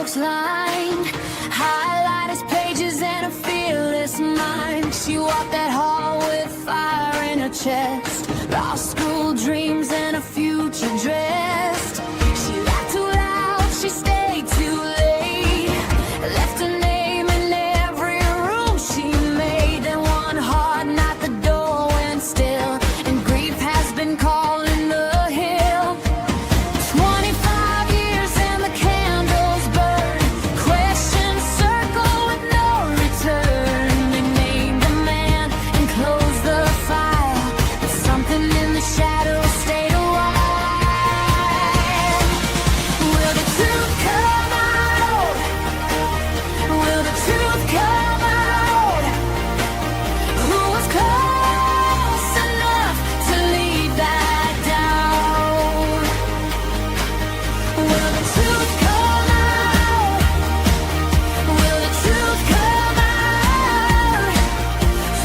books lined, highlighters, pages, and a fearless mind. She walked that hall with fire in her chest, lost school dreams and a future dressed. She laughed too loud, she stayed too late, left her name in every room she made. Then one hard night the door went still, and grief has been calling the hill. 25 years and the candles burn, questions circle with no return. They named a man and closed the file, but something in the shadows stayed a while. Will the truth come out? Will the truth come out? Who was close enough to leave that down? Will the truth come out? Will the truth come out?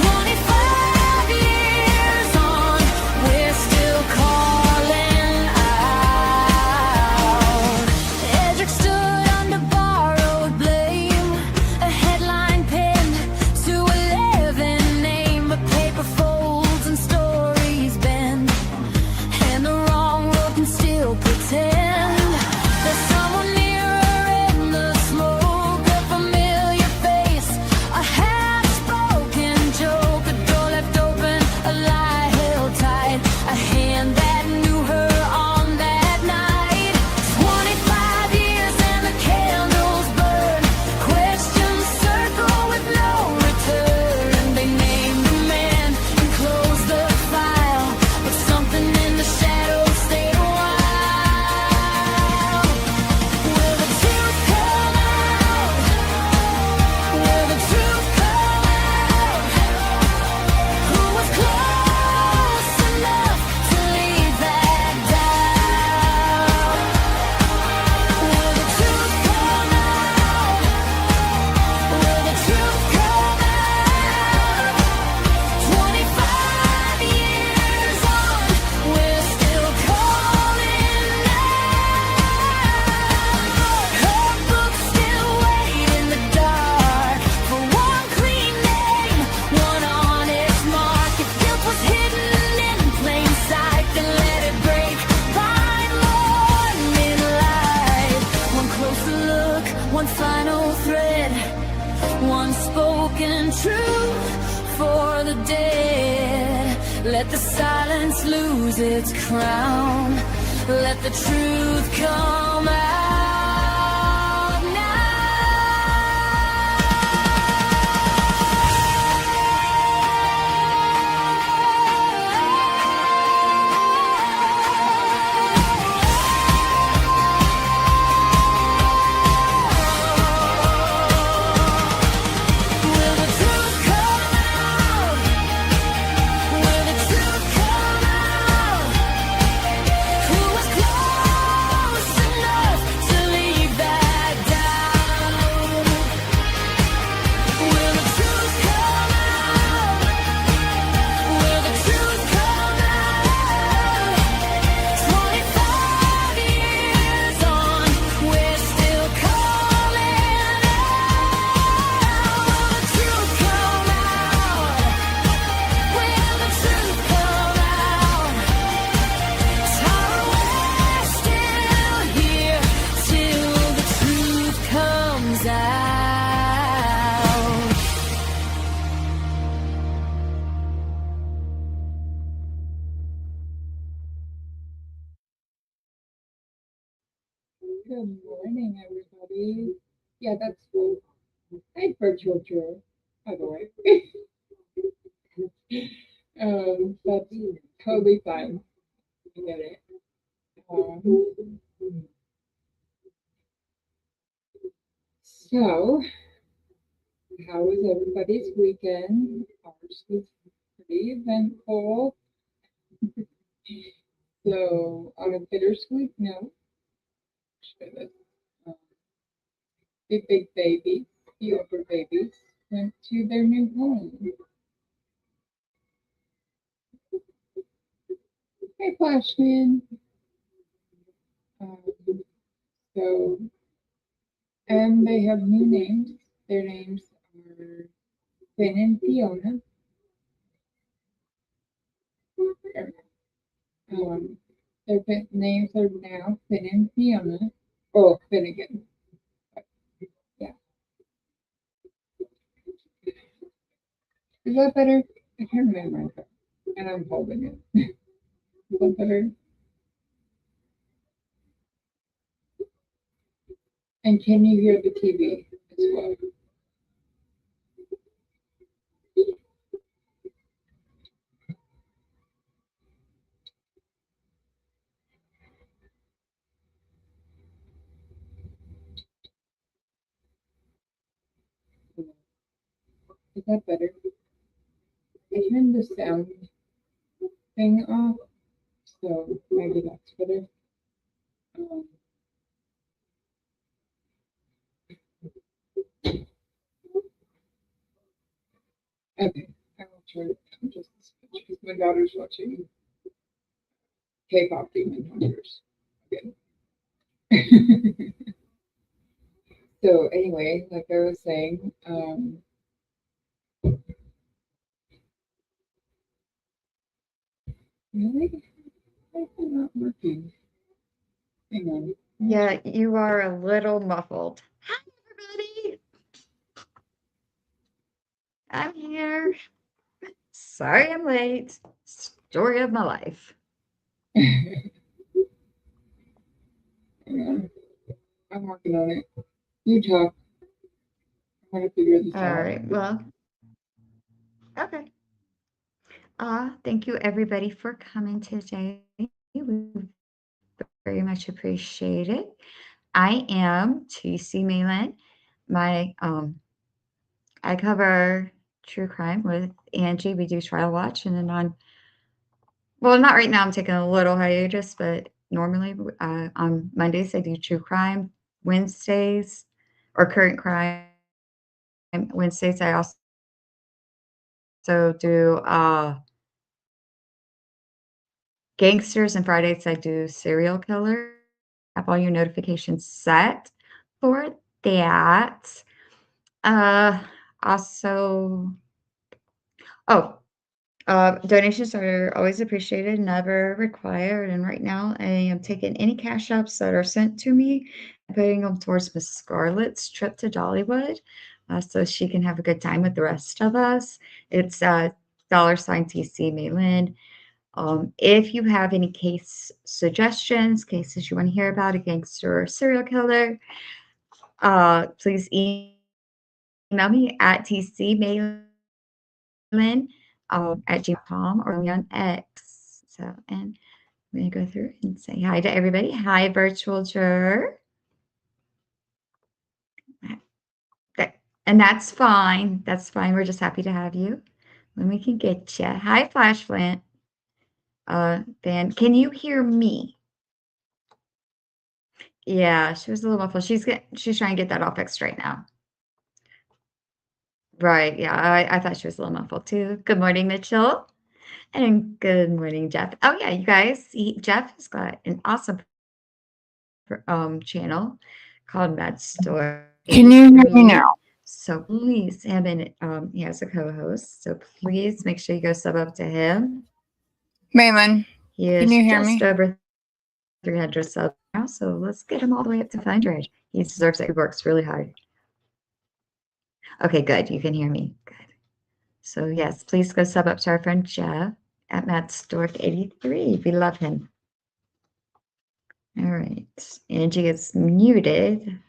25 years on, we're still calling out. Edrick stood under borrowed blame, a headline pinned to a living name, but paper folds and stories bend, and the wrong road can still pretend there's someone nearer in the smoke, a familiar face, a half-spoken joke, a door left open, a lie held tight, a hand that knew her on that night. 25 years and the candles burn, questions circle with no return. They named the man and closed the file, but something in the shadows stayed a while. Will the truth come out? Will the truth come out? Who was close enough to leave that down? Will the truth come out? Will the truth come out? 25 years on, we're still calling out. Her books still wait in the dark for one clean name, one honest mark. If guilt was hidden in plain sight, then let it break. Find one in light. One closer look, one final thread, one spoken truth for the dead. Let the silence lose its crown. Let the truth come out now. Will the truth come out? Will the truth come out? Who was close enough to leave that down? Will the truth come out? Will the truth come out? 25 years on, we're still calling out. Will the truth come out? Will the truth come out? Tara, we're still here till the truth comes out. Good morning, everybody. Yeah, that's cool. Hi, virtual tour, by the way. That's totally fine. I get it. So, how was everybody's weekend? Ours was pretty eventful. So, on a bittersweet note, the big baby, the older babies, went to their new home. Hey, Flashman. So And they have new names. Their names are Finn and Fiona. Their names are now Finn and Fiona. Oh, Finnegan. Yeah. Is that better? I can't remember. And I'm holding it. Is that better? And can you hear the TV as well? Is that better? I turned the sound thing off, so maybe that's better. Um, okay, I will try to just because my daughter's watching K-pop Demon Hunters. Okay. So anyway, like I was saying, really, it's not working. Hang on. Yeah, you are a little muffled. Hi, everybody. I'm here. Sorry I'm late. Story of my life. Hang on. I'm working on it. You talk. I'm gonna figure this All out. right. Well, okay. Thank you everybody for coming today. We very much appreciate it. I am TC Maelynn. My I cover true crime with Angie. We do trial watch, and then well, not right now. I'm taking a little hiatus, but normally on Mondays I do true crime. Wednesdays or current crime. Wednesdays I also do gangsters, and Fridays I do serial killer. Have all your notifications set for that. Also, oh, donations are always appreciated, never required. And right now, I am taking any cash apps that are sent to me and putting them towards Miss Scarlett's trip to Dollywood, so she can have a good time with the rest of us. It's $TC Maelynn. If you have any case suggestions, cases you want to hear about, a gangster or serial killer, please email me at tcmaylin at gmail.com or me on X. So, and I'm going to go through and say hi to everybody. Hi, virtual juror. And that's fine. That's fine. We're just happy to have you when we can get you. Hi, Flash Flint. Van, can you hear me? Yeah, she was a little muffled. She's trying to get that all fixed right now. Right. Yeah, I thought she was a little muffled too. Good morning, Mitchell. And good morning, Jeff. Oh yeah, you guys, Jeff has got an awesome channel called Mad Store. Can you hear me now? So please, him and he has a co-host. So please make sure you go sub up to him. Maelynn, He is can you hear just me? over 300 subs now, so let's get him all the way up to 500. He deserves it. He works really hard. Okay, good. You can hear me. Good. So yes, please go sub up to our friend Jeff at MattStork83. We love him. All right. Angie is muted.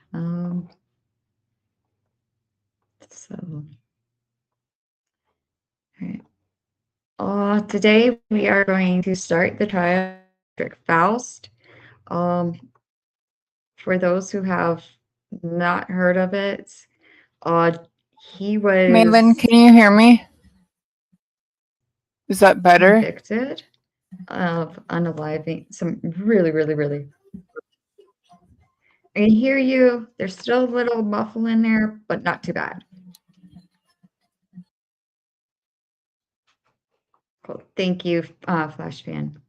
So all right. Today we are going to start the trial of Edrick Faust. For those who have not heard of it, he was Maelynn, can you hear me? Is that better? convicted of unaliving some really, really, really. I can hear you. There's still a little muffle in there, but not too bad. Cool. Thank you, Flash Fan.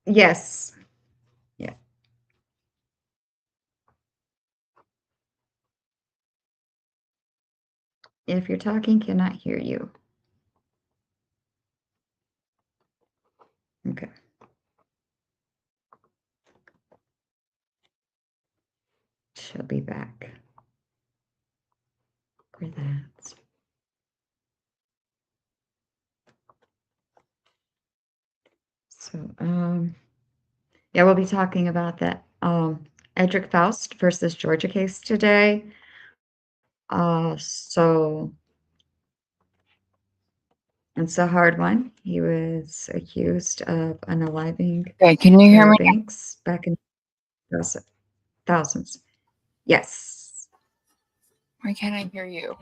Yes. If you're talking, cannot hear you. Okay. She'll be back for that. So, yeah, we'll be talking about that Edrick Faust versus Georgia case today. So it's a hard one. He was accused of unaliving Okay, can you hear me? Banks back in thousands. Yes. Why can't I hear you?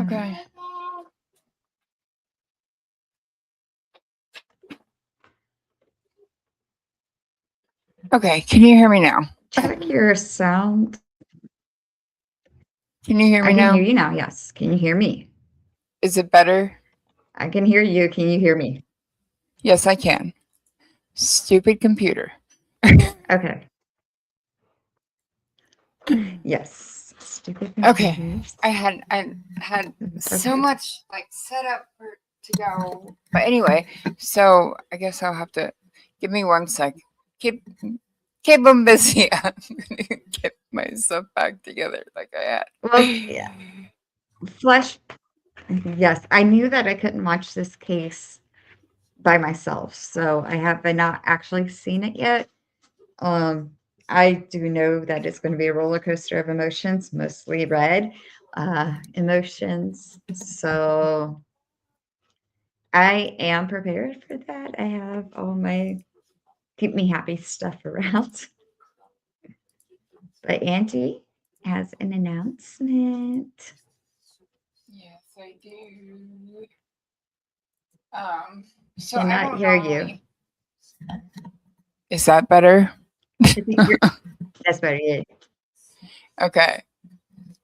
Okay. Okay, can you hear me now? Check your sound. Can you hear me I can now? hear you now. Yes. Can you hear me? Is it better? I can hear you. Can you hear me? Yes, I can. Stupid computer. Okay. Yes. Stupid Okay. computers. I had so Okay. much like set up to go. But anyway, so I guess I'll have to give me 1 sec. Keep them busy. I'm gonna get myself back together like I had. Well, yeah. Flesh. Yes, I knew that I couldn't watch this case by myself, so I have not actually seen it yet. I do know that it's going to be a roller coaster of emotions, mostly red emotions. So I am prepared for that. I have all my keep me happy stuff around. But Auntie has an announcement. Yes, I do. So I Cannot don't hear you. normally. Is that better? I think that's better. Yeah. Okay.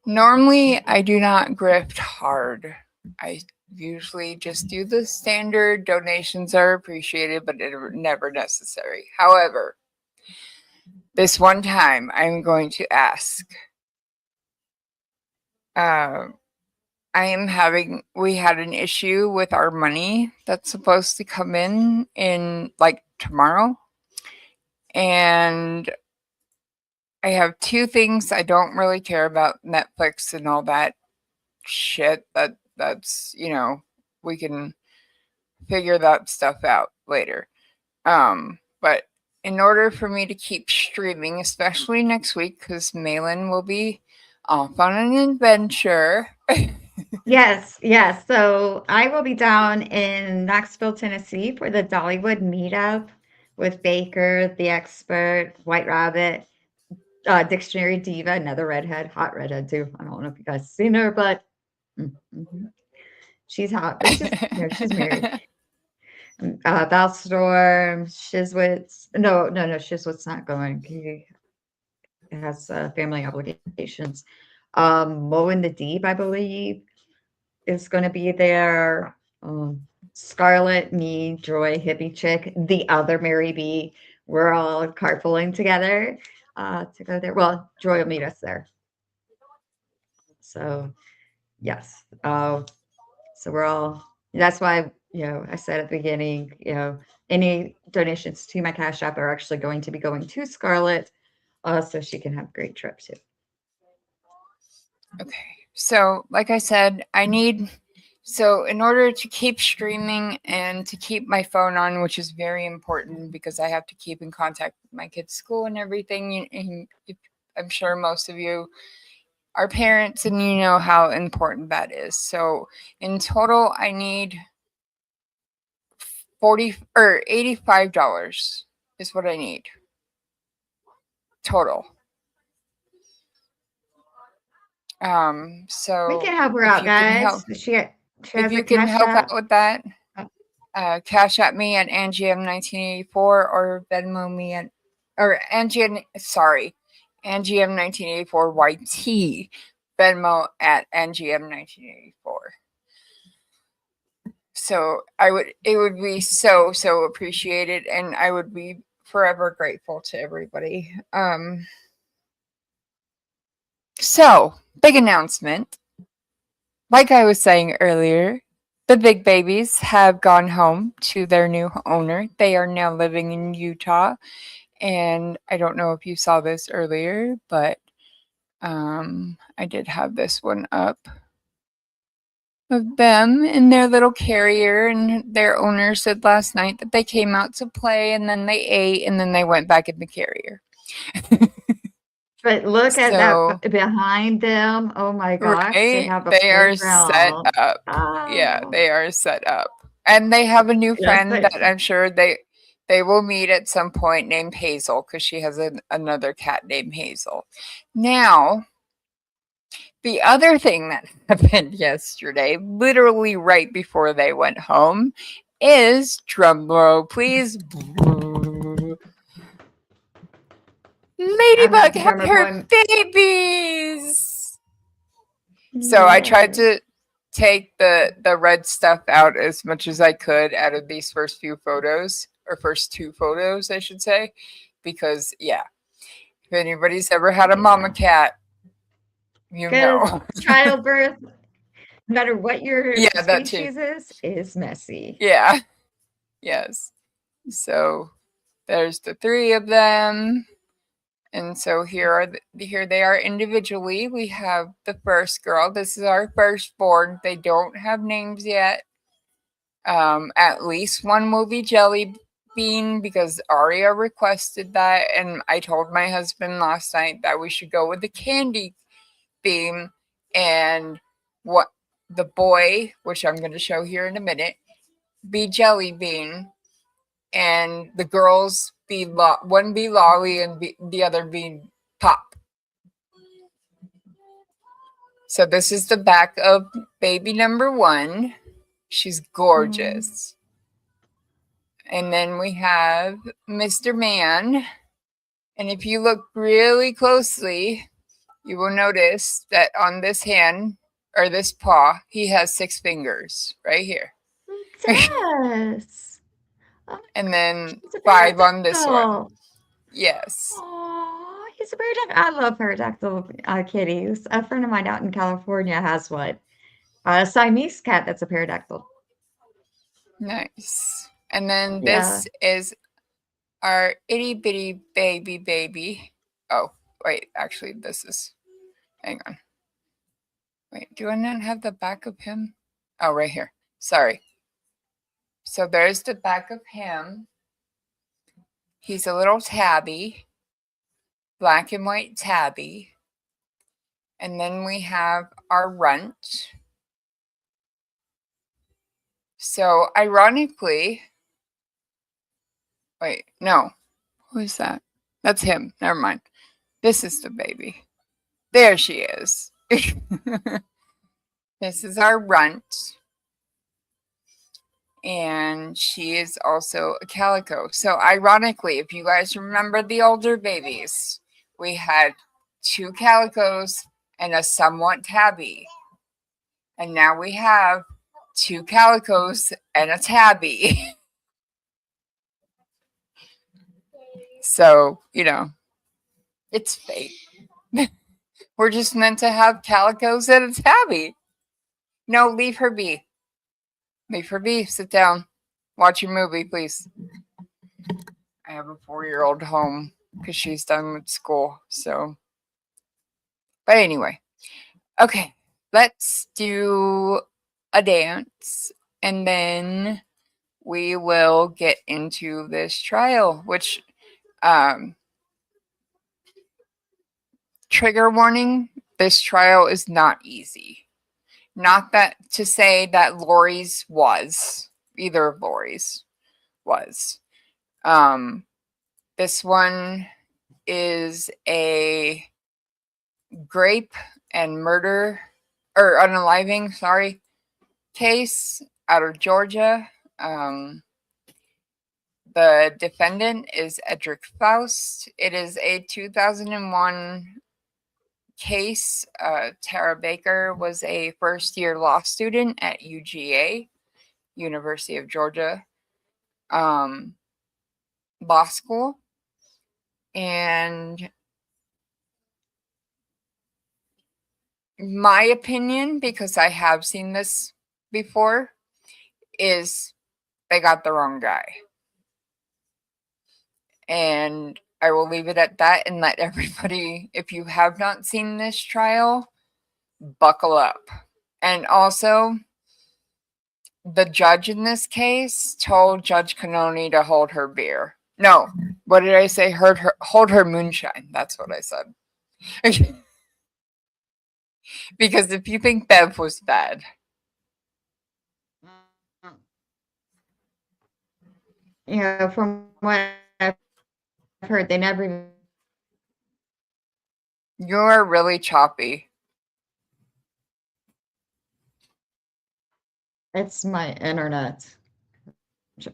Normally, I do not grift hard. I usually just do the standard donations are appreciated, but they're never necessary. However, this one time I'm going to ask. We had an issue with our money that's supposed to come in like tomorrow. And I have 2 things I don't really care about Netflix and all that shit. That's, we can figure that stuff out later. But in order for me to keep streaming, especially next week, because Maelynn will be off on an adventure. Yes, yes. So I will be down in Knoxville, Tennessee for the Dollywood meetup with Baker, the expert, White Rabbit, Dictionary Diva, another redhead, hot redhead too. I don't know if you guys seen her, but she's hot, but she's married. Valstorm, Shizwitz. No, Shizwitz not going. He has family obligations. Mo in the Deep, I believe, is going to be there. Scarlett, me, Joy, Hippie Chick, the other Mary B. We're all carpooling together to go there. Well, Joy will meet us there. So, yes. So we're all, that's why, I said at the beginning, any donations to my Cash App are actually going to be going to Scarlett so she can have a great trip too. Okay. So, like I said, in order to keep streaming and to keep my phone on, which is very important because I have to keep in contact with my kids' school and everything, and I'm sure most of you are parents and you know how important that is. So, in total, I need $85 is what I need total. So We can help her out, guys. She has a Cash help App. out with that, Cash at me at AngieM1984 or Venmo me at, or AngieM1984YT, Venmo at AngieM1984. So it would be so appreciated, and I would be forever grateful to everybody. So, big announcement. Like I was saying earlier, the big babies have gone home to their new owner. They are now living in Utah. And I don't know if you saw this earlier, but I did have this one up of them in their little carrier. And their owner said last night that they came out to play and then they ate and then they went back in the carrier. But look at So, that behind them. Oh my gosh, they right? have a They are set playground. up. Yeah, Oh, they are set up. And they have a new yes, friend that I'm sure they will meet at some point named Hazel because she has another cat named Hazel. Now, the other thing that happened yesterday, literally right before they went home, is drum roll, please. I'm not Ladybug the had drummer her boy. babies. So I tried Yes. to take the red stuff out as much as I could out of these first few photos, or first two photos, I should say, because yeah, if anybody's ever had a mama Yeah. cat, you Because know. childbirth, no matter what your Yeah, that too. species is messy. Yeah. Yes. So there's the three of them. And so here they are individually. We have the first girl. This is our firstborn. They don't have names yet. At least one will be Jelly Bean because Aria requested that, and I told my husband last night that we should go with the candy theme, and what the boy, which I'm going to show here in a minute, be Jelly Bean, and the girls be one be Lolly and the other be Pop. So this is the back of baby number one. She's gorgeous. And then we have Mr. Man. And if you look really closely, you will notice that on this hand or this paw, he has 6 fingers right here. Yes. Oh, And then he's a 5 on this one. pterodactyl. Yes. Oh, he's a pterodactyl. I love pterodactyl kitties. A friend of mine out in California has one. A Siamese cat that's a pterodactyl. Nice. And then Yeah. this is our itty bitty baby. Oh, wait, actually, this is, hang on. Wait, do I not have the back of him? Oh, right here. Sorry. So there's the back of him. He's a little tabby, black and white tabby. And then we have our runt. So ironically, wait, no. Who is that? That's him. Never mind. This is the baby. There she is. This is our runt. And she is also a calico. So ironically, if you guys remember the older babies, we had 2 calicos and a somewhat tabby. And now we have 2 calicos and a tabby. So, it's fate. We're just meant to have calicos and a tabby. No, leave her be. Leave her be. Sit down. Watch your movie, please. I have a 4-year-old home because she's done with school. So, but anyway, okay, let's do a dance and then we will get into this trial, which, trigger warning, this trial is not easy. Not that to say that Lori's was, either of Lori's was. This one is a grape and murder, or unaliving, sorry, case out of Georgia. The defendant is Edrick Faust. It is a 2001 case. Tara Baker was a first-year law student at UGA, University of Georgia. law school. And my opinion, because I have seen this before, is they got the wrong guy. And I will leave it at that and let everybody, if you have not seen this trial, buckle up. And also, the judge in this case told Judge Canoni to hold her beer. No, what did I say? Hold her moonshine. That's what I said. Because if you think Bev was bad. From what I've heard, they never even... You're really choppy. It's my internet.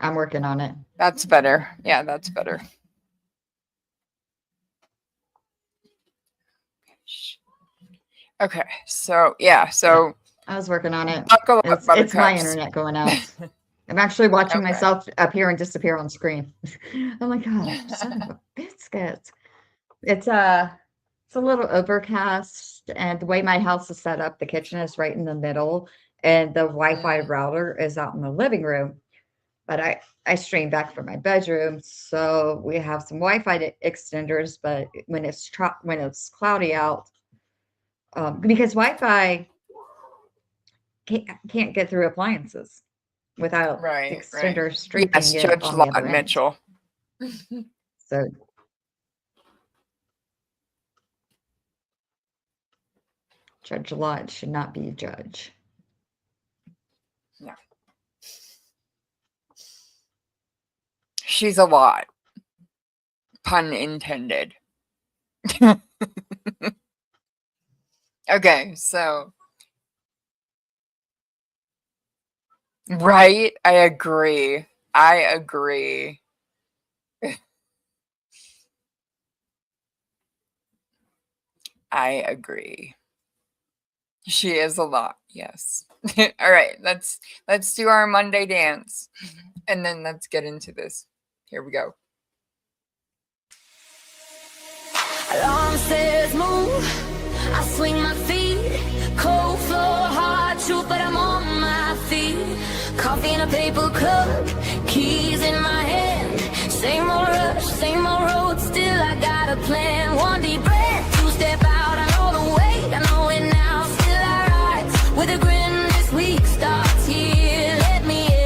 I'm working on it. That's better. Yeah, that's better. Okay, so yeah, so I was working on it. buckle up, It's my buttercups. internet going out. I'm actually watching Okay. myself appear and disappear on screen. Oh my god, son of a biscuit. It's a little overcast, and the way my house is set up, the kitchen is right in the middle, and the Wi-Fi router is out in the living room. But I stream back from my bedroom, so we have some Wi-Fi extenders. But when it's cloudy out, because Wi-Fi can't get through appliances without the extender streaming Yes, it Judge on the other Lott end. Mitchell. So Judge Lott should not be a judge. No. She's a lot. Pun intended. Okay, so. Right? I agree. I agree. I agree. She is a lot, yes. All right, let's do our Monday dance, and then let's get into this. Here we go. Alarm says move, I swing my feet. Cold floor, hard truth, but I'm on my feet. Coffee in a paper cup, keys in my hand. Same old rush, same old road, still I got a plan. One deep breath, two step out, I know the way, I know it now. Still I rise with a grin, this week starts here. Let me in.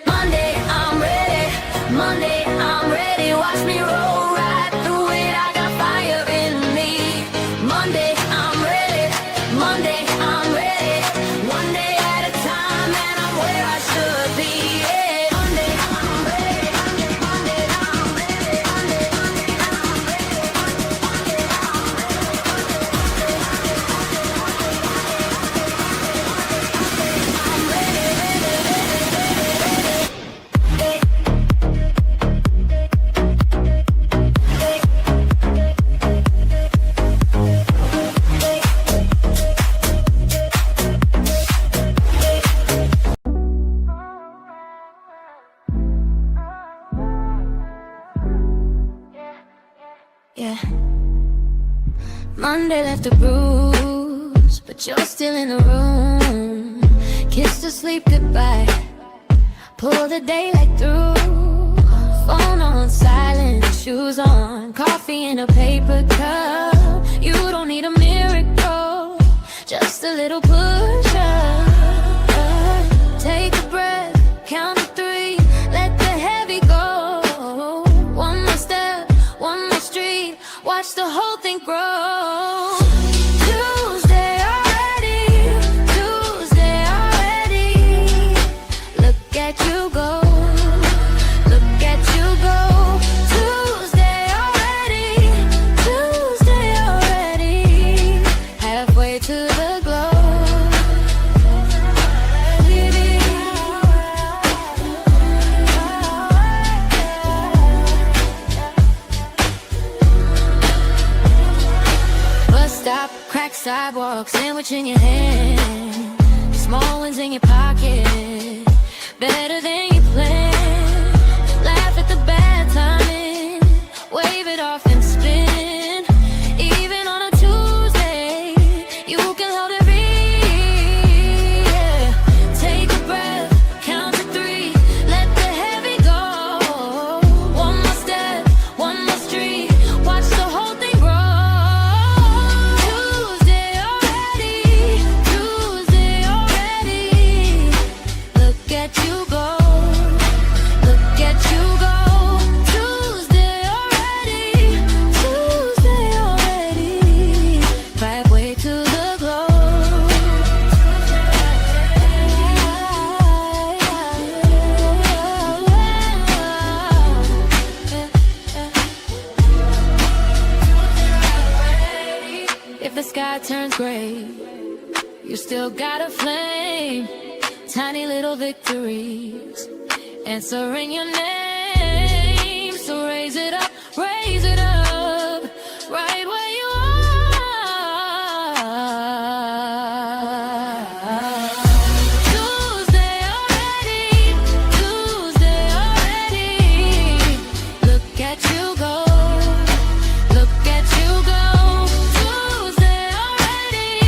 Monday, I'm ready. Monday, I'm ready. Watch me roll right through it. I got fire in me. Monday, I'm ready. Monday, I'm ready. One day at a time, and I'm where I should be. Yeah. Monday, I'm ready. Monday, I'm ready. Monday, I'm ready. Yeah. Monday left a bruise, but you're still in the room. Kiss the sleep goodbye. Pull the daylight through. Phone on silent, shoes on, coffee in a paper cup. You don't need a miracle, just a little push up. Take a breath, count to three, let the heavy go. One more step, one more street, watch the whole thing grow. Tuesday already, Tuesday already. Look at you go, look at you go. Tuesday already, Tuesday already. Halfway to the glow. Bus stop, crack sidewalk, sandwich in your hand, small ones in your pocket. better than you planned. Laugh at the bad timing, wave it off and spin. Even on a Tuesday, you can hold it real. Yeah. Take a breath, count to 3, let the heavy go. One more step, one more street, watch the whole thing roll. Tuesday already, Tuesday already. Look at you go, look at you go. Tuesday already, Tuesday already. Halfway to the glow. If the sky turns gray, you still got a flame. Tiny little victories, answering your name. So raise it up, right where you are. Tuesday already, Tuesday already. Look at you go, look at you go. Tuesday already,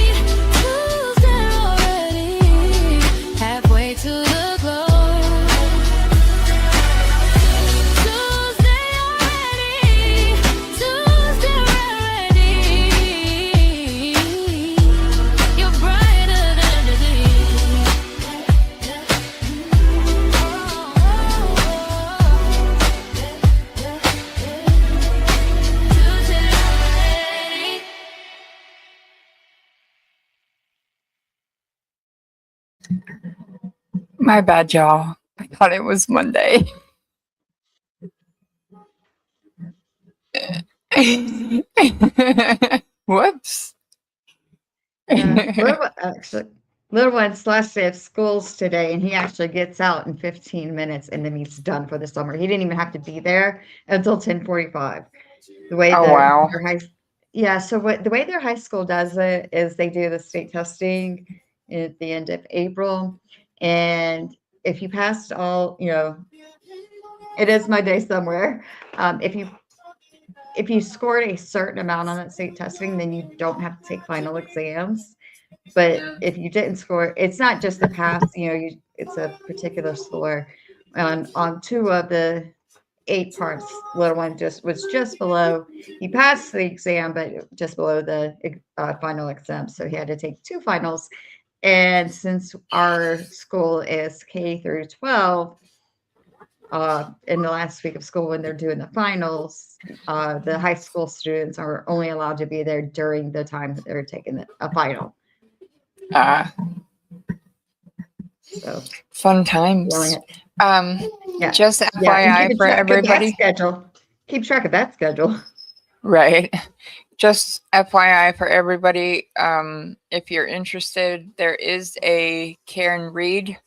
Tuesday already. Halfway to the glow. Tuesday already, Tuesday already. You're brighter than the day. My bad, y'all. I thought it was Monday. Whoops. Yeah, little one's last day of school's today, and he actually gets out in 15 minutes, and then he's done for the summer. He didn't even have to be there until 10:45. The way Oh, wow. the way their high school does it is they do the state testing at the end of April, and if you passed all, it is my day somewhere. If you scored a certain amount on that state testing, then you don't have to take final exams. But if you didn't score, it's not just a pass, it's a particular score. On 2 of the 8 parts, little one was just below. He passed the exam, but just below the final exam. So he had to take 2 finals. And since our school is K through 12, in the last week of school when they're doing the finals, the high school students are only allowed to be there during the time that they're taking a final. So fun times. Yeah. Just FYI for everybody. Keep track of that schedule. Right. Just FYI for everybody. If you're interested, there is a Karen Reed.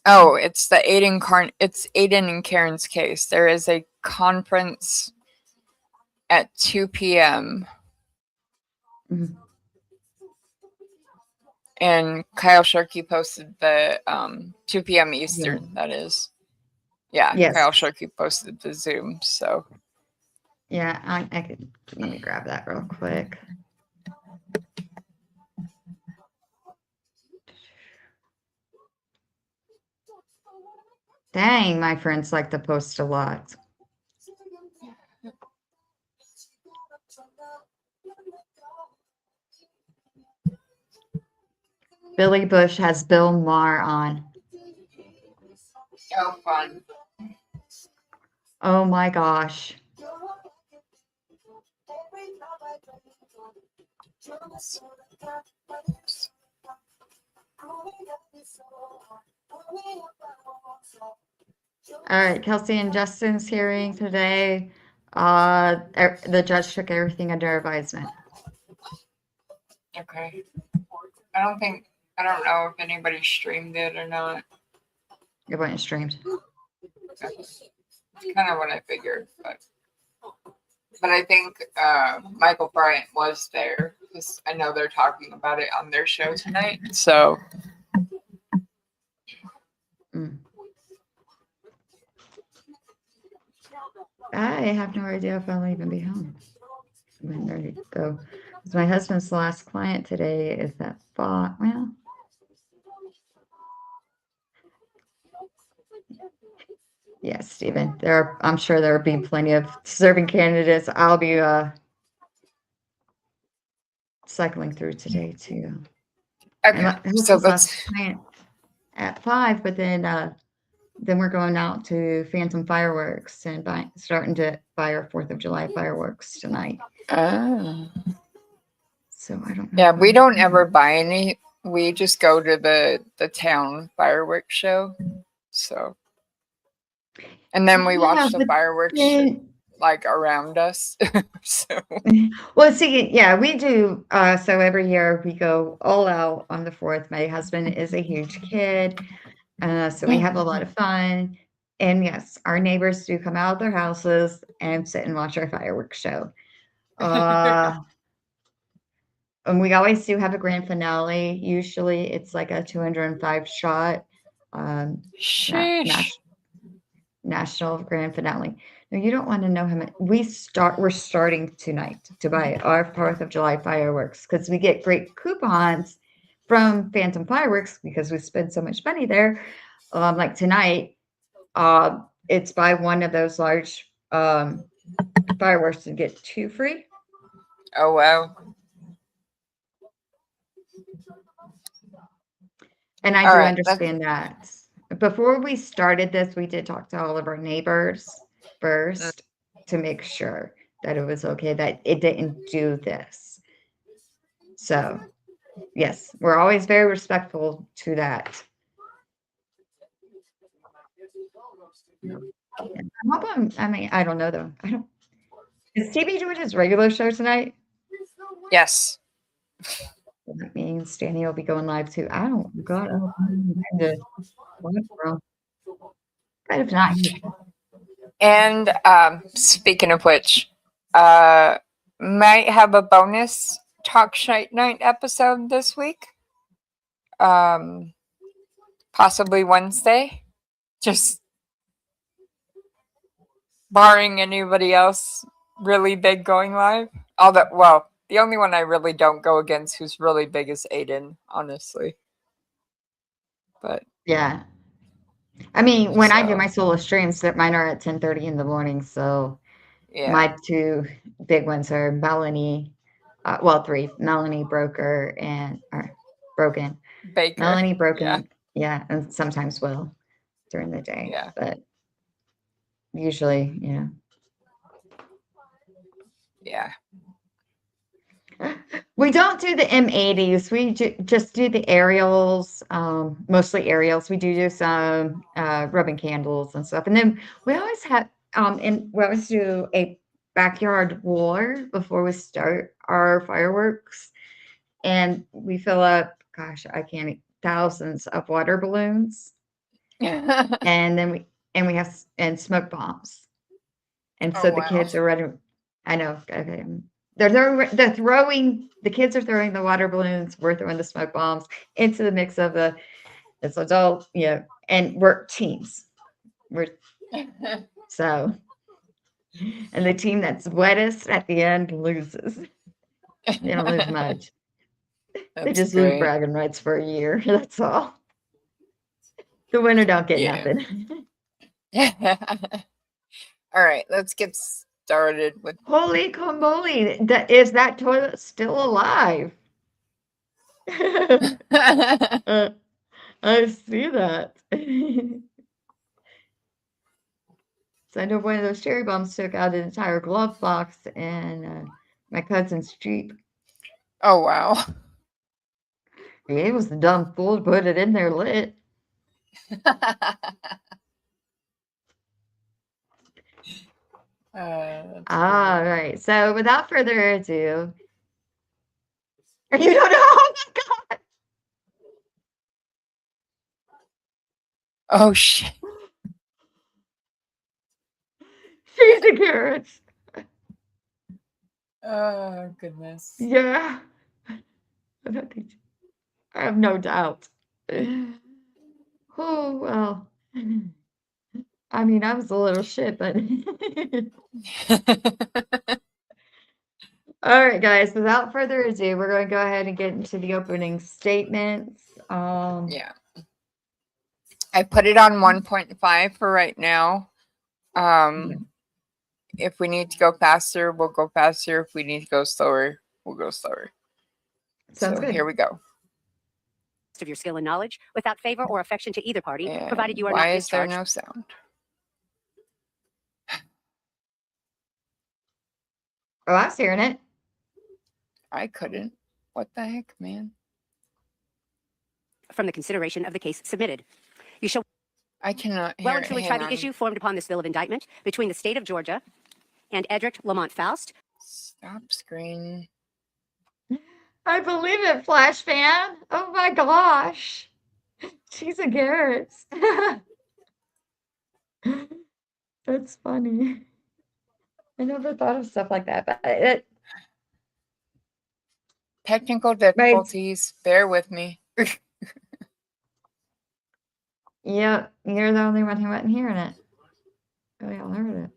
Oh, it's the it's Aiden and Karen's case. There is a conference at 2 p.m. Mm-hmm. And Kyle Sharkey posted the 2 p.m. Eastern, that is. Yeah, yes. Kyle Sharkey posted the Zoom, so. Yeah, I could, let me grab that real quick. Dang, my friends like to post a lot. Billy Bush has Bill Maher on. Oh, fun. Oh my gosh. All right, Kelsey and Justin's hearing today. The judge took everything under advisement. Okay. I don't know if anybody streamed it or not. It wasn't streamed. That's kind of what I figured, but I think Michael Bryant was there because I know they're talking about it on their show tonight. So I have no idea if I'll even be home when ready to go. 'Cause my husband's last client today is at 5. Well, yes, Stephen. I'm sure there will be plenty of serving candidates. I'll be cycling through today too. And Okay, my so husband's last client at 5, but then we're going out to Phantom Fireworks and starting to buy our 4th of July fireworks tonight. oh. So I don't know. Yeah, if we I'm don't gonna- ever buy any. We just go to the town fireworks show. So, and then we Yeah, watch the but fireworks then like around us. So, well, see, yeah, we do. So every year we go all out on the 4th. My husband is a huge kid, so we have a lot of fun. And yes, our neighbors do come out of their houses and sit and watch our fireworks show. And we always do have a grand finale. Usually it's like a 205 shot sheesh. national grand finale. Now you don't want to know how many we're starting tonight to buy our 4th of July fireworks because we get great coupons from Phantom Fireworks because we spend so much money there. Like tonight, it's buy one of those large fireworks and get 2 free. Oh wow. And I All do right, understand that. Before we started this, we did talk to all of our neighbors first to make sure that it was okay, that it didn't do this. So, yes, we're always very respectful to that. I mean, I don't know though. Is TB doing his regular show tonight? yes. That means Danny will be going live too. I don't, God, I don't know. But if not, And speaking of which, might have a bonus talk shite night episode this week. Possibly Wednesday. Just barring anybody else really big going live. Well, the only one I really don't go against who's really big is Aiden, honestly. But yeah. I mean, when I do So- my solo streams, that mine are at 10:30 in the morning. So yeah, my 2 big ones are Melanie, well, 3, Melanie Broker or Broken. Baker. Melanie Broken, yeah, and sometimes Will during the day. Yeah. But usually, Yeah. we don't do the M80s. We just do the aerials, mostly aerials. We do some rubbing candles and stuff. And then we always have, and we always do a backyard war before we start our fireworks. And we fill up, gosh, I can't, thousands of water balloons. And then we have smoke bombs. And so Oh, the wow. kids are ready. I know. Okay. They're throwing, the kids are throwing the water balloons, we're throwing the smoke bombs into the mix of it's adult, and we're teams. So, and the team that's wettest at the end loses. They don't lose much. They That's just lose great. bragging rights for a year. That's all. The winner don't get Yeah. nothing. All right, let's get started with. Holy moly! Is that toilet still alive? I see that. So I know one of those cherry bombs took out an entire glove box and my cousin's Jeep. Oh wow. He was the dumb fool to put it in there lit. All right. So without further ado, you don't know. Oh my God. Oh shit. Cheesy carrots. Oh goodness. Yeah. I have no doubt. Oh, well. I mean, I was a little shit, but all right, guys, without further ado, we're going to go ahead and get into the opening statements. Yeah. I put it on 1.5 for right now. If we need to go faster, we'll go faster. If we need to go slower, we'll go slower. Sounds so good. Here we go. Of your skill and knowledge without favor or affection to either party, And provided you are why not is there discharged. no sound? Oh, I was hearing it. I couldn't. What the heck, man? From the consideration of the case submitted. You shall I cannot hear well it. and truly Hang try the on. issue formed upon this bill of indictment between the state of Georgia and Edrick Faust. Stop screen. I believe it, Flash fan. Oh my gosh. She's a Garrett's. That's funny. I never thought of stuff like that, but Technical difficulties. Bear with me. yeah, you're the only one who wasn't hearing it. We all heard it.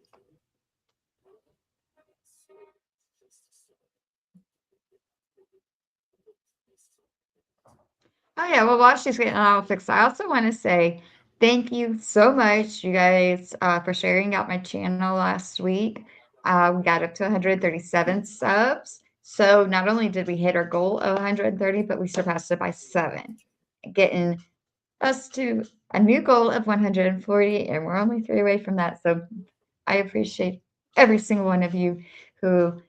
Oh yeah, well, while she's getting it all fixed, I also want to say thank you so much, you guys, for sharing out my channel last week. We got up to 137 subs. So not only did we hit our goal of 130, but we surpassed it by 7, getting us to a new goal of 140, and we're only 3 away from that. So I appreciate every single one of you who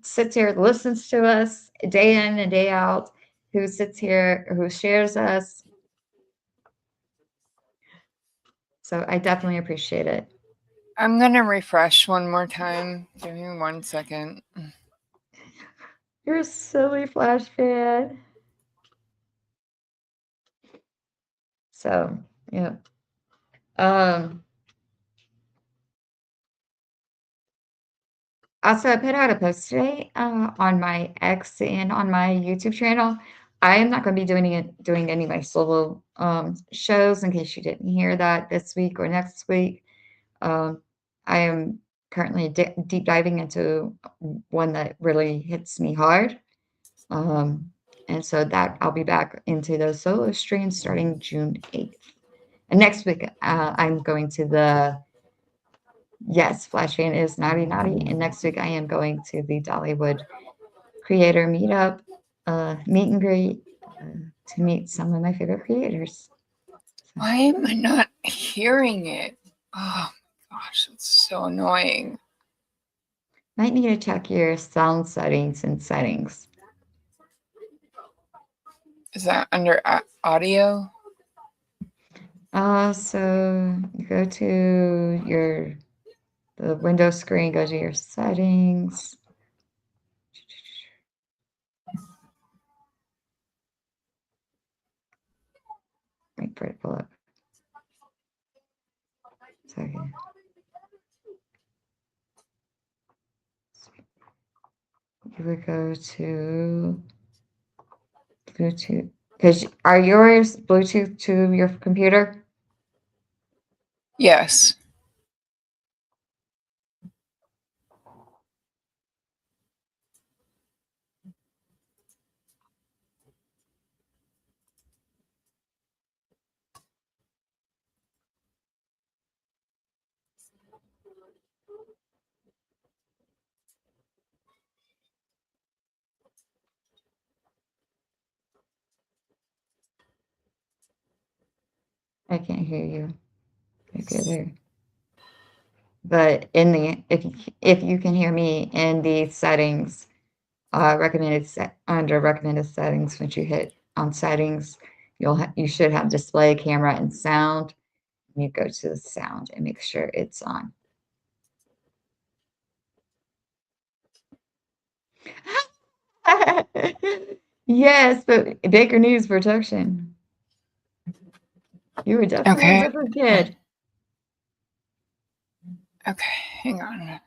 sits here, listens to us day in and day out, who sits here, who shares us. So I definitely appreciate it. I'm going to refresh one more time. Give me 1 second. You're a silly Flash fan. So, yeah. Also, I put out a post today on my X and on my YouTube channel. I am not going to be doing any of my solo shows in case you didn't hear that this week or next week. I am currently deep diving into one that really hits me hard. And so that I'll be back into those solo streams starting June 8th. And next week, I'm going to the Yes, Flash Fan is Naughty Naughty. And next week I am going to the Dollywood Creator Meetup, meet and greet to meet some of my favorite creators. Why am I not hearing it? Oh my gosh, it's so annoying. Might need to check your sound settings and settings. Is that under audio? So you go to the window screen, go to your settings. Wait for it to pull up. Second. You would go to Bluetooth. Because are yours Bluetooth to your computer? Yes. I can't hear you. Okay, there. But in the if you can hear me in the settings, under recommended settings, once you hit on settings, you should have display, camera, and sound. And you go to the sound and make sure it's on. Yes, but Baker News production. You were definitely a different kid. Okay, hang on.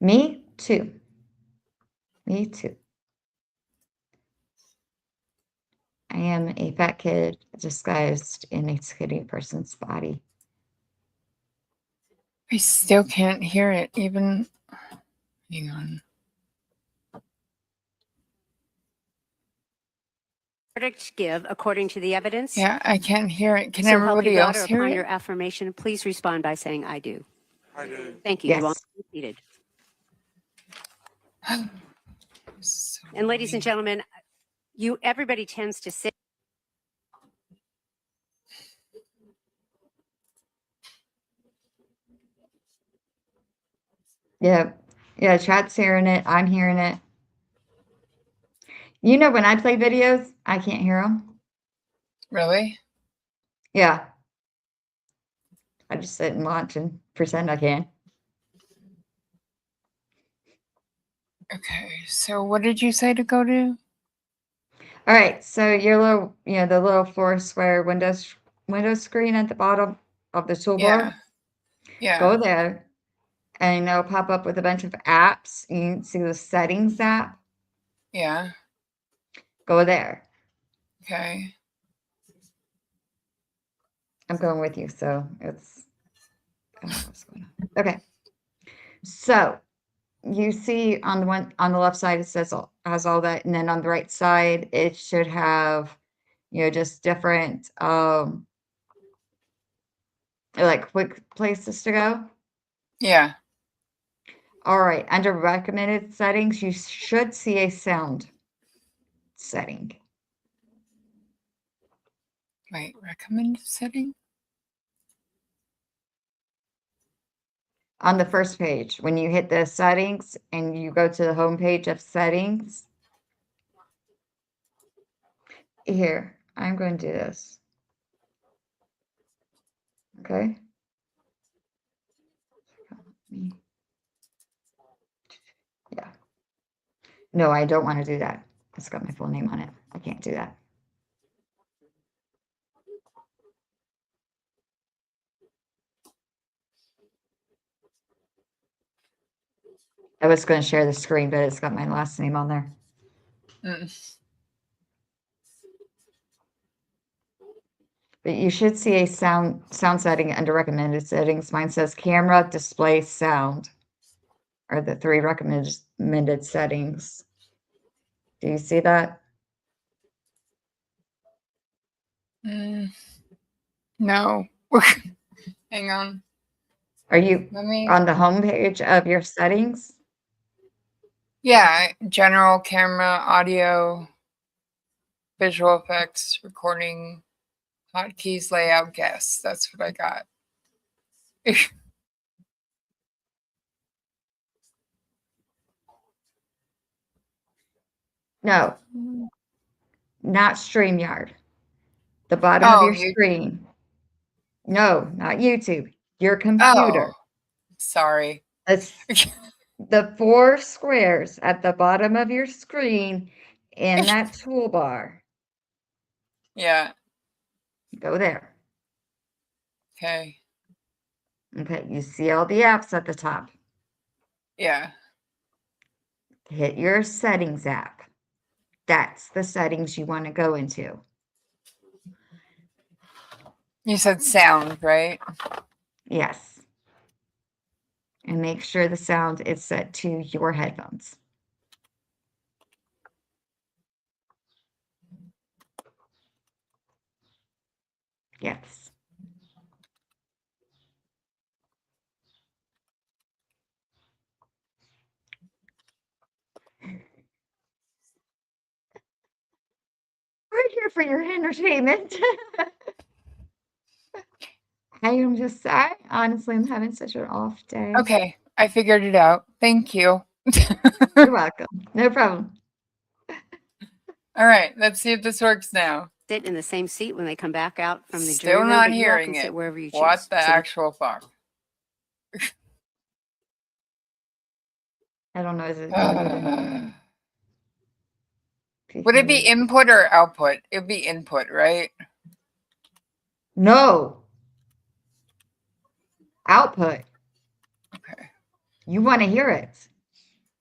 Me too. Me too. I am a fat kid disguised in a skinny person's body. I still can't hear it, even. Hang on. Verdict give according to the evidence. Yeah, I can't hear it. Can So help everybody you God, else or hear upon it? your affirmation, please respond by saying I do. I do. Thank you. You all Yes. may be seated. So And ladies and annoying. gentlemen, everybody tends to sit. Yeah. Yeah, chat's hearing it. I'm hearing it. You know, when I play videos, I can't hear them. Really? Yeah. I just sit and watch and pretend I can. Okay, so what did you say to go to? All right, so your little, the little four square window screen at the bottom of the toolbar, Yeah. go Yeah. there, and it'll pop up with a bunch of apps. You can see the settings app. Yeah. Go there. Okay. I'm going with you, so it's what's going on. Okay. So you see on the left side it has all that, and then on the right side it should have just different like quick places to go. Yeah. All right, under recommended settings you should see a sound setting. Wait, recommended setting? On the first page, when you hit the settings and you go to the home page of settings, here, I'm going to do this. Okay. Yeah. No, I don't want to do that. It's got my full name on it. I can't do that. I was going to share the screen, but it's got my last name on there. But you should see a sound setting under recommended settings. Mine says camera, display, sound are the 3 recommended settings. Do you see that? No. Hang on. Are you Let me. on the home page of your settings? Yeah, general camera, audio, visual effects, recording, hotkeys, layout, guests. That's what I got. No, not StreamYard. The bottom of your you. screen. No, not YouTube. Your Oh, computer. sorry. It's the 4 squares at the bottom of your screen in that toolbar. Yeah. Go there. Okay. Okay, you see all the apps at the top. Yeah. Hit your settings app. That's the settings you want to go into. You said sound, right? Yes. And make sure the sound is set to your headphones. Yes. We're here for your entertainment. I honestly am having such an off day. Okay, I figured it out. Thank you. You're welcome. No problem. All right, let's see if this works now. Sit in the same seat when they come back out from the jury Still room, not but you all hearing can sit it. wherever you choose. What the Sit- actual fuck? I don't know. Is it input? Would it be input or output? It'd be input, right? No. Output. Okay. You want to hear it.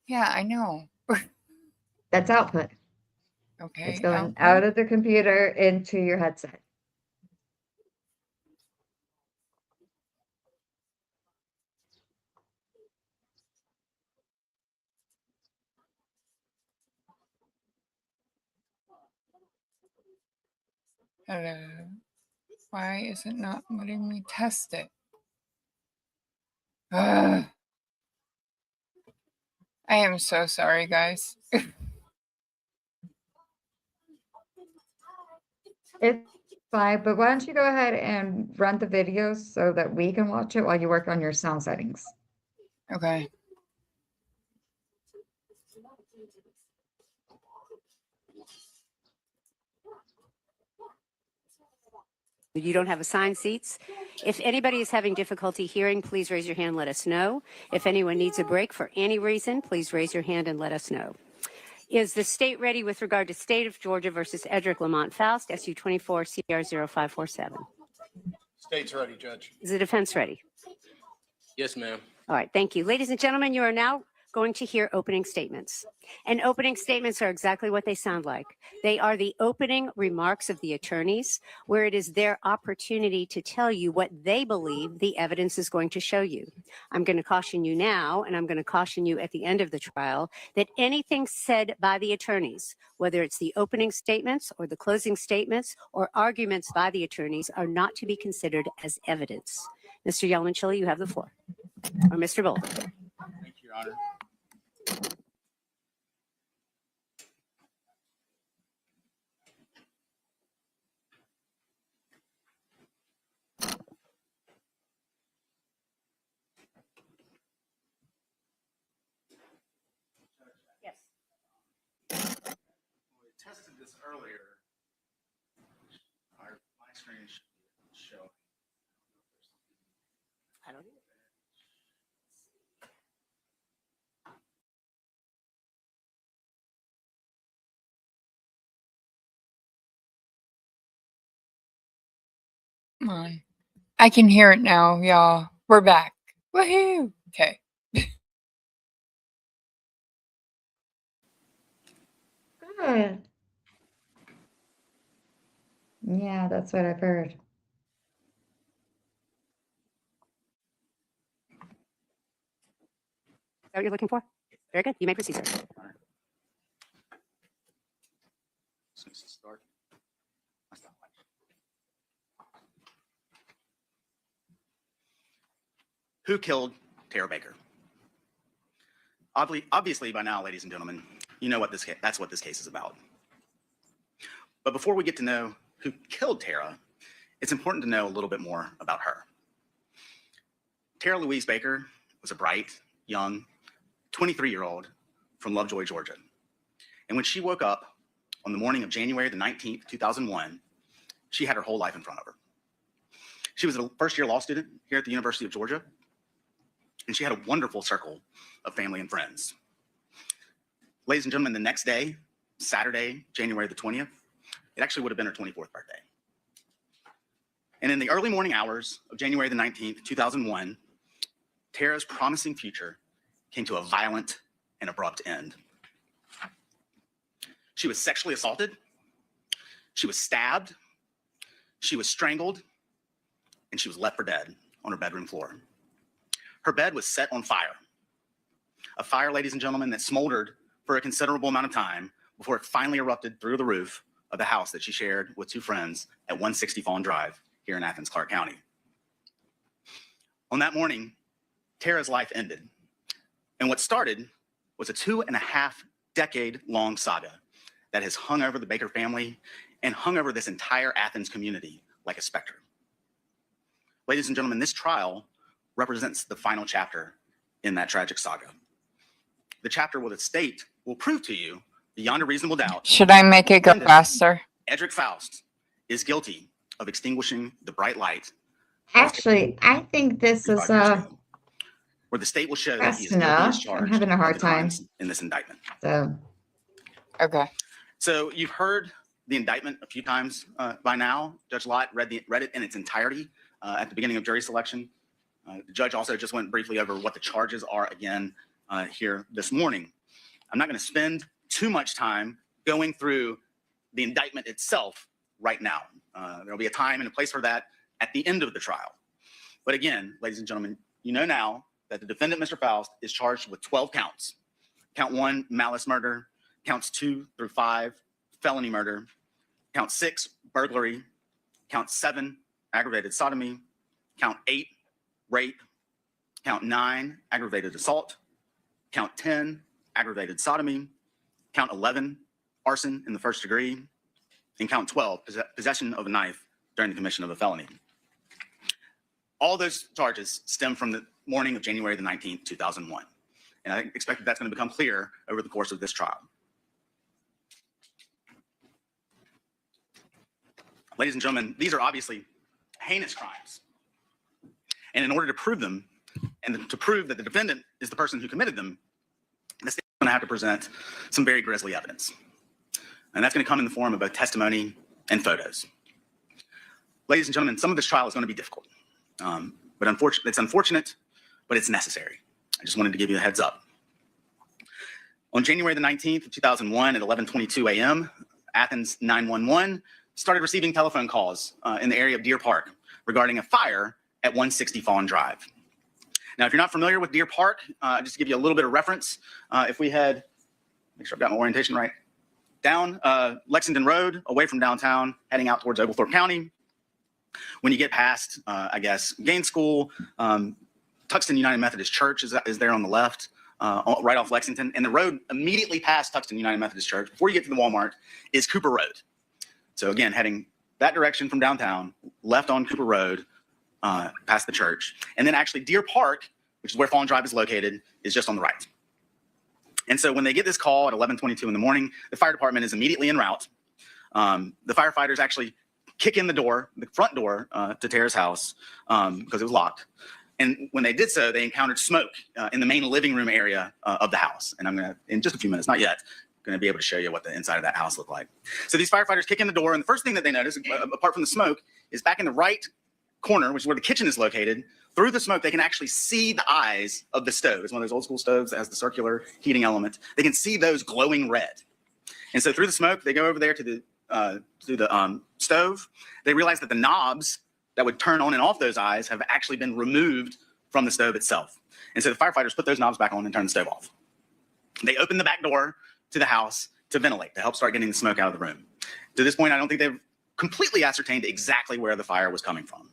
Yeah, I know. That's output. Okay. It's going output. out of the computer into your headset. Hello. Why is it not letting me test it? Ugh. I am so sorry, guys. It's fine, but why don't you go ahead and run the videos so that we can watch it while you work on your sound settings? Okay. You don't have assigned seats. If anybody is having difficulty hearing, please raise your hand, let us know. If anyone needs a break for any reason, please raise your hand and let us know. Is the state ready with regard to State of Georgia versus Edrick Lamont Faust, SU 24 CR 0547? State's ready, Judge. Is the defense ready? Yes, ma'am. All right, thank you. Ladies and gentlemen, you are now going to hear opening statements. And opening statements are exactly what they sound like. They are the opening remarks of the attorneys, where it is their opportunity to tell you what they believe the evidence is going to show you. I'm going to caution you now, and I'm going to caution you at the end of the trial, that anything said by the attorneys, whether it's the opening statements or the closing statements or arguments by the attorneys, are not to be considered as evidence. Mr. Yelenchili, you have the floor. Or Mr. Bull. Thank you, Your Honor. Yes. We tested this earlier. My screen should show. I don't either. Come on. I can hear it now, y'all. We're back. Woohoo! Okay. Good. Yeah, that's what I've heard. Is that what you're looking for? Very good. You may proceed, sir. Since it started. That's not much. Who killed Tara Baker? Obviously, by now, ladies and gentlemen, you know what that's what this case is about. But before we get to know who killed Tara, it's important to know a little bit more about her. Tara Louise Baker was a bright, young, 23-year-old from Lovejoy, Georgia. And when she woke up on the morning of January the 19th, 2001, she had her whole life in front of her. She was a first-year law student here at the University of Georgia, and she had a wonderful circle of family and friends. Ladies and gentlemen, the next day, Saturday, January the 20th, it actually would have been her 24th birthday. And in the early morning hours of January the 19th, 2001, Tara's promising future came to a violent and abrupt end. She was sexually assaulted, she was stabbed, she was strangled, and she was left for dead on her bedroom floor. Her bed was set on fire. A fire, ladies and gentlemen, that smoldered for a considerable amount of time before it finally erupted through the roof of the house that she shared with two friends at 160 Fawn Drive here in Athens, Clarke County. On that morning, Tara's life ended. And what started was a 2.5-decade-long saga that has hung over the Baker family and hung over this entire Athens community like a specter. Ladies and gentlemen, this trial represents the final chapter in that tragic saga. The chapter where the state will prove to you, beyond a reasonable doubt, Should I make it go faster? Edrick Faust is guilty of extinguishing the bright light. Actually, I think this is 35 years ago, where the state will show that he is fast guilty enough. as charged I'm having a of hard the time. crimes in this indictment. So Okay. So you've heard the indictment a few times by now. Judge Lott read it in its entirety at the beginning of jury selection. The judge also just went briefly over what the charges are again here this morning. I'm not going to spend too much time going through the indictment itself right now. There'll be a time and a place for that at the end of the trial. But again, ladies and gentlemen, you know now that the defendant, Mr. Faust, is charged with 12 counts. Count 1, malice murder. Counts 2 through 5, felony murder. Count 6, burglary. Count 7, aggravated sodomy. Count 8, rape. Count 9, aggravated assault. Count 10, aggravated sodomy. Count 11, arson in the first degree. And count 12, possession of a knife during the commission of a felony. All those charges stem from the morning of January the 19th, 2001. And I expect that that's going to become clear over the course of this trial. Ladies and gentlemen, these are obviously heinous crimes. And in order to prove them, and to prove that the defendant is the person who committed them, the state is going to have to present some very grisly evidence. And that's going to come in the form of both testimony and photos. Ladies and gentlemen, some of this trial is going to be difficult. But it's unfortunate, but it's necessary. I just wanted to give you a heads up. On January the 19th of 2001 at 11:22 a.m., Athens 911 started receiving telephone calls in the area of Deer Park regarding a fire at 160 Fawn Drive. Now, if you're not familiar with Deer Park, just to give you a little bit of reference, if we head, make sure I've got my orientation right, down Lexington Road, away from downtown, heading out towards Oglethorpe County. When you get past, I guess, Gaines School, Tuxton United Methodist Church is there on the left, right off Lexington. And the road immediately past Tuxton United Methodist Church, before you get to the Walmart, is Cooper Road. So again, heading that direction from downtown, left on Cooper Road, past the church. And then actually Deer Park, which is where Fawn Drive is located, is just on the right. And so when they get this call at 11:22 in the morning, the fire department is immediately en route. The firefighters actually kick in the door, the front door to Tara's house because it was locked. And when they did so, they encountered smoke in the main living room area of the house. And I'm going to, in just a few minutes, not yet, going to be able to show you what the inside of that house looked like. So these firefighters kick in the door, and the first thing that they notice, apart from the smoke, is back in the right corner, which is where the kitchen is located. Through the smoke, they can actually see the eyes of the stove. It's one of those old school stoves that has the circular heating element. They can see those glowing red. And so through the smoke, they go over there to the stove. They realize that the knobs that would turn on and off those eyes have actually been removed from the stove itself. And so the firefighters put those knobs back on and turn the stove off. They open the back door to the house to ventilate, to help start getting the smoke out of the room. To this point, I don't think they've completely ascertained exactly where the fire was coming from.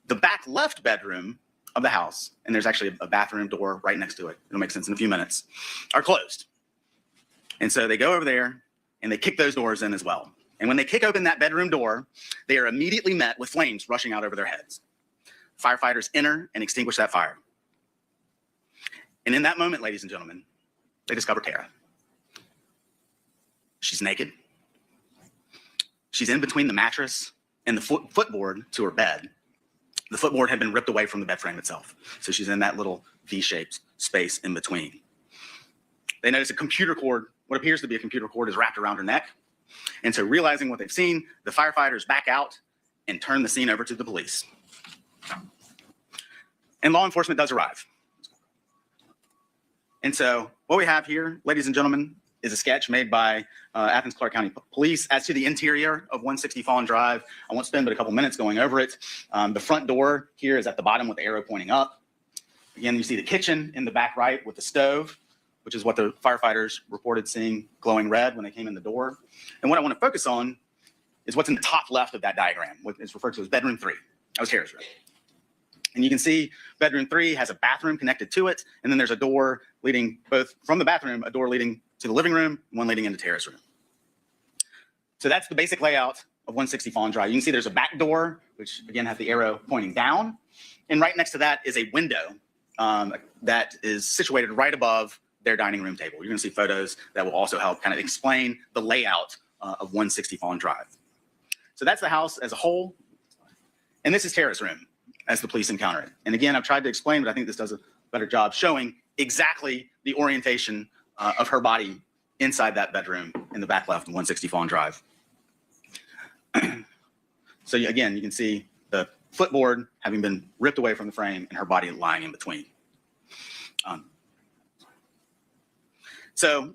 The back left bedroom of the house, and there's actually a bathroom door right next to it, it'll make sense in a few minutes, are closed. And so they go over there and they kick those doors in as well. And when they kick open that bedroom door, they are immediately met with flames rushing out over their heads. Firefighters enter and extinguish that fire. And in that moment, ladies and gentlemen, they discover Tara. She's naked. She's in between the mattress and the footboard to her bed. The footboard had been ripped away from the bed frame itself. So she's in that little V-shaped space in between. They notice a computer cord, what appears to be a computer cord, is wrapped around her neck. And so realizing what they've seen, the firefighters back out and turn the scene over to the police. And law enforcement does arrive. And so what we have here, ladies and gentlemen, is a sketch made by Athens Clarke County Police as to the interior of 160 Fawn Drive. I won't spend but a couple minutes going over it. The front door here is at the bottom with the arrow pointing up. Again, you see the kitchen in the back right with the stove, which is what the firefighters reported seeing glowing red when they came in the door. And what I want to focus on is what's in the top left of that diagram, what is referred to as bedroom 3. That was Tara's room. And you can see bedroom 3 has a bathroom connected to it, and then there's a door leading both from the bathroom, a door leading to the living room, one leading into Tara's room. So that's the basic layout of 160 Fawn Drive. You can see there's a back door, which again has the arrow pointing down, and right next to that is a window that is situated right above their dining room table. You're going to see photos that will also help kind of explain the layout of 160 Fawn Drive. So that's the house as a whole, and this is Tara's room as the police encounter it. And again, I've tried to explain, but I think this does a better job showing exactly the orientation of her body inside that bedroom in the back left of 160 Fawn Drive. So again, you can see the footboard having been ripped away from the frame and her body lying in between. So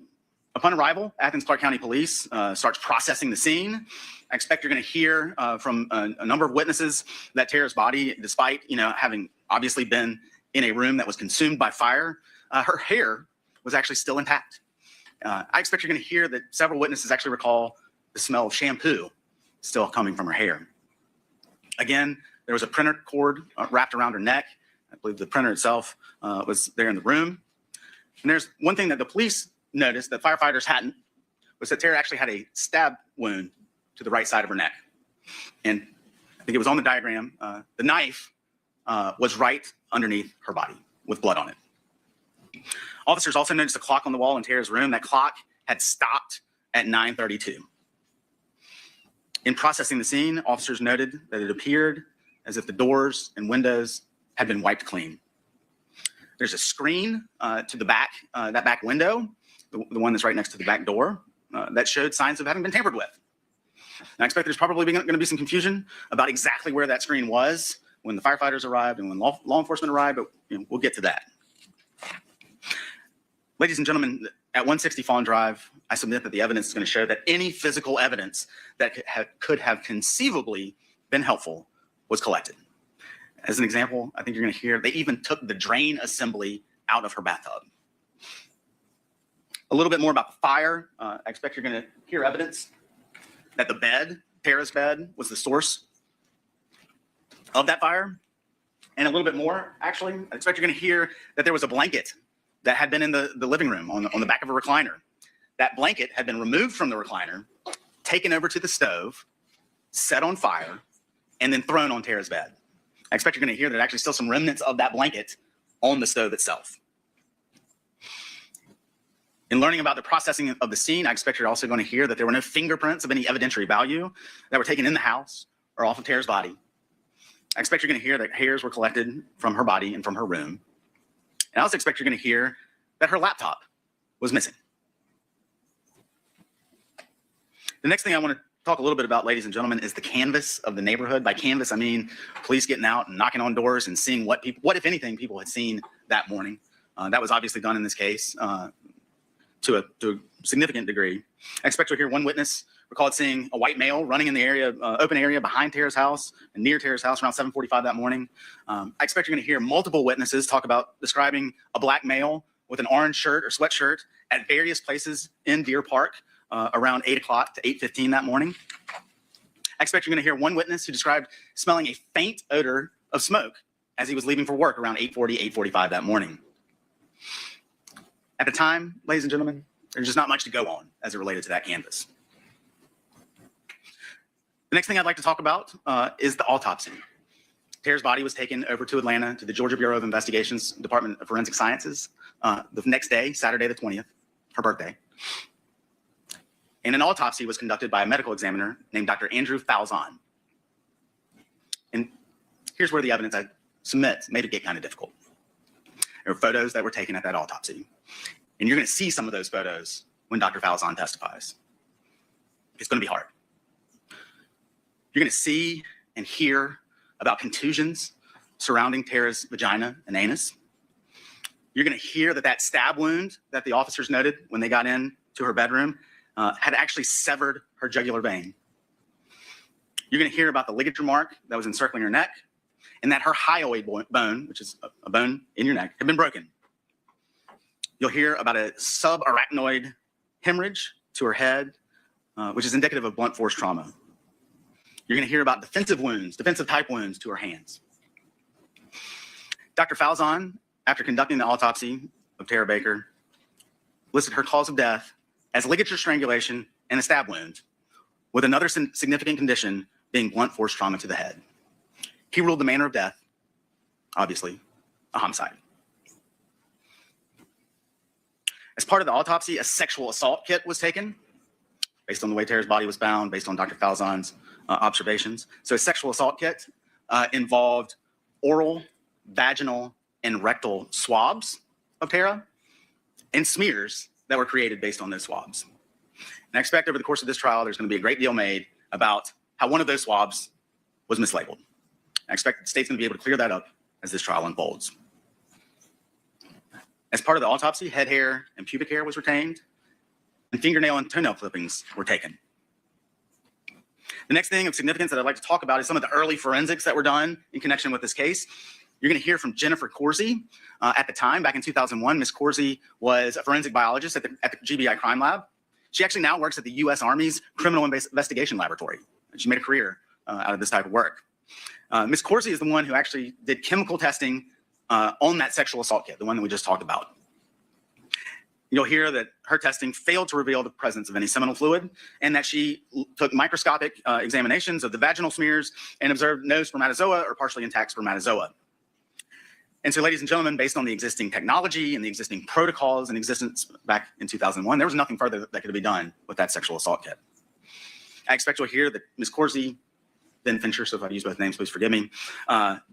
upon arrival, Athens Clarke County Police starts processing the scene. I expect you're going to hear from a number of witnesses that Tara's body, despite having obviously been in a room that was consumed by fire, her hair was actually still intact. I expect you're going to hear that several witnesses actually recall the smell of shampoo still coming from her hair. Again, there was a printer cord wrapped around her neck. I believe the printer itself was there in the room. And there's one thing that the police noticed that firefighters hadn't, was that Tara actually had a stab wound to the right side of her neck. And I think it was on the diagram. The knife was right underneath her body with blood on it. Officers also noticed a clock on the wall in Tara's room. That clock had stopped at 9:32. In processing the scene, officers noted that it appeared as if the doors and windows had been wiped clean. There's a screen to the back, that back window, the one that's right next to the back door, that showed signs of having been tampered with. And I expect there's probably going to be some confusion about exactly where that screen was when the firefighters arrived and when law enforcement arrived, but we'll get to that. Ladies and gentlemen, at 160 Fawn Drive, I submit that the evidence is going to show that any physical evidence that could have conceivably been helpful was collected. As an example, I think you're going to hear they even took the drain assembly out of her bathtub. A little bit more about the fire. I expect you're going to hear evidence that the bed, Tara's bed, was the source of that fire. And a little bit more, actually, I expect you're going to hear that there was a blanket that had been in the living room on the back of a recliner. That blanket had been removed from the recliner, taken over to the stove, set on fire, and then thrown on Tara's bed. I expect you're going to hear that actually still some remnants of that blanket on the stove itself. In learning about the processing of the scene, I expect you're also going to hear that there were no fingerprints of any evidentiary value that were taken in the house or off of Tara's body. I expect you're going to hear that hairs were collected from her body and from her room. And I also expect you're going to hear that her laptop was missing. The next thing I want to talk a little bit about, ladies and gentlemen, is the canvas of the neighborhood. By canvas, I mean police getting out and knocking on doors and seeing what if anything, people had seen that morning. That was obviously done in this case to a significant degree. I expect you'll hear one witness recalled seeing a white male running in the area, open area behind Tara's house and near Tara's house around 7:45 that morning. I expect you're going to hear multiple witnesses talk about describing a black male with an orange shirt or sweatshirt at various places in Deer Park around 8 o'clock to 8:15 that morning. I expect you're going to hear one witness who described smelling a faint odor of smoke as he was leaving for work around 8:40, 8:45 that morning. At the time, ladies and gentlemen, there's just not much to go on as it related to that canvas. The next thing I'd like to talk about is the autopsy. Tara's body was taken over to Atlanta to the Georgia Bureau of Investigation's Department of Forensic Sciences the next day, Saturday the 20th, her birthday. And an autopsy was conducted by a medical examiner named Dr. Edrick Faust. And here's where the evidence I submit made it get kind of difficult. There were photos that were taken at that autopsy. And you're going to see some of those photos when Dr. Faust testifies. It's going to be hard. You're going to see and hear about contusions surrounding Tara's vagina and anus. You're going to hear that stab wound that the officers noted when they got in to her bedroom had actually severed her jugular vein. You're going to hear about the ligature mark that was encircling her neck and that her hyoid bone, which is a bone in your neck, had been broken. You'll hear about a subarachnoid hemorrhage to her head, which is indicative of blunt force trauma. You're going to hear about defensive type wounds to her hands. Dr. Faust, after conducting the autopsy of Tara Baker, listed her cause of death as ligature strangulation and a stab wound, with another significant condition being blunt force trauma to the head. He ruled the manner of death, obviously, a homicide. As part of the autopsy, a sexual assault kit was taken, based on the way Tara's body was found, based on Dr. Faust's observations. So a sexual assault kit involved oral, vaginal, and rectal swabs of Tara and smears that were created based on those swabs. And I expect over the course of this trial, there's going to be a great deal made about how one of those swabs was mislabeled. I expect the state's going to be able to clear that up as this trial unfolds. As part of the autopsy, head hair and pubic hair was retained, and fingernail and toenail clippings were taken. The next thing of significance that I'd like to talk about is some of the early forensics that were done in connection with this case. You're going to hear from Jennifer Corsi. At the time, back in 2001, Ms. Corsi was a forensic biologist at the GBI Crime Lab. She actually now works at the U.S. Army's Criminal Investigation Laboratory. She made a career out of this type of work. Ms. Corsi is the one who actually did chemical testing on that sexual assault kit, the one that we just talked about. You'll hear that her testing failed to reveal the presence of any seminal fluid, and that she took microscopic examinations of the vaginal smears and observed no spermatozoa or partially intact spermatozoa. And so, ladies and gentlemen, based on the existing technology and the existing protocols in existence back in 2001, there was nothing further that could be done with that sexual assault kit. I expect you'll hear that Ms. Corsi, then Fincher, so if I use both names, please forgive me,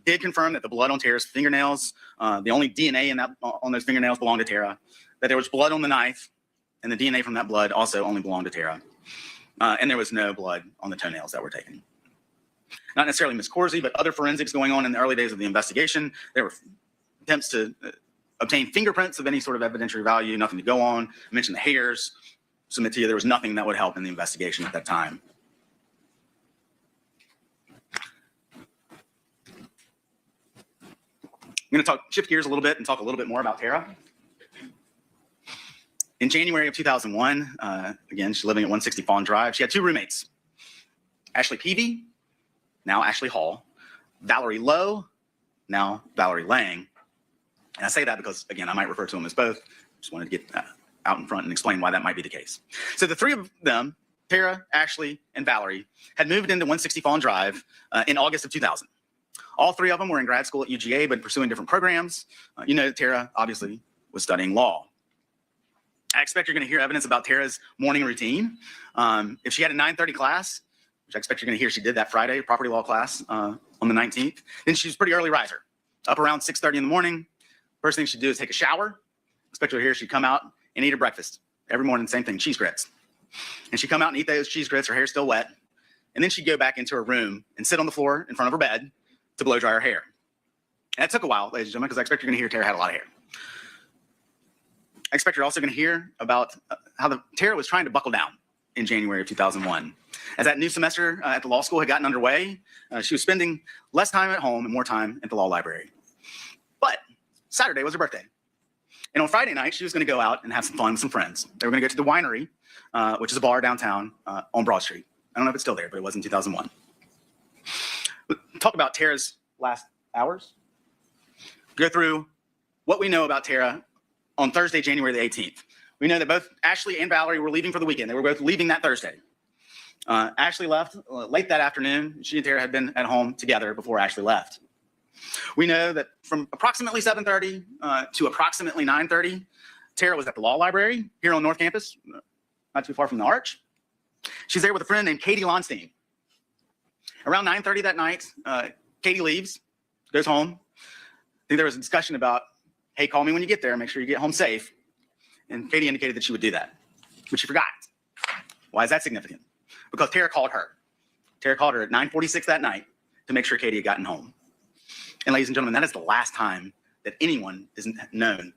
did confirm that the blood on Tara's fingernails, the only DNA on those fingernails belonged to Tara, that there was blood on the knife, and the DNA from that blood also only belonged to Tara. And there was no blood on the toenails that were taken. Not necessarily Ms. Corsi, but other forensics going on in the early days of the investigation. There were attempts to obtain fingerprints of any sort of evidentiary value, nothing to go on. I mentioned the hairs. Submit to you, there was nothing that would help in the investigation at that time. I'm going to shift gears a little bit and talk a little bit more about Tara. In January of 2001, again, she's living at 160 Fawn Drive. She had two roommates, Ashley Peavy, now Ashley Hall, Valerie Lowe, now Valerie Lang. And I say that because, again, I might refer to them as both. Just wanted to get out in front and explain why that might be the case. So the three of them, Tara, Ashley, and Valerie, had moved into 160 Fawn Drive in August of 2000. All three of them were in grad school at UGA, but pursuing different programs. You know, Tara obviously was studying law. I expect you're going to hear evidence about Tara's morning routine. If she had a 9:30 class, which I expect you're going to hear she did that Friday, property law class on the 19th, then she's a pretty early riser, up around 6:30 in the morning. First thing she'd do is take a shower. Expect you'll hear she'd come out and eat her breakfast. Every morning, same thing, cheese grits. And she'd come out and eat those cheese grits, her hair's still wet. And then she'd go back into her room and sit on the floor in front of her bed to blow dry her hair. And that took a while, ladies and gentlemen, because I expect you're going to hear Tara had a lot of hair. I expect you're also going to hear about how Tara was trying to buckle down in January of 2001. As that new semester at the law school had gotten underway, she was spending less time at home and more time at the law library. But Saturday was her birthday. And on Friday night, she was going to go out and have some fun with some friends. They were going to go to the Winery, which is a bar downtown on Broad Street. I don't know if it's still there, but it was in 2001. We'll talk about Tara's last hours. Go through what we know about Tara on Thursday, January the 18th. We know that both Ashley and Valerie were leaving for the weekend. They were both leaving that Thursday. Ashley left late that afternoon. She and Tara had been at home together before Ashley left. We know that from approximately 7:30 to approximately 9:30, Tara was at the law library here on North Campus, not too far from the Arch. She's there with a friend named Katie Lonstein. Around 9:30 that night, Katie leaves, goes home. I think there was a discussion about, hey, call me when you get there, make sure you get home safe. And Katie indicated that she would do that, but she forgot. Why is that significant? Because Tara called her. Tara called her at 9:46 that night to make sure Katie had gotten home. And ladies and gentlemen, that is the last time that anyone is known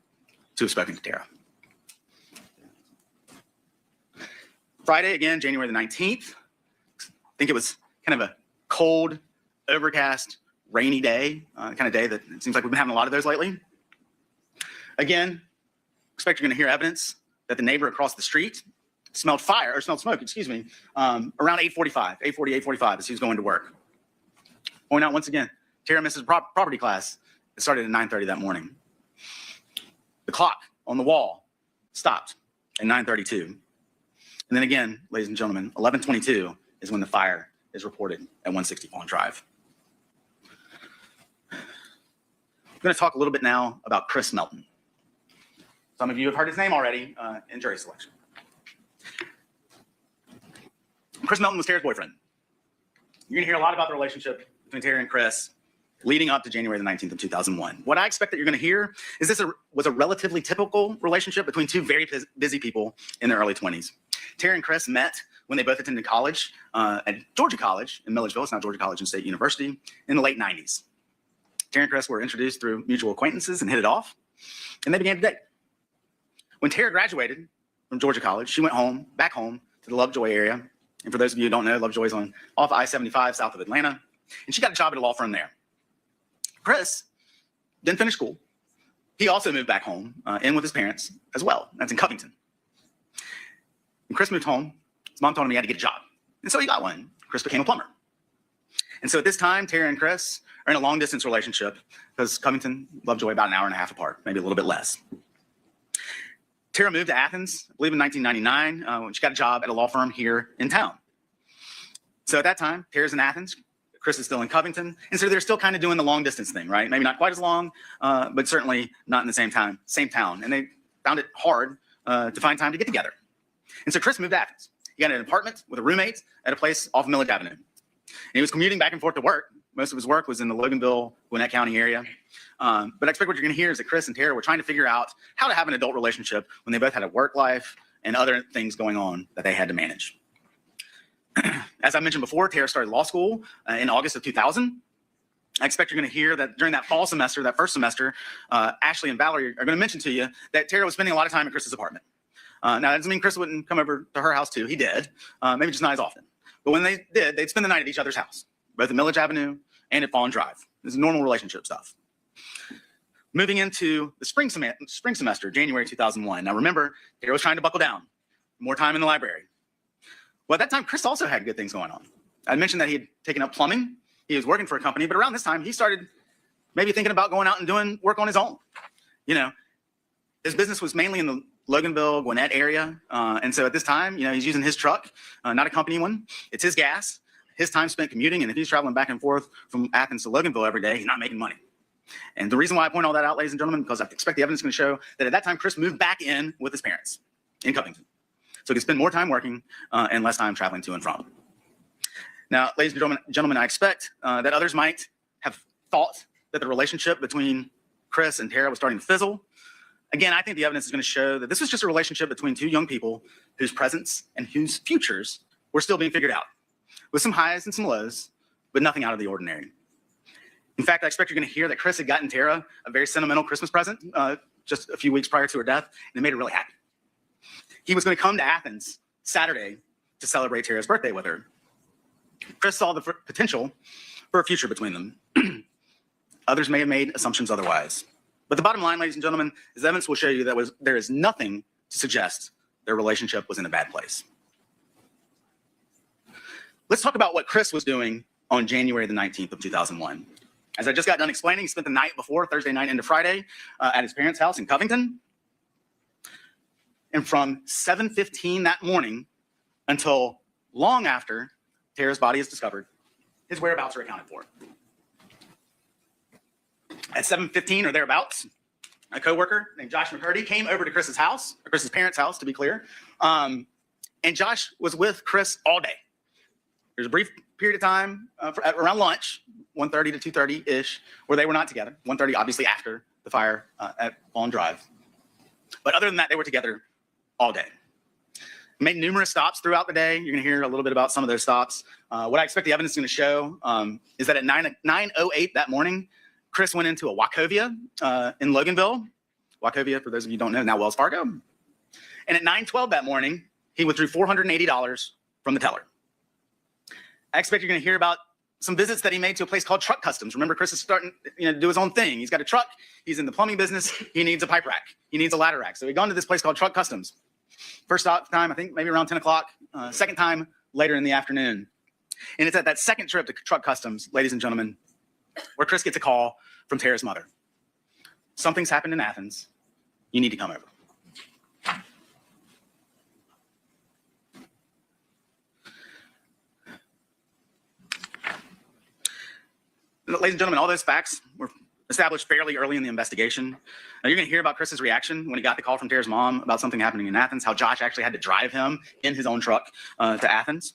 to have spoken to Tara. Friday, again, January the 19th. I think it was kind of a cold, overcast, rainy day, kind of day that it seems like we've been having a lot of those lately. Again, expect you're going to hear evidence that the neighbor across the street smelled smoke, excuse me, around 8:45, 8:45 as he was going to work. Point out once again, Tara misses property class. It started at 9:30 that morning. The clock on the wall stopped at 9:32. And then again, ladies and gentlemen, 11:22 is when the fire is reported at 160 Fawn Drive. I'm going to talk a little bit now about Chris Melton. Some of you have heard his name already in jury selection. Chris Melton was Tara's boyfriend. You're going to hear a lot about the relationship between Tara and Chris leading up to January the 19th of 2001. What I expect that you're going to hear is this was a relatively typical relationship between two very busy people in their early 20s. Tara and Chris met when they both attended college at Georgia College in Milledgeville. It's now Georgia College and State University in the late 90s. Tara and Chris were introduced through mutual acquaintances and hit it off, and they began to date. When Tara graduated from Georgia College, she went back home to the Lovejoy area. And for those of you who don't know, Lovejoy is off I-75 south of Atlanta, and she got a job at a law firm there. Chris didn't finish school. He also moved back home in with his parents as well. That's in Covington. When Chris moved home, his mom told him he had to get a job. And so he got one. Chris became a plumber. And so at this time, Tara and Chris are in a long distance relationship because Covington, Lovejoy, about an hour and a half apart, maybe a little bit less. Tara moved to Athens, I believe in 1999, when she got a job at a law firm here in town. So at that time, Tara's in Athens, Chris is still in Covington, and so they're still kind of doing the long distance thing, right? Maybe not quite as long, but certainly not in the same town. And they found it hard to find time to get together. And so Chris moved to Athens. He got an apartment with a roommate at a place off Millage Avenue. And he was commuting back and forth to work. Most of his work was in the Loganville, Gwinnett County area. But I expect what you're going to hear is that Chris and Tara were trying to figure out how to have an adult relationship when they both had a work life and other things going on that they had to manage. As I mentioned before, Tara started law school in August of 2000. I expect you're going to hear that during that fall semester, that first semester, Ashley and Valerie are going to mention to you that Tara was spending a lot of time at Chris's apartment. Now, that doesn't mean Chris wouldn't come over to her house too. He did, maybe just not as often. But when they did, they'd spend the night at each other's house, both at Millage Avenue and at Fawn Drive. This is normal relationship stuff. Moving into the spring semester, January 2001. Now remember, Tara was trying to buckle down, more time in the library. Well, at that time, Chris also had good things going on. I mentioned that he had taken up plumbing. He was working for a company, but around this time, he started maybe thinking about going out and doing work on his own. You know, his business was mainly in the Loganville, Gwinnett area. And so at this time, you know, he's using his truck, not a company one. It's his gas, his time spent commuting. And if he's traveling back and forth from Athens to Loganville every day, he's not making money. And the reason why I point all that out, ladies and gentlemen, because I expect the evidence is going to show that at that time, Chris moved back in with his parents in Covington. So he could spend more time working and less time traveling to and from. Now, ladies and gentlemen, I expect that others might have thought that the relationship between Chris and Tara was starting to fizzle. Again, I think the evidence is going to show that this was just a relationship between two young people whose presents and whose futures were still being figured out, with some highs and some lows, but nothing out of the ordinary. In fact, I expect you're going to hear that Chris had gotten Tara a very sentimental Christmas present just a few weeks prior to her death, and it made her really happy. He was going to come to Athens Saturday to celebrate Tara's birthday with her. Chris saw the potential for a future between them. Others may have made assumptions otherwise. But the bottom line, ladies and gentlemen, is evidence will show you that there is nothing to suggest their relationship was in a bad place. Let's talk about what Chris was doing on January the 19th of 2001. As I just got done explaining, he spent the night before, Thursday night into Friday, at his parents' house in Covington. And from 7:15 that morning until long after Tara's body is discovered, his whereabouts are accounted for. At 7:15 or thereabouts, a coworker named Josh McCurdy came over to Chris's house, or Chris's parents' house, to be clear. And Josh was with Chris all day. There's a brief period of time around lunch, 1:30 to 2:30-ish, where they were not together. 1:30, obviously, after the fire at Fawn Drive. But other than that, they were together all day. Made numerous stops throughout the day. You're going to hear a little bit about some of those stops. What I expect the evidence is going to show is that at 9:08 that morning, Chris went into a Wachovia in Loganville. Wachovia, for those of you who don't know, now Wells Fargo. And at 9:12 that morning, he withdrew $480 from the teller. I expect you're going to hear about some visits that he made to a place called Truck Customs. Remember, Chris is starting to do his own thing. He's got a truck. He's in the plumbing business. He needs a pipe rack. He needs a ladder rack. So he'd gone to this place called Truck Customs. First stop time, I think maybe around 10 o'clock. Second time later in the afternoon. And it's at that second trip to Truck Customs, ladies and gentlemen, where Chris gets a call from Tara's mother. Something's happened in Athens. You need to come over. Ladies and gentlemen, all those facts were established fairly early in the investigation. Now, you're going to hear about Chris's reaction when he got the call from Tara's mom about something happening in Athens, how Josh actually had to drive him in his own truck to Athens.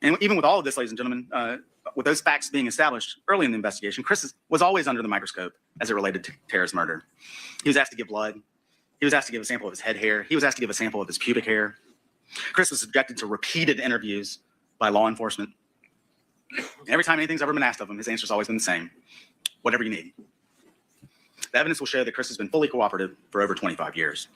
And even with all of this, ladies and gentlemen, with those facts being established early in the investigation, Chris was always under the microscope as it related to Tara's murder. He was asked to give blood. He was asked to give a sample of his head hair. He was asked to give a sample of his pubic hair. Chris was subjected to repeated interviews by law enforcement. And every time anything's ever been asked of him, his answer's always been the same: whatever you need. The evidence will show that Chris has been fully cooperative for over 25 years.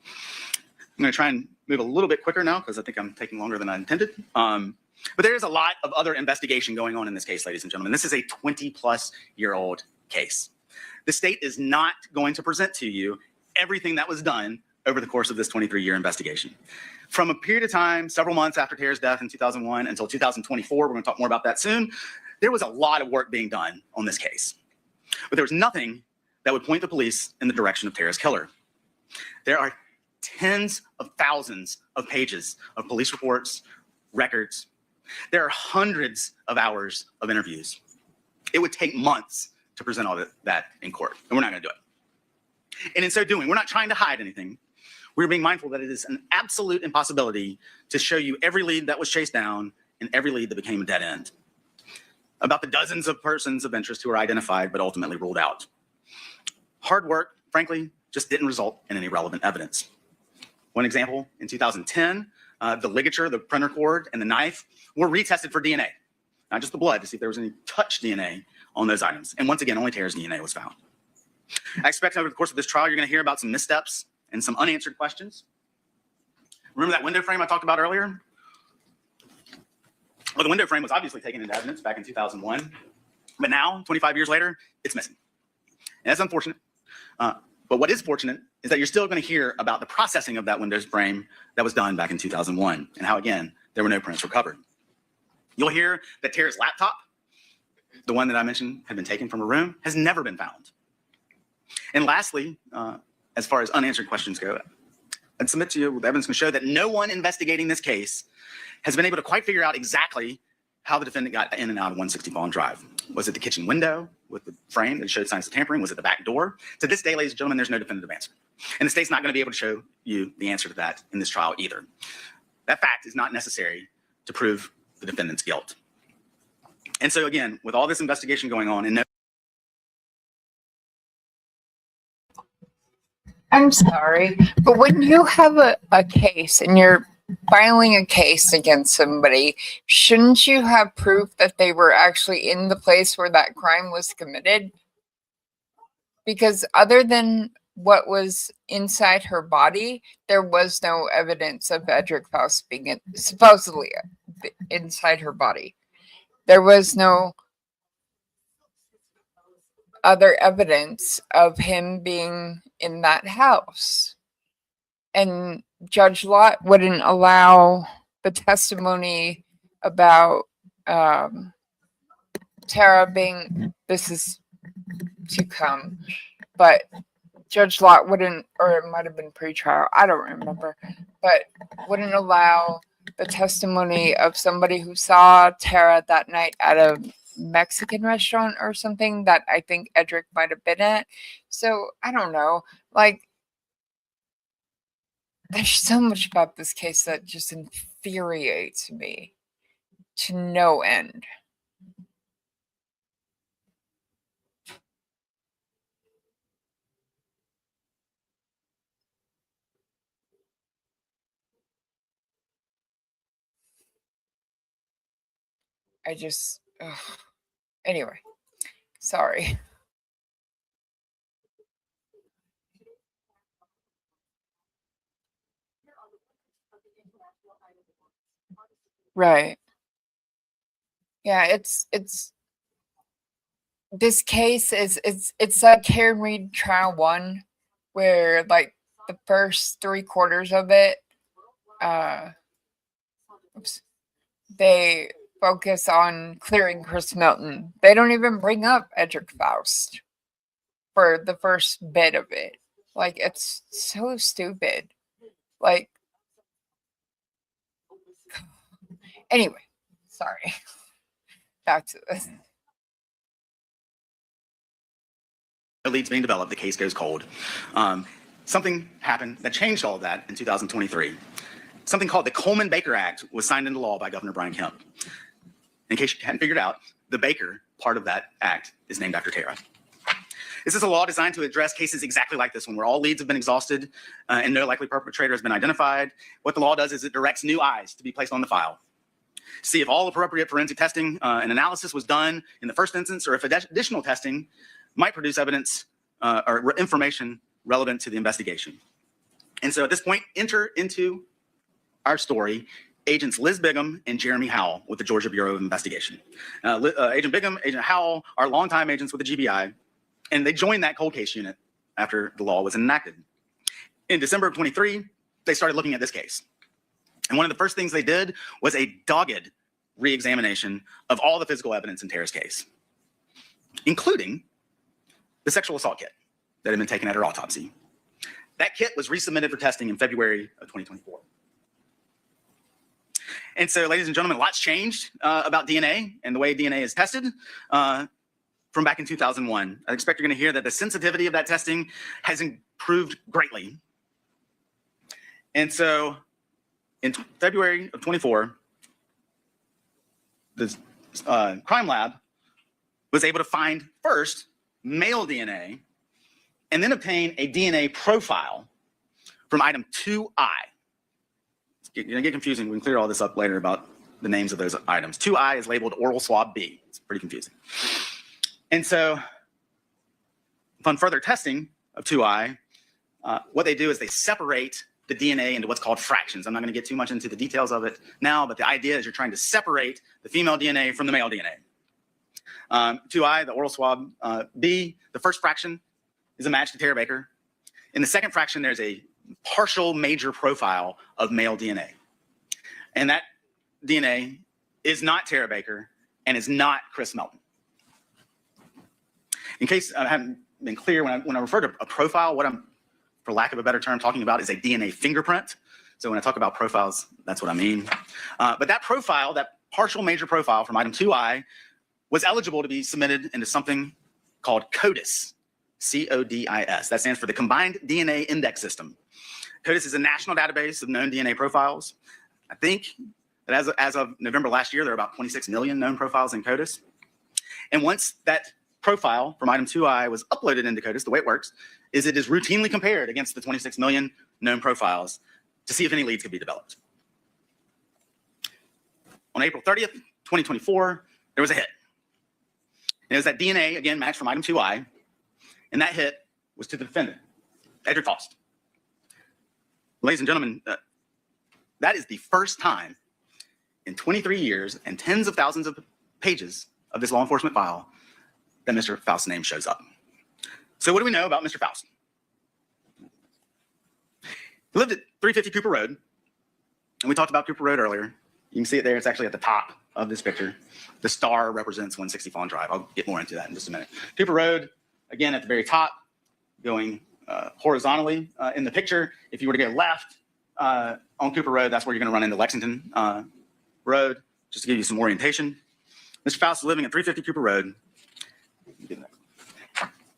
I'm going to try and move a little bit quicker now because I think I'm taking longer than I intended. But there is a lot of other investigation going on in this case, ladies and gentlemen. This is a 20-plus-year-old case. The state is not going to present to you everything that was done over the course of this 23-year investigation. From a period of time, several months after Tara's death in 2001 until 2024, we're going to talk more about that soon, there was a lot of work being done on this case. But there was nothing that would point the police in the direction of Tara's killer. There are tens of thousands of pages of police reports, records. There are hundreds of hours of interviews. It would take months to present all that in court, and we're not going to do it. And in so doing, we're not trying to hide anything. We're being mindful that it is an absolute impossibility to show you every lead that was chased down and every lead that became a dead end. About the dozens of persons of interest who were identified but ultimately ruled out. Hard work, frankly, just didn't result in any relevant evidence. One example, in 2010, the ligature, the printer cord, and the knife were retested for DNA, not just the blood, to see if there was any touch DNA on those items. And once again, only Tara's DNA was found. I expect over the course of this trial, you're going to hear about some missteps and some unanswered questions. Remember that window frame I talked about earlier? Well, the window frame was obviously taken into evidence back in 2001, but now, 25 years later, it's missing. And that's unfortunate. But what is fortunate is that you're still going to hear about the processing of that Windows frame that was done back in 2001 and how, again, there were no prints recovered. You'll hear that Tara's laptop, the one that I mentioned had been taken from her room, has never been found. And lastly, as far as unanswered questions go, I'd submit to you the evidence can show that no one investigating this case has been able to quite figure out exactly how the defendant got in and out of 160 Fallen Drive. Was it the kitchen window with the frame that showed signs of tampering? Was it the back door? To this day, ladies and gentlemen, there's no definitive answer. And the state's not going to be able to show you the answer to that in this trial either. That fact is not necessary to prove the defendant's guilt. And so again, with all this investigation going on, and I'm sorry, but when you have a case and you're filing a case against somebody, shouldn't you have proof that they were actually in the place where that crime was committed? Because other than what was inside her body, there was no evidence of Edrick Faust being supposedly inside her body. There was no other evidence of him being in that house. And Judge Lott wouldn't allow the testimony about Tara being, this is to come, but Judge Lott wouldn't, or it might have been pre-trial, I don't remember, but wouldn't allow the testimony of somebody who saw Tara that night at a Mexican restaurant or something that I think Edrick might have been at. So I don't know, like, there's so much about this case that just infuriates me to no end. I just, anyway, sorry. Right. Yeah, it's this case is it's like Karen Reed trial 1, where like the first 3/4 of it, they focus on clearing Chris Milton. They don't even bring up Edrick Faust for the first bit of it. Like, it's so stupid. Like, anyway, sorry. Back to this. leads being developed, the case goes cold. Something happened that changed all of that in 2023. Something called the Coleman-Baker Act was signed into law by Governor Brian Kemp. In case you hadn't figured out, the Baker part of that act is named after Tara. This is a law designed to address cases exactly like this one, where all leads have been exhausted and no likely perpetrator has been identified. What the law does is it directs new eyes to be placed on the file. See if all appropriate forensic testing and analysis was done in the first instance, or if additional testing might produce evidence or information relevant to the investigation. And so at this point, enter into our story Agents Liz Bigham and Jeremy Howell with the Georgia Bureau of Investigation. Agent Bigham, Agent Howell are longtime agents with the GBI, and they joined that cold case unit after the law was enacted. In December of 23, they started looking at this case. And one of the first things they did was a dogged re-examination of all the physical evidence in Tara's case, including the sexual assault kit that had been taken at her autopsy. That kit was resubmitted for testing in February of 2024. And so, ladies and gentlemen, a lot's changed about DNA and the way DNA is tested from back in 2001. I expect you're going to hear that the sensitivity of that testing has improved greatly. And so, in February of 24, the crime lab was able to find first male DNA and then obtain a DNA profile from item 2I. It's going to get confusing. We can clear all this up later about the names of those items. 2I is labeled oral swab B. It's pretty confusing. And so, upon further testing of 2I, what they do is they separate the DNA into what's called fractions. I'm not going to get too much into the details of it now, but the idea is you're trying to separate the female DNA from the male DNA. 2I, the oral swab B, the first fraction is a match to Tara Baker. In the second fraction, there's a partial major profile of male DNA. And that DNA is not Tara Baker and is not Chris Melton. In case I haven't been clear, when I refer to a profile, what I'm, for lack of a better term, talking about is a DNA fingerprint. So when I talk about profiles, that's what I mean. But that profile, that partial major profile from item 2I, was eligible to be submitted into something called CODIS, C-O-D-I-S. That stands for the Combined DNA Index System. CODIS is a national database of known DNA profiles. I think that as of November last year, there are about 26 million known profiles in CODIS. And once that profile from item 2I was uploaded into CODIS, the way it works is it is routinely compared against the 26 million known profiles to see if any leads could be developed. On April 30th, 2024, there was a hit. And it was that DNA, again, matched from item 2I, and that hit was to the defendant, Edrick Faust. Ladies and gentlemen, that is the first time in 23 years and tens of thousands of pages of this law enforcement file that Mr. Faust's name shows up. So what do we know about Mr. Faust? He lived at 350 Cooper Road, and we talked about Cooper Road earlier. You can see it there. It's actually at the top of this picture. The star represents 160 Fawn Drive. I'll get more into that in just a minute. Cooper Road, again, at the very top, going horizontally in the picture. If you were to go left on Cooper Road, that's where you're going to run into Lexington Road, just to give you some orientation. Mr. Faust is living at 350 Cooper Road.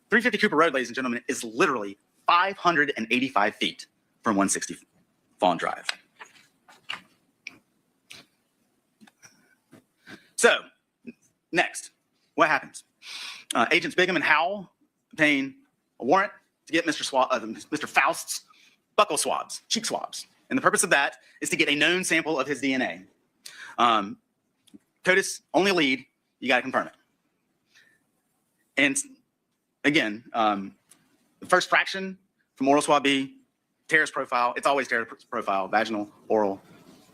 350 Cooper Road, ladies and gentlemen, is literally 585 feet from 160 Fawn Drive. So, next, what happens? Agents Bigham and Howell obtain a warrant to get Mr. Faust's buccal swabs, cheek swabs. And the purpose of that is to get a known sample of his DNA. CODIS, only lead, you got to confirm it. And again, the first fraction from oral swab B, Tara's profile, it's always Tara's profile, vaginal, oral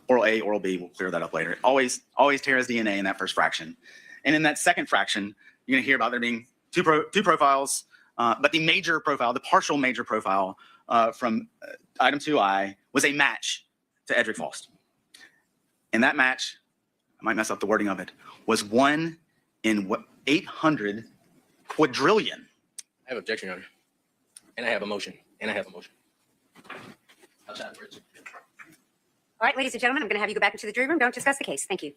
A, oral B, we'll clear that up later. Always Tara's DNA in that first fraction. And in that second fraction, you're gonna hear about there being two profiles, but the major profile, the partial major profile from item 2I was a match to Edrick Faust. And that match, I might mess up the wording of it, was 1 in 800 quadrillion. I have objection, Your Honor. And I have a motion. I'll chat for it. All right, ladies and gentlemen, I'm going to have you go back into the jury room. Don't discuss the case. Thank you.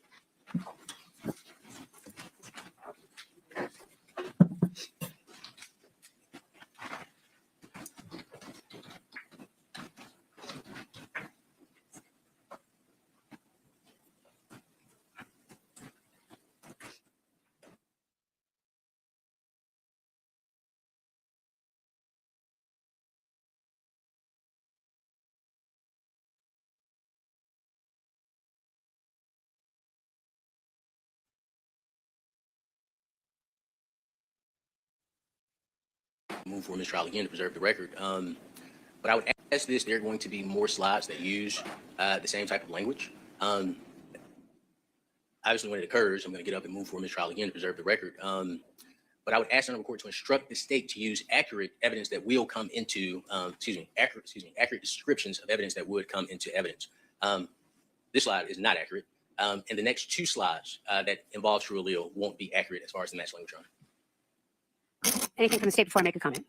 Move for mistrial again to preserve the record. But I would ask this, there are going to be more slides that use the same type of language. Obviously, when it occurs, I'm going to get up and move for mistrial again to preserve the record. But I would ask the Honorable Court to instruct the state to use accurate evidence that will come into, accurate descriptions of evidence that would come into evidence. This slide is not accurate. And the next two slides that involve true allele won't be accurate as far as the match language, Your Honor. Anything from the state before I make a comment?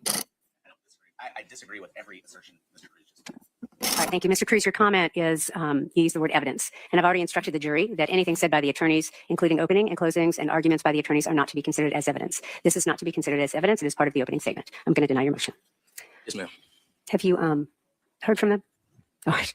I disagree with every assertion Mr. Cruz just made. All right, thank you. Mr. Cruz, your comment is you used the word evidence. And I've already instructed the jury that anything said by the attorneys, including opening and closings and arguments by the attorneys, are not to be considered as evidence. This is not to be considered as evidence. It is part of the opening statement. I'm going to deny your motion. Yes, ma'am. Have you heard from them? All right.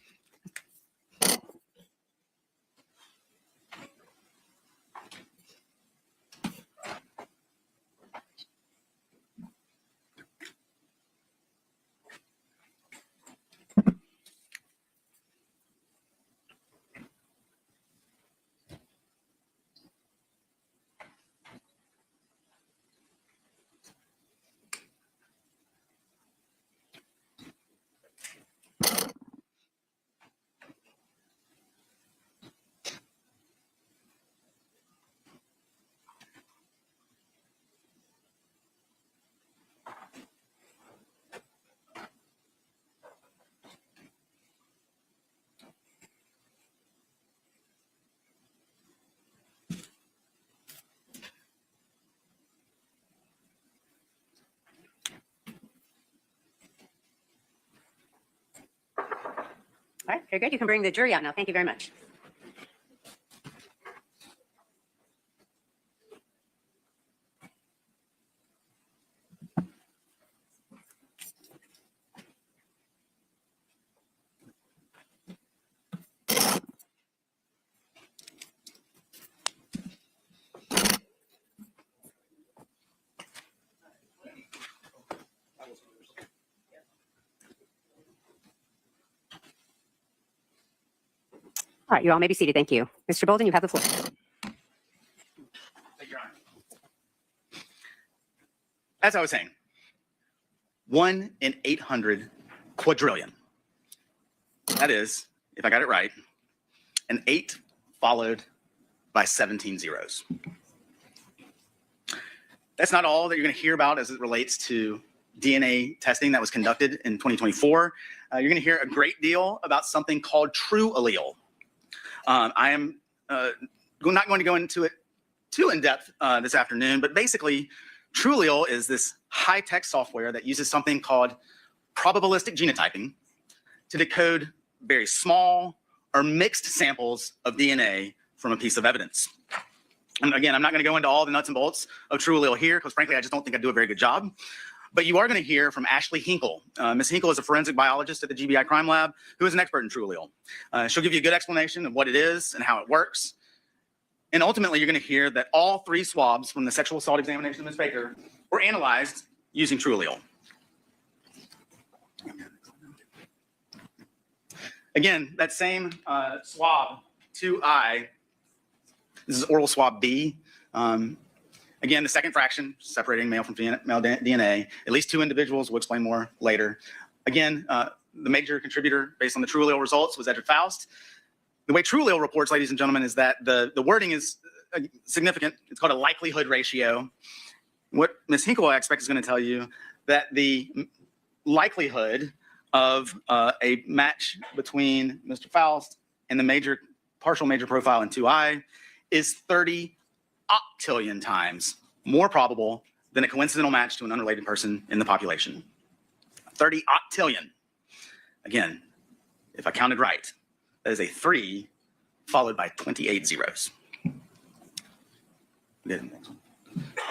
All right, very good. You can bring the jury out now. Thank you very much. All right, you all may be seated. Thank you. Mr. Bolden, you have the floor. Thank you, Your Honor. As I was saying, 1 in 800 quadrillion. That is, if I got it right, an 8 followed by 17 zeros. That's not all that you're going to hear about as it relates to DNA testing that was conducted in 2024. You're going to hear a great deal about something called true allele. I am not going to go into it too in depth this afternoon, but basically, true allele is this high-tech software that uses something called probabilistic genotyping to decode very small or mixed samples of DNA from a piece of evidence. And again, I'm not going to go into all the nuts and bolts of true allele here because frankly, I just don't think I do a very good job. But you are going to hear from Ashley Hinkle. Ms. Hinkle is a forensic biologist at the GBI Crime Lab who is an expert in true allele. She'll give you a good explanation of what it is and how it works. And ultimately, you're going to hear that all 3 swabs from the sexual assault examination of Ms. Baker were analyzed using true allele. Again, that same swab 2I, this is oral swab B. Again, the second fraction, separating male from female DNA. At least 2 individuals, we'll explain more later. Again, the major contributor based on the true allele results was Edrick Faust. The way true allele reports, ladies and gentlemen, is that the wording is significant. It's called a likelihood ratio. What Ms. Hinkle, I expect, is going to tell you that the likelihood of a match between Mr. Faust and the partial major profile in 2I is 30 octillion times more probable than a coincidental match to an unrelated person in the population. 30 octillion. Again, if I counted right, that is a 3 followed by 28 zeros.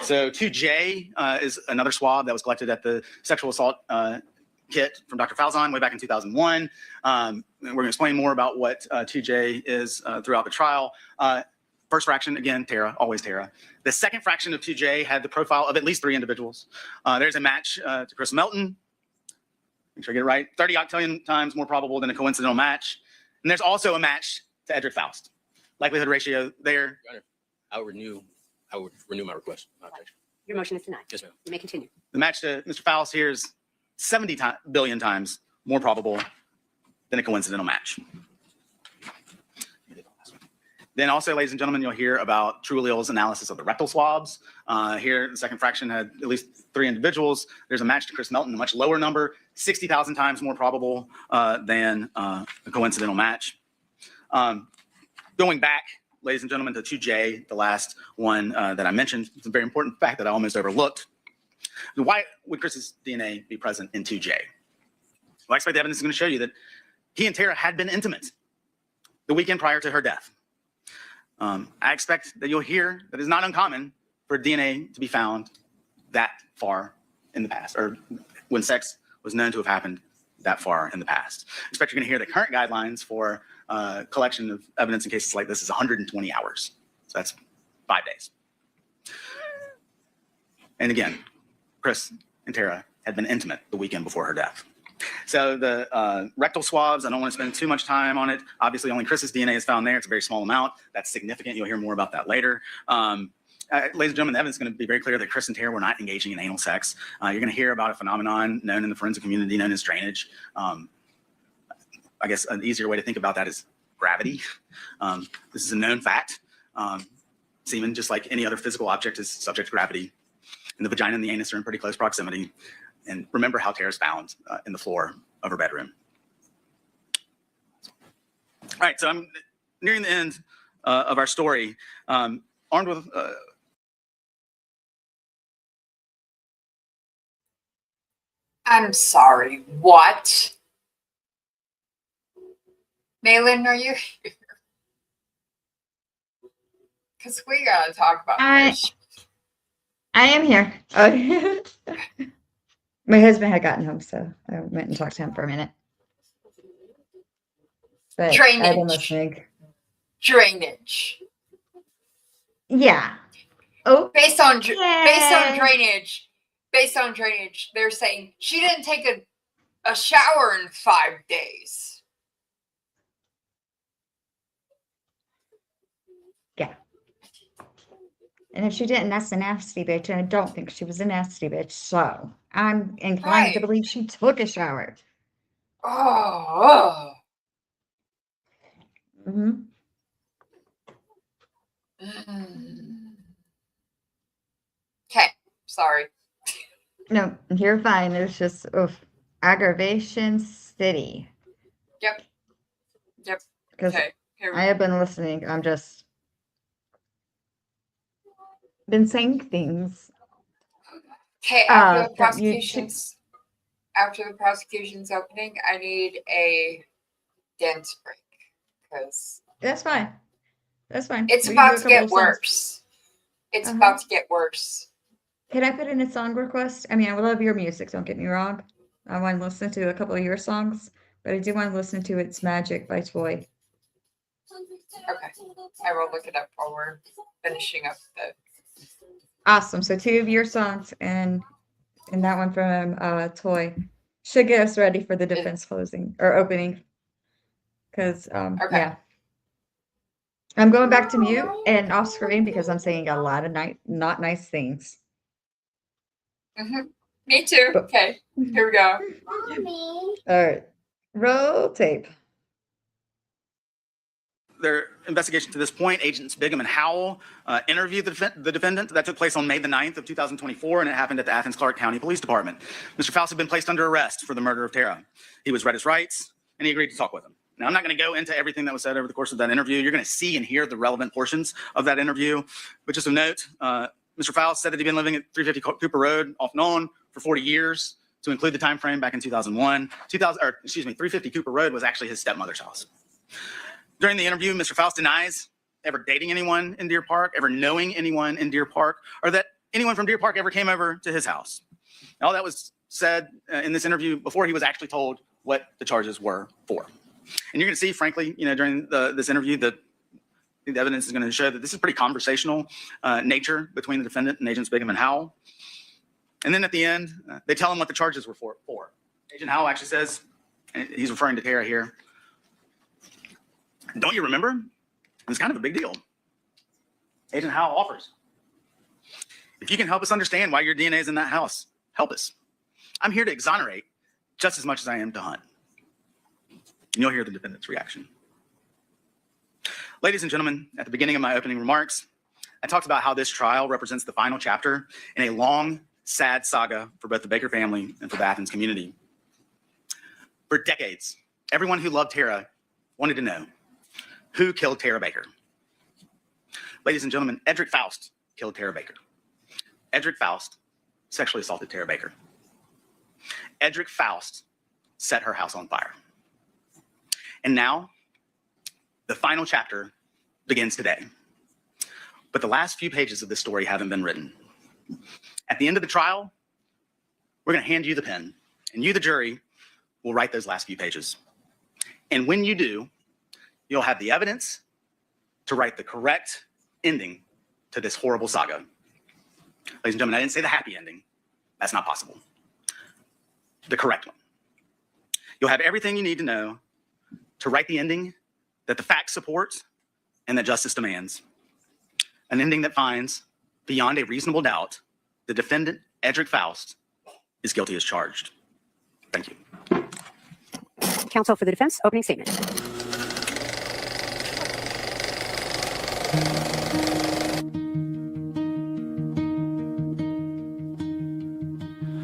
So 2J is another swab that was collected at the sexual assault kit from Dr. Falzon way back in 2001. We're going to explain more about what 2J is throughout the trial. First fraction, again, Tara, always Tara. The second fraction of 2J had the profile of at least 3 individuals. There's a match to Chris Melton. Make sure I get it right. 30 octillion times more probable than a coincidental match. And there's also a match to Edrick Faust. Likelihood ratio there. Your Honor, I would renew my request. My objection. Your motion is denied. Yes, ma'am. You may continue. The match to Mr. Faust here is 70 billion times more probable than a coincidental match. Then also, ladies and gentlemen, you'll hear about Truleal's analysis of the rectal swabs. Here, the second fraction had at least 3 individuals. There's a match to Chris Melton, a much lower number, 60,000 times more probable than a coincidental match. Going back, ladies and gentlemen, to 2J, the last one that I mentioned, it's a very important fact that I almost overlooked. Why would Chris's DNA be present in 2J? Well, I expect the evidence is going to show you that he and Tara had been intimate the weekend prior to her death. I expect that you'll hear that it's not uncommon for DNA to be found that far in the past, or when sex was known to have happened that far in the past. I expect you're going to hear the current guidelines for collection of evidence in cases like this is 120 hours. So that's 5 days. And again, Chris and Tara had been intimate the weekend before her death. So the rectal swabs, I don't want to spend too much time on it. Obviously, only Chris's DNA is found there. It's a very small amount. That's significant. You'll hear more about that later. Ladies and gentlemen, the evidence is going to be very clear that Chris and Tara were not engaging in anal sex. You're going to hear about a phenomenon known in the forensic community known as drainage. I guess an easier way to think about that is gravity. This is a known fact. Semen, just like any other physical object, is subject to gravity. And the vagina and the anus are in pretty close proximity. And remember how Tara's found in the floor of her bedroom. All right, so I'm nearing the end of our story. Armed with I'm sorry, what? Maelynn, are you here? Because we gotta talk about this. I am here. Oh. My husband had gotten home, so I went and talked to him for a minute. But I've been Drainage. listening. Drainage. Yeah. Oh, Based on yeah. drainage, they're saying she didn't take a shower in 5 days. Yeah. And if she didn't, that's a nasty bitch. And I don't think she was a nasty bitch. So I'm inclined to Right. believe she took a shower. Oh. Mm-hmm. Okay, sorry. No, you're fine. There's just aggravation city. Yep. Because Okay. Here we I have been listening. I'm just been saying things. Okay, after the that you prosecution's opening, I need a dance break because That's fine. That's fine. it's We can do about a to couple get of songs. worse. It's Uh-huh. about to get worse. Can I put in a song request? I mean, I love your music, don't get me wrong. I want to listen to a couple of your songs, but I do want to listen to It's Magic by Toy. Okay, I will look it up while we're finishing up the. Awesome. So 2 of your songs and that one from Toy should get us ready for the defense closing or opening. Because Okay. yeah. I'm going back to mute and off screen because I'm saying a lot of not nice things. Me too. But- Okay, here we go. All right. Roll tape. their investigation to this point, Agents Bigham and Howell interviewed the defendant. That took place on May the 9th of 2024, and it happened at the Athens-Clarke County Police Department. Mr. Faust had been placed under arrest for the murder of Tara. He was read his rights, and he agreed to talk with him. Now, I'm not going to go into everything that was said over the course of that interview. You're going to see and hear the relevant portions of that interview. But just a note, Mr. Faust said that he'd been living at 350 Cooper Road off and on for 40 years, to include the time frame back in 2001. 350 Cooper Road was actually his stepmother's house. During the interview, Mr. Faust denies ever dating anyone in Deer Park, ever knowing anyone in Deer Park, or that anyone from Deer Park ever came over to his house. All that was said in this interview before he was actually told what the charges were for. And you're going to see, frankly, during this interview, that the evidence is going to show that this is pretty conversational nature between the defendant and Agents Bigham and Howell. And then at the end, they tell him what the charges were for. Agent Howell actually says, and he's referring to Tara here, "Don't you remember? It was kind of a big deal." Agent Howell offers, "If you can help us understand why your DNA is in that house, help us. I'm here to exonerate just as much as I am to hunt." And you'll hear the defendant's reaction. Ladies and gentlemen, at the beginning of my opening remarks, I talked about how this trial represents the final chapter in a long, sad saga for both the Baker family and for the Athens community. For decades, everyone who loved Tara wanted to know who killed Tara Baker. Ladies and gentlemen, Edrick Faust killed Tara Baker. Edrick Faust sexually assaulted Tara Baker. Edrick Faust set her house on fire. And now, the final chapter begins today. But the last few pages of this story haven't been written. At the end of the trial, we're going to hand you the pen, and you, the jury, will write those last few pages. And when you do, you'll have the evidence to write the correct ending to this horrible saga. Ladies and gentlemen, I didn't say the happy ending. That's not possible. The correct one. You'll have everything you need to know to write the ending that the facts support and that justice demands. An ending that finds, beyond a reasonable doubt, the defendant, Edrick Faust, is guilty as charged. Thank you. Counsel for the defense, opening statement.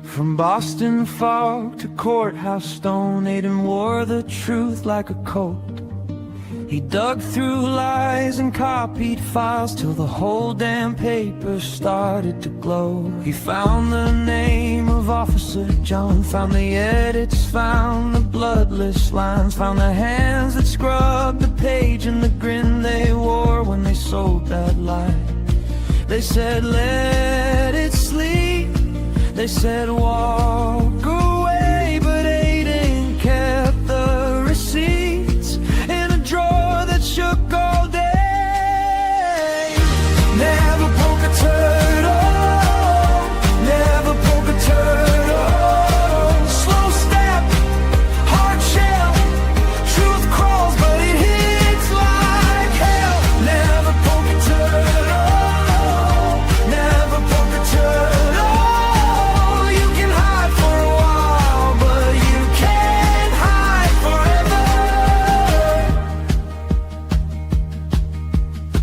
From Boston fog to courthouse stone, Aiden wore the truth like a coat. He dug through lies and copied files till the whole damn paper started to glow. He found the name of Officer John, found the edits, found the bloodless lines, found the hands that scrubbed the page and the grin they wore when they sold that lie. They said, let it sleep. They said, walk away, but Aiden kept the receipts in a drawer that shook all day. Never poke a turtle, never poke a turtle. Slow step, hard shell, truth crawls, but it hits like hell. Never poke a turtle, never poke a turtle.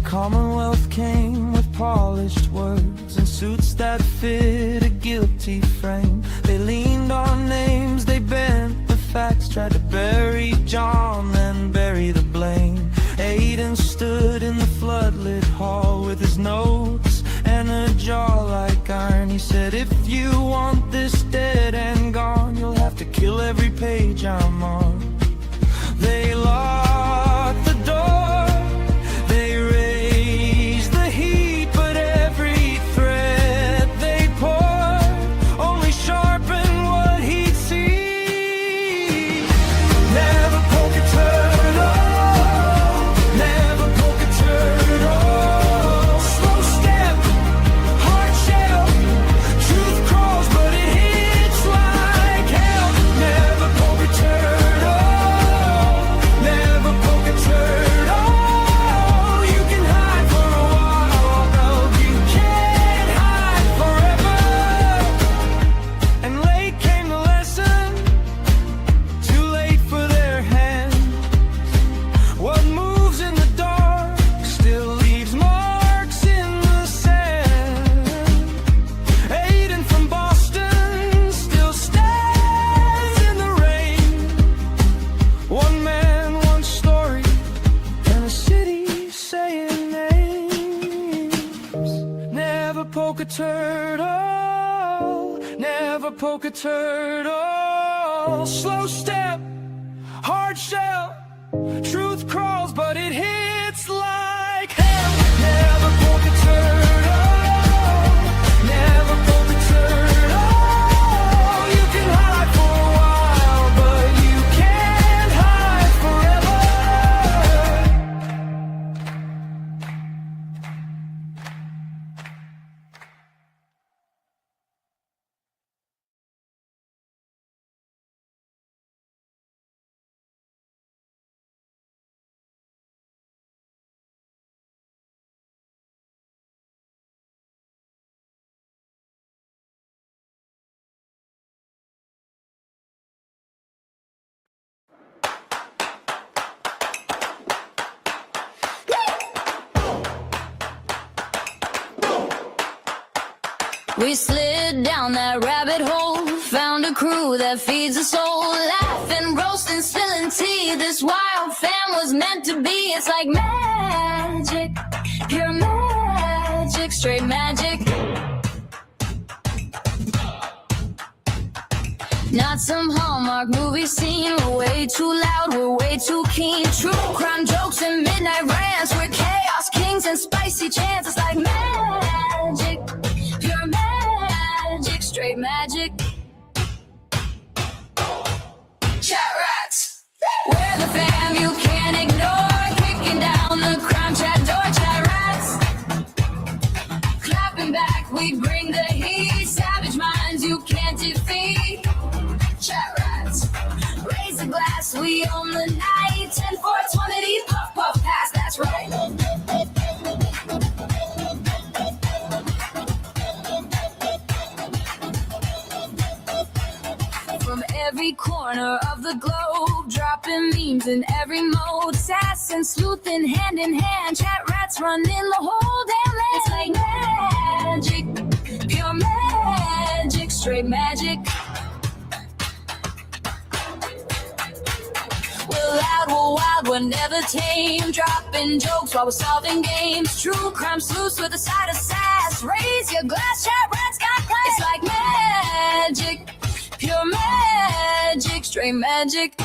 Commonwealth came with polished words and suits that fit a guilty frame. They leaned on names, they bent the facts, tried to bury John, then bury the blame. Aiden stood in the floodlit hall with his notes and a jaw like iron. He said, if you want this dead and gone, you'll have to kill every page I'm on. They locked the door. Poke a turtle, never poke a turtle. Slow step, hard shell, truth crawls, but it hits like hell. Never poke a turtle, never poke a turtle. You can hide for a while, but you can't hide forever. We slid down that rabbit hole, found a crew that feeds us soul. Laughing, roasting, spilling tea. This wild fam was meant to be. It's like magic, pure magic, straight magic. Not some Hallmark movie scene. We're way too loud, we're way too keen. True crime jokes and midnight rants. We're chaos kings and spicy chants. It's like magic, pure magic, straight magic. Chat rats, we're the fam you can't ignore. Kicking down the crime chat door. Chat rats, clapping back, we bring the heat. Savage minds you can't defeat. Chat rats, raise a glass, we own the night. 10 for 20, puff puff pass, that's right. From every corner of the globe, dropping memes in every mode. Sass and sleuthing hand in hand. Chat rats running the whole damn land. It's like magic, pure magic, straight magic. We're loud, we're wild, we're never tame. Dropping jokes while we're solving games. True crime sleuths with a side of sass. Raise your glass, chat rats got class. It's like magic, pure magic, straight magic.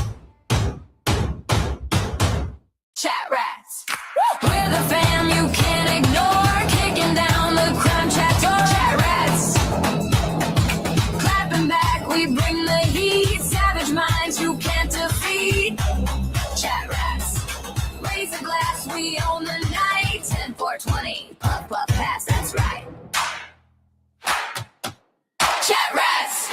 Chat rats, we're the fam you can't ignore. Kicking down the crime chat door. Chat rats, clapping back, we bring the heat. Savage minds you can't defeat. Chat rats, raise a glass, we own the night. 10 for 20, puff puff pass, that's right. Chat rats,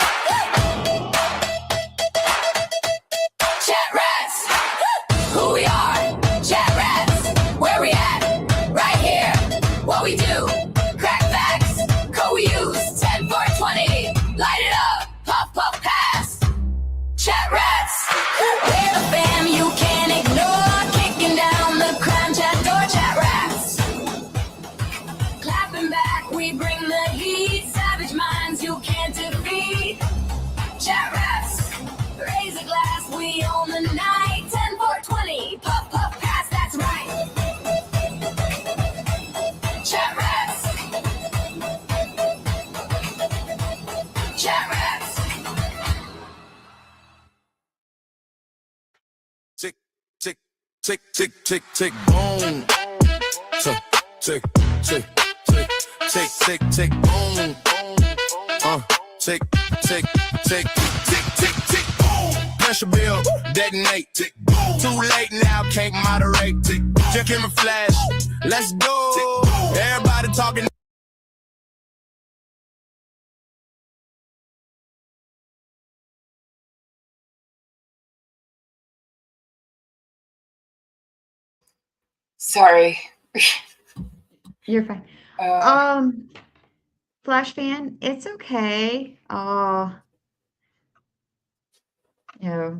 chat rats, who we are. Chat rats, where we at? Right here, what we do. Crack facts, code we use. 10 for 20, light it up, puff puff pass. Chat rats, we're the fam you can't ignore. Kicking down the crime chat door. Chat rats, clapping back, we bring the heat. Savage minds you can't defeat. Chat rats, raise a glass, we own the night. 10 for 20, puff puff pass, that's right. Chat rats, chat rats. Tick, tick, tick, tick, tick, tick, boom. Tick, tick, tick, tick, tick, tick, tick, boom. Tick, tick, tick, tick, tick, tick, boom. Pressure build, detonate. Tick, boom. Too late now, can't moderate. Tick, just give me flash. Let's go. Everybody talking. Sorry. You're fine. Flash fan, it's okay. You know,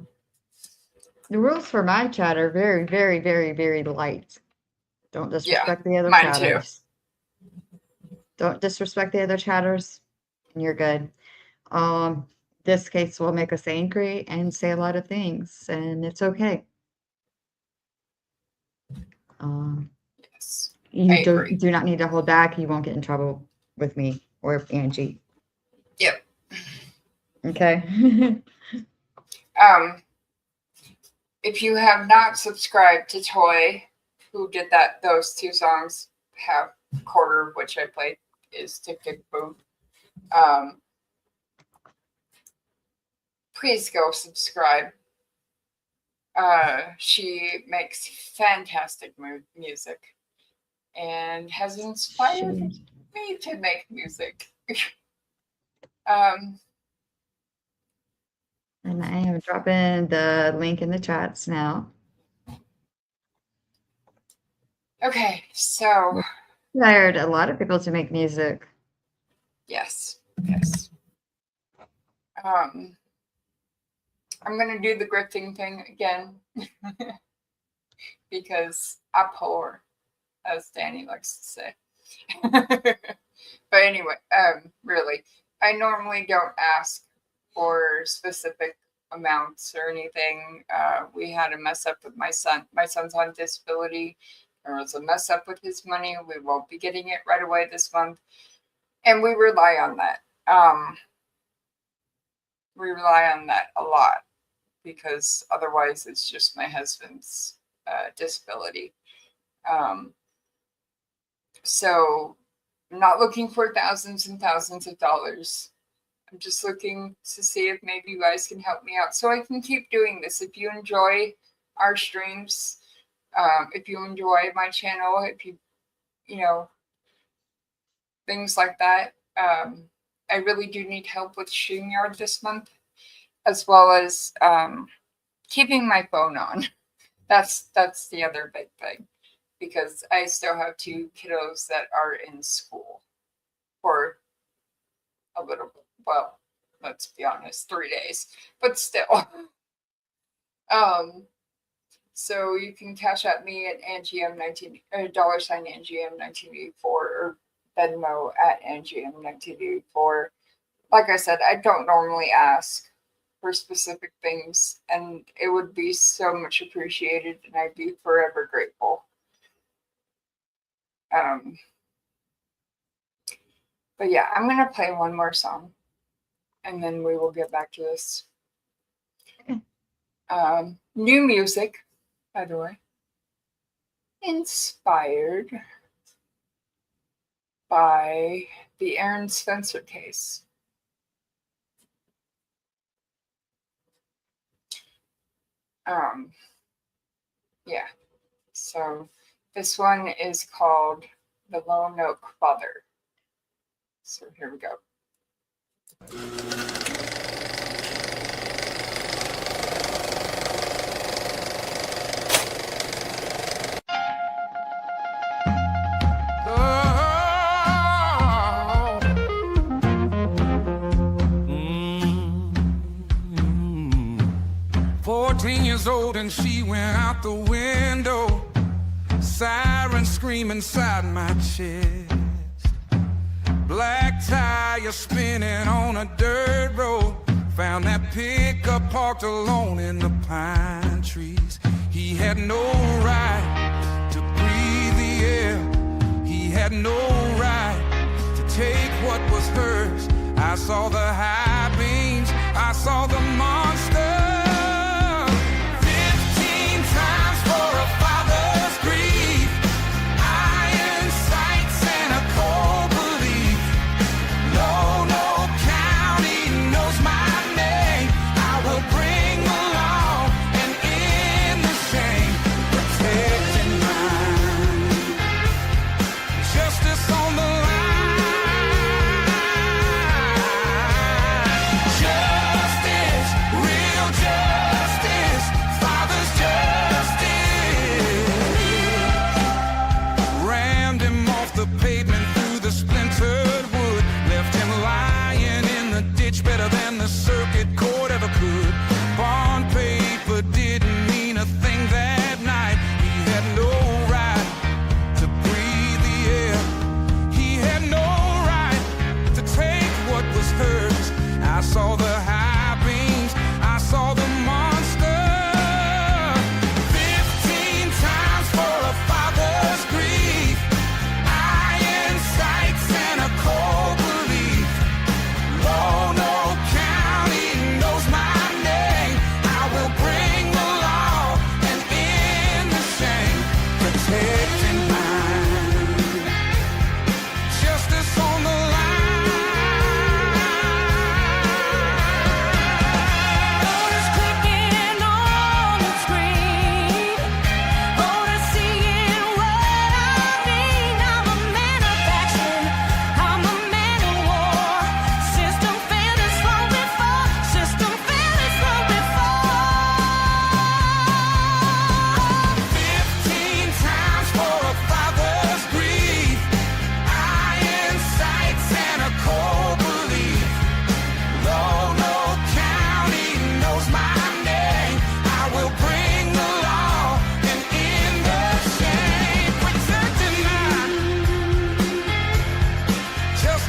the rules for my chat are very, very, very, very light. Don't disrespect the other mine too. chatters. Don't disrespect the other chatters, and you're good. This case will make us angry and say a lot of things, and it's okay. Yes. You I agree. do not need to hold back. You won't get in trouble with me or Angie. Yep. Okay. If you have not subscribed to Toy, who did those two songs, half quarter, which I played, is Tick Tick Boom. Please go subscribe. She makes fantastic music and has inspired me to make music. And I am dropping the link in the chats now. Okay, so Hired a lot of people to make music. yes. I'm gonna do the grifting thing again because I'm poor, as Danny likes to say. But anyway, really, I normally don't ask for specific amounts or anything. We had a mess up with my son. My son's on disability. There was a mess up with his money. We won't be getting it right away this month. And we rely on that. We rely on that a lot because otherwise it's just my husband's disability. So I'm not looking for thousands and thousands of dollars. I'm just looking to see if maybe you guys can help me out so I can keep doing this. If you enjoy our streams, if you enjoy my channel, if you know, things like that. I really do need help with StreamYard this month, as well as keeping my phone on. That's the other big thing, because I still have 2 kiddos that are in school for a little bit. Well, let's be honest, 3 days, but still. So you can cash at me at $AngieM19, $AngieM1984, or Venmo at AngieM1984. Like I said, I don't normally ask for specific things, and it would be so much appreciated, and I'd be forever grateful. But yeah, I'm gonna play one more song, and then we will get back to this. New music, by the way, inspired by the Aaron Spencer case. Yeah, so this one is called The Lone Oak Father. So here we go. Old and she went out the window, siren scream inside my chest, black tire spinning on a dirt road, found that pickup parked alone in the pine trees. He had no right to breathe the air, he had no right to take what was hers. I saw the high beams, I saw the monster. Just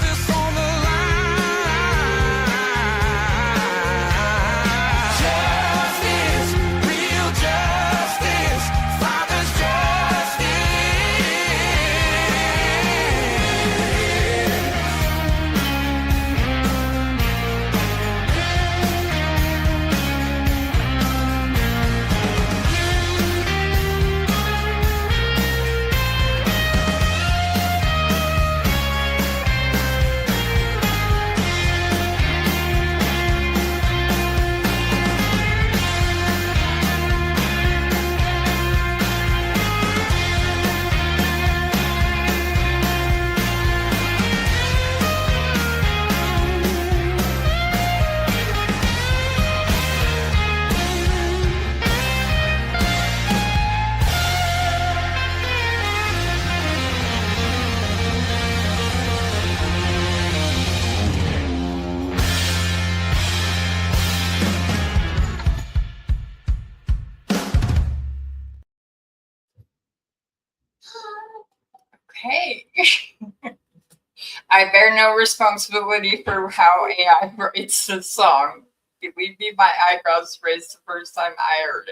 I bear no responsibility for how AI writes the song. Believe me, my eyebrows raised the first time I heard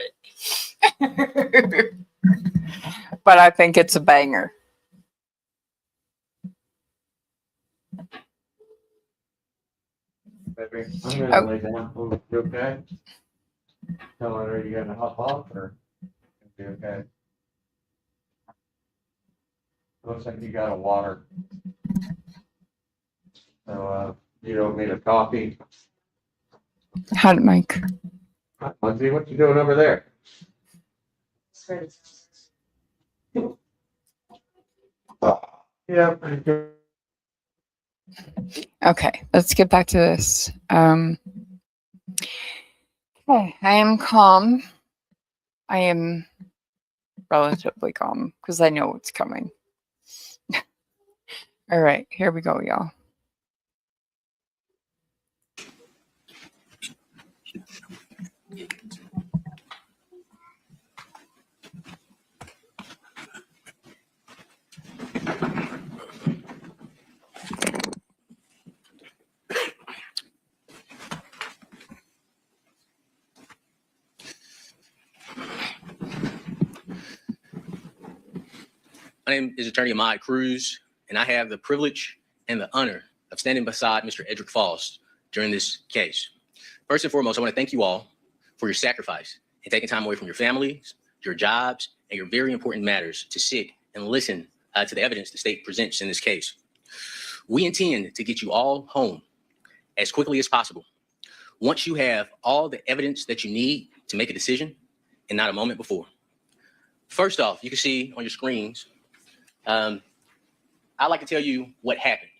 it. But I think it's a banger. Baby, I'm gonna lay down. Oh, you okay? Tell her you gonna hop off or you'll be okay. Looks like you got a water. So, you don't need a coffee. How'd Mike? Let's see what you doing over there. Yeah. Okay, let's get back to this. Okay, I am calm. I am relatively calm because I know what's coming. All right, here we go, y'all. My name is Attorney Ahmad Cruz, and I have the privilege and the honor of standing beside Mr. Edrick Faust during this case. First and foremost, I want to thank you all for your sacrifice and taking time away from your families, your jobs, and your very important matters to sit and listen to the evidence the state presents in this case. We intend to get you all home as quickly as possible. Once you have all the evidence that you need to make a decision and not a moment before. First off, you can see on your screens, I'd like to tell you what happened.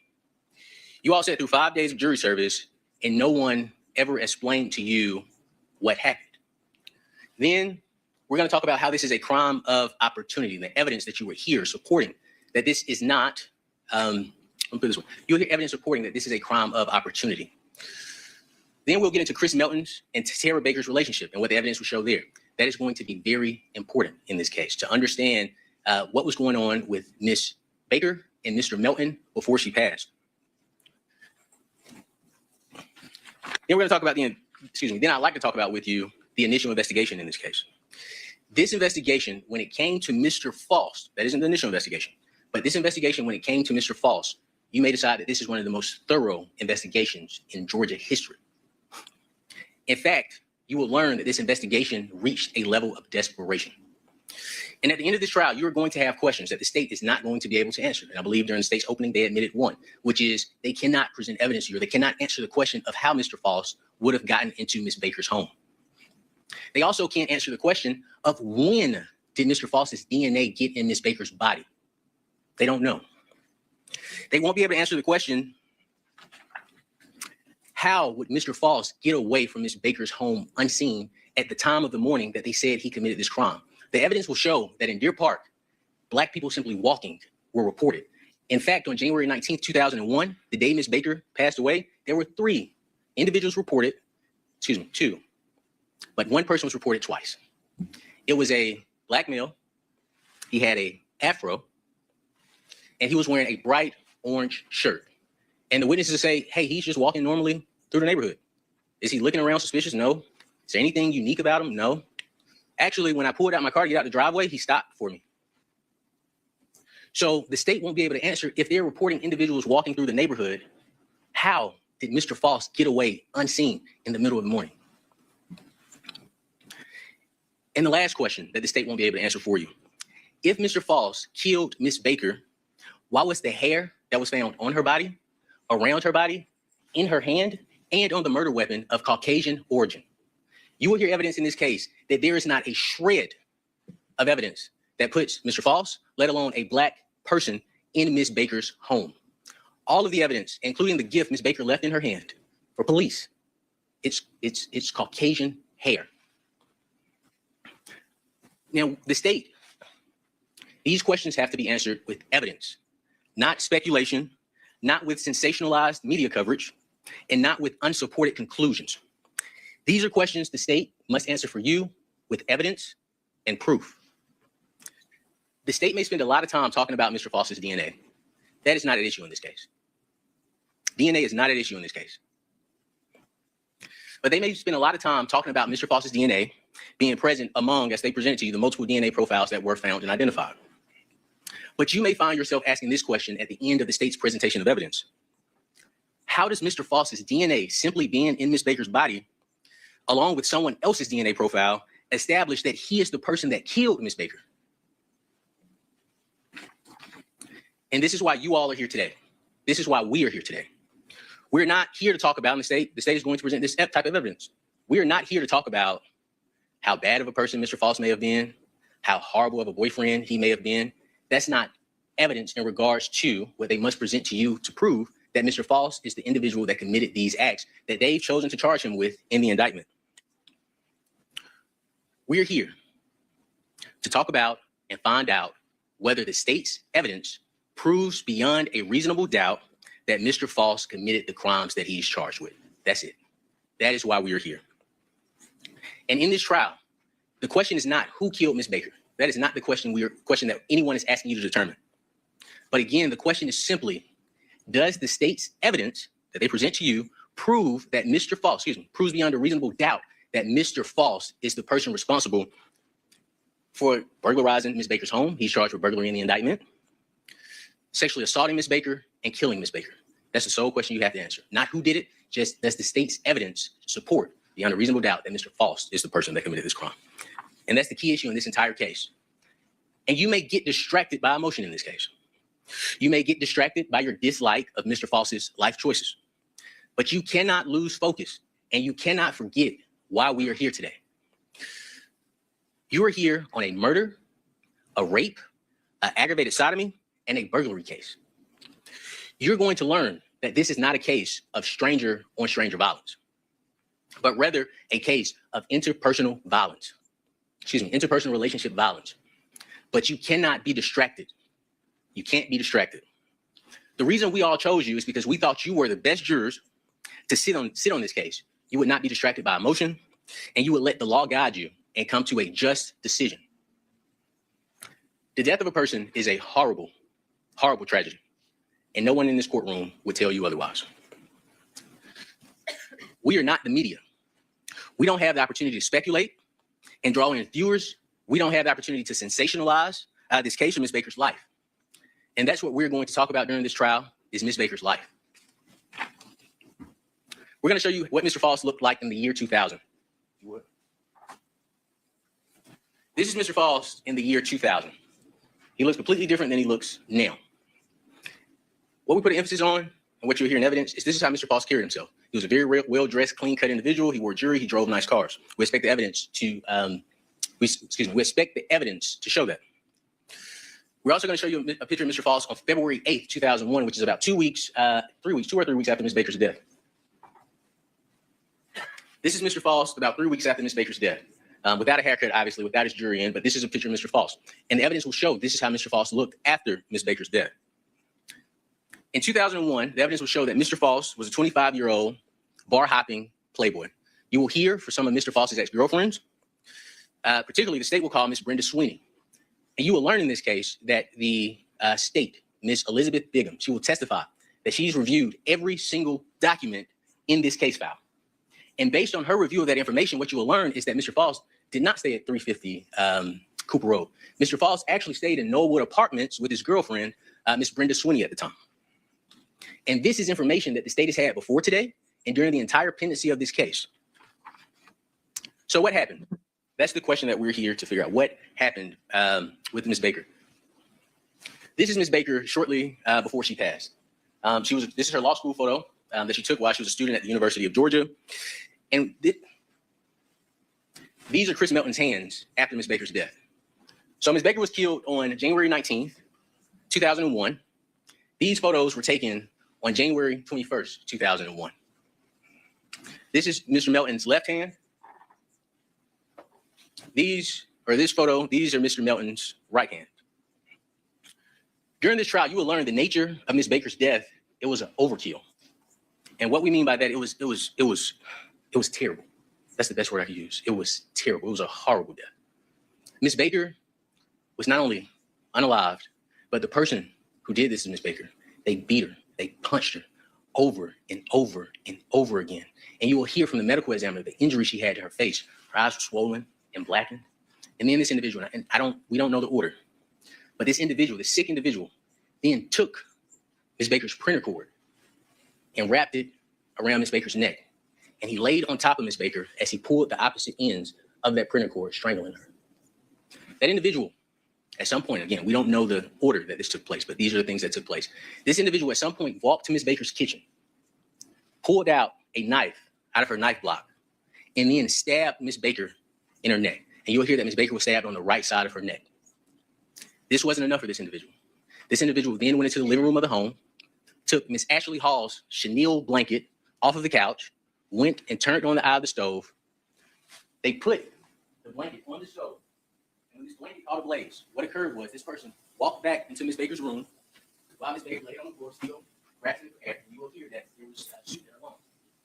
You all sat through 5 days of jury service and no one ever explained to you what happened. Then we're going to talk about how this is a crime of opportunity, the evidence that you were here supporting that this is not, let me put it this way, you'll hear evidence supporting that this is a crime of opportunity. Then we'll get into Chris Melton's and Tara Baker's relationship and what the evidence will show there. That is going to be very important in this case to understand what was going on with Miss Baker and Mr. Melton before she passed. Then we're going to talk about then I'd like to talk about with you the initial investigation in this case. This investigation, when it came to Mr. Faust, that isn't the initial investigation, but this investigation, when it came to Mr. Faust, you may decide that this is one of the most thorough investigations in Georgia history. In fact, you will learn that this investigation reached a level of desperation. And at the end of this trial, you are going to have questions that the state is not going to be able to answer. And I believe during the state's opening, they admitted one, which is they cannot present evidence to you, or they cannot answer the question of how Mr. Faust would have gotten into Miss Baker's home. They also can't answer the question of when did Mr. Faust's DNA get in Miss Baker's body? They don't know. They won't be able to answer the question, how would Mr. Faust get away from Miss Baker's home unseen at the time of the morning that they said he committed this crime? The evidence will show that in Deer Park, Black people simply walking were reported. In fact, on January 19th, 2001, the day Miss Baker passed away, there were 3 individuals reported, two, but one person was reported twice. It was a Black male. He had a afro, and he was wearing a bright orange shirt. And the witnesses say, hey, he's just walking normally through the neighborhood. Is he looking around suspicious? No. Is there anything unique about him? No. Actually, when I pulled out my car to get out the driveway, he stopped for me. So the state won't be able to answer if they're reporting individuals walking through the neighborhood. How did Mr. Faust get away unseen in the middle of the morning? And the last question that the state won't be able to answer for you. If Mr. Faust killed Miss Baker, why was the hair that was found on her body, around her body, in her hand, and on the murder weapon of Caucasian origin? You will hear evidence in this case that there is not a shred of evidence that puts Mr. Faust, let alone a Black person, in Miss Baker's home. All of the evidence, including the gift Miss Baker left in her hand for police, it's Caucasian hair. Now, the state, these questions have to be answered with evidence, not speculation, not with sensationalized media coverage, and not with unsupported conclusions. These are questions the state must answer for you with evidence and proof. The state may spend a lot of time talking about Mr. Faust's DNA. That is not an issue in this case. DNA is not at issue in this case. But they may spend a lot of time talking about Mr. Faust's DNA being present among, as they presented to you, the multiple DNA profiles that were found and identified. But you may find yourself asking this question at the end of the state's presentation of evidence. How does Mr. Faust's DNA simply being in Ms. Baker's body, along with someone else's DNA profile, establish that he is the person that killed Ms. Baker? And this is why you all are here today. This is why we are here today. We're not here to talk about, and the state is going to present this type of evidence. We are not here to talk about how bad of a person Mr. Faust may have been, how horrible of a boyfriend he may have been. That's not evidence in regards to what they must present to you to prove that Mr. Faust is the individual that committed these acts that they've chosen to charge him with in the indictment. We're here to talk about and find out whether the state's evidence proves beyond a reasonable doubt that Mr. Faust committed the crimes that he's charged with. That's it. That is why we are here. And in this trial, the question is not who killed Ms. Baker. That is not the question that anyone is asking you to determine. But again, the question is simply, does the state's evidence that they present to you prove that Mr. Faust, proves beyond a reasonable doubt that Mr. Faust is the person responsible for burglarizing Ms. Baker's home? He's charged with burglary in the indictment, sexually assaulting Ms. Baker, and killing Ms. Baker. That's the sole question you have to answer. Not who did it, just does the state's evidence support beyond a reasonable doubt that Mr. Faust is the person that committed this crime? And that's the key issue in this entire case. And you may get distracted by emotion in this case. You may get distracted by your dislike of Mr. Faust's life choices. But you cannot lose focus, and you cannot forget why we are here today. You are here on a murder, a rape, an aggravated sodomy, and a burglary case. You're going to learn that this is not a case of stranger on stranger violence, but rather a case of interpersonal violence. Interpersonal relationship violence. But you cannot be distracted. You can't be distracted. The reason we all chose you is because we thought you were the best jurors to sit on this case. You would not be distracted by emotion, and you would let the law guide you and come to a just decision. The death of a person is a horrible, horrible tragedy, and no one in this courtroom would tell you otherwise. We are not the media. We don't have the opportunity to speculate and draw in viewers. We don't have the opportunity to sensationalize this case of Ms. Baker's life. And that's what we're going to talk about during this trial, is Ms. Baker's life. We're going to show you what Mr. Faust looked like in the year 2000. This is Mr. Faust in the year 2000. He looks completely different than he looks now. What we put an emphasis on, and what you'll hear in evidence, is this is how Mr. Faust carried himself. He was a very well-dressed, clean-cut individual. He wore jewelry. He drove nice cars. We expect the evidence to, we expect the evidence to show that. We're also going to show you a picture of Mr. Faust on February 8th, 2001, which is about 2 or 3 weeks after Ms. Baker's death. This is Mr. Faust about 3 weeks after Ms. Baker's death. Without a haircut, obviously, without his jewelry in, but this is a picture of Mr. Faust. And the evidence will show this is how Mr. Faust looked after Ms. Baker's death. In 2001, the evidence will show that Mr. Faust was a 25-year-old bar-hopping playboy. You will hear for some of Mr. Faust's ex-girlfriends, particularly the state will call Ms. Brenda Sweeney. And you will learn in this case that the state, Ms. Elizabeth Bigham, she will testify that she's reviewed every single document in this case file. And based on her review of that information, what you will learn is that Mr. Faust did not stay at 350 Cooper Road. Mr. Faust actually stayed in Knollwood Apartments with his girlfriend, Ms. Brenda Sweeney, at the time. And this is information that the state has had before today and during the entire pendency of this case. So what happened? That's the question that we're here to figure out. What happened with Ms. Baker? This is Ms. Baker shortly before she passed. This is her law school photo that she took while she was a student at the University of Georgia. And these are Chris Melton's hands after Ms. Baker's death. So Ms. Baker was killed on January 19th, 2001. These photos were taken on January 21st, 2001. This is Mr. Melton's left hand. These are Mr. Melton's right hand. During this trial, you will learn the nature of Ms. Baker's death. It was an overkill. And what we mean by that, it was terrible. That's the best word I could use. It was terrible. It was a horrible death. Ms. Baker was not only unalived, but the person who did this to Ms. Baker, they beat her, they punched her over and over and over again. And you will hear from the medical examiner the injury she had to her face. Her eyes were swollen and blackened. And then this individual, and we don't know the order, but this individual, this sick individual, then took Ms. Baker's printer cord and wrapped it around Ms. Baker's neck. And he laid on top of Ms. Baker as he pulled the opposite ends of that printer cord, strangling her. That individual, at some point, again, we don't know the order that this took place, but these are the things that took place. This individual at some point walked to Ms. Baker's kitchen, pulled out a knife out of her knife block, and then stabbed Ms. Baker in her neck. And you'll hear that Ms. Baker was stabbed on the right side of her neck. This wasn't enough for this individual. This individual then went into the living room of the home, took Ms. Ashley Hall's chenille blanket off of the couch, went and turned on the eye of the stove. They put the blanket on the stove. And when this blanket caught ablaze, what occurred was this person walked back into Ms. Baker's room while Ms. Baker laid on the floor, still grasping for air. You will hear that there was a shoot in her lungs.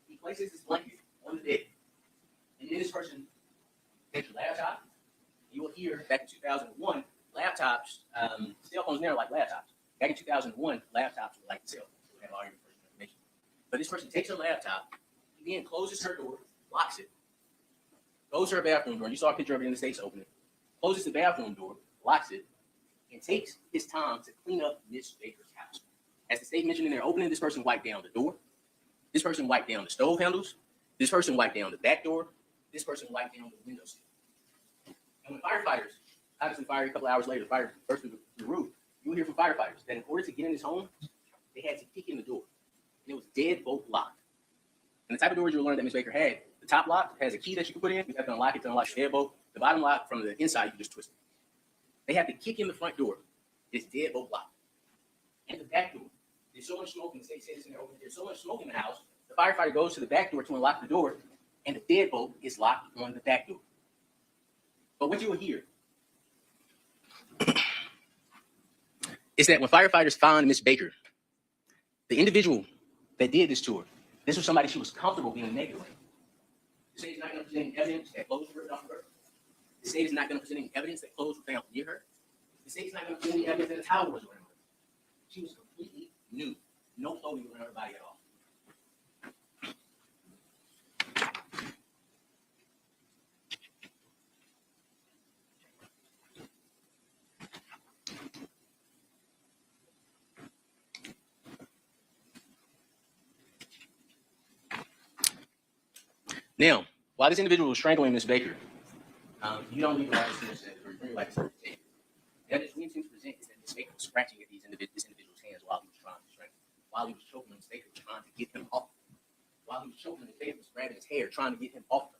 He places this blanket on the bed. And then this person takes your laptop. You will hear back in 2001, laptops, cell phones now are like laptops. Back in 2001, laptops were like cell phones. They have all your personal information. But this person takes her laptop, he then closes her door, locks it, goes to her bathroom door. You saw a picture of it in the States opening. Closes the bathroom door, locks it, and takes his time to clean up Miss Baker's house. As the state mentioned in their opening, this person wiped down the door. This person wiped down the stove handles. This person wiped down the back door. This person wiped down the window sill. And when firefighters, obviously fired a couple hours later, fire burst through the roof, you will hear from firefighters that in order to get in this home, they had to kick in the door. And it was deadbolt locked. And the type of doors you'll learn that Ms. Baker had, the top lock has a key that you can put in. You have to unlock it to unlock the deadbolt. The bottom lock from the inside, you just twist it. They have to kick in the front door. It's deadbolt locked. And the back door, there's so much smoke, and the state says in there, there's so much smoke in the house, the firefighter goes to the back door to unlock the door, and the deadbolt is locked on the back door. But what you will hear is that when firefighters found Ms. Baker, the individual that did this to her, this was somebody she was comfortable being naked with. The state is not going to present any evidence that clothes were ripped off of her. The state is not going to present any evidence that clothes were found near her. The state is not going to present any evidence that a towel was around her. She was completely nude. No clothing around her body at all. Now, while this individual was strangling Ms. Baker, you don't leave the office or bring like the evidence we intend to present is that Ms. Baker was scratching at this individual's hands while he was trying to strangle. While he was choking Ms. Baker, trying to get him off. While he was choking Ms. Baker, was grabbing his hair, trying to get him off her.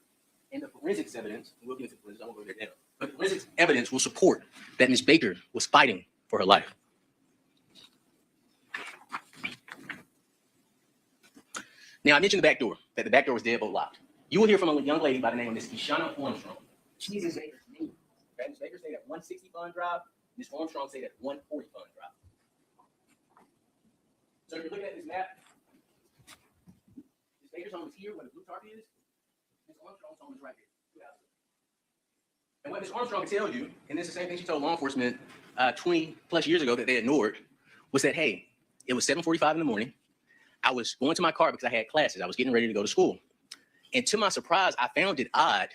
And the forensics evidence, and we'll get into forensics, I won't go there now, but the forensics evidence will support that Ms. Baker was fighting for her life. Now, I mentioned the back door, that the back door was deadbolt locked. You will hear from a young lady by the name of Ms. Kishana Armstrong. She's Ms. Baker's neighbor. Okay? Ms. Baker stayed at 160 Fun Drive. Ms. Armstrong stayed at 140 Fun Drive. So if you're looking at this map, Ms. Baker's home is here where the blue tarp is. Ms. Armstrong's home is right here. And what Ms. Armstrong can tell you, and this is the same thing she told law enforcement 20 plus years ago that they ignored, was that, hey, it was 7:45 in the morning. I was going to my car because I had classes. I was getting ready to go to school. And to my surprise, I found it odd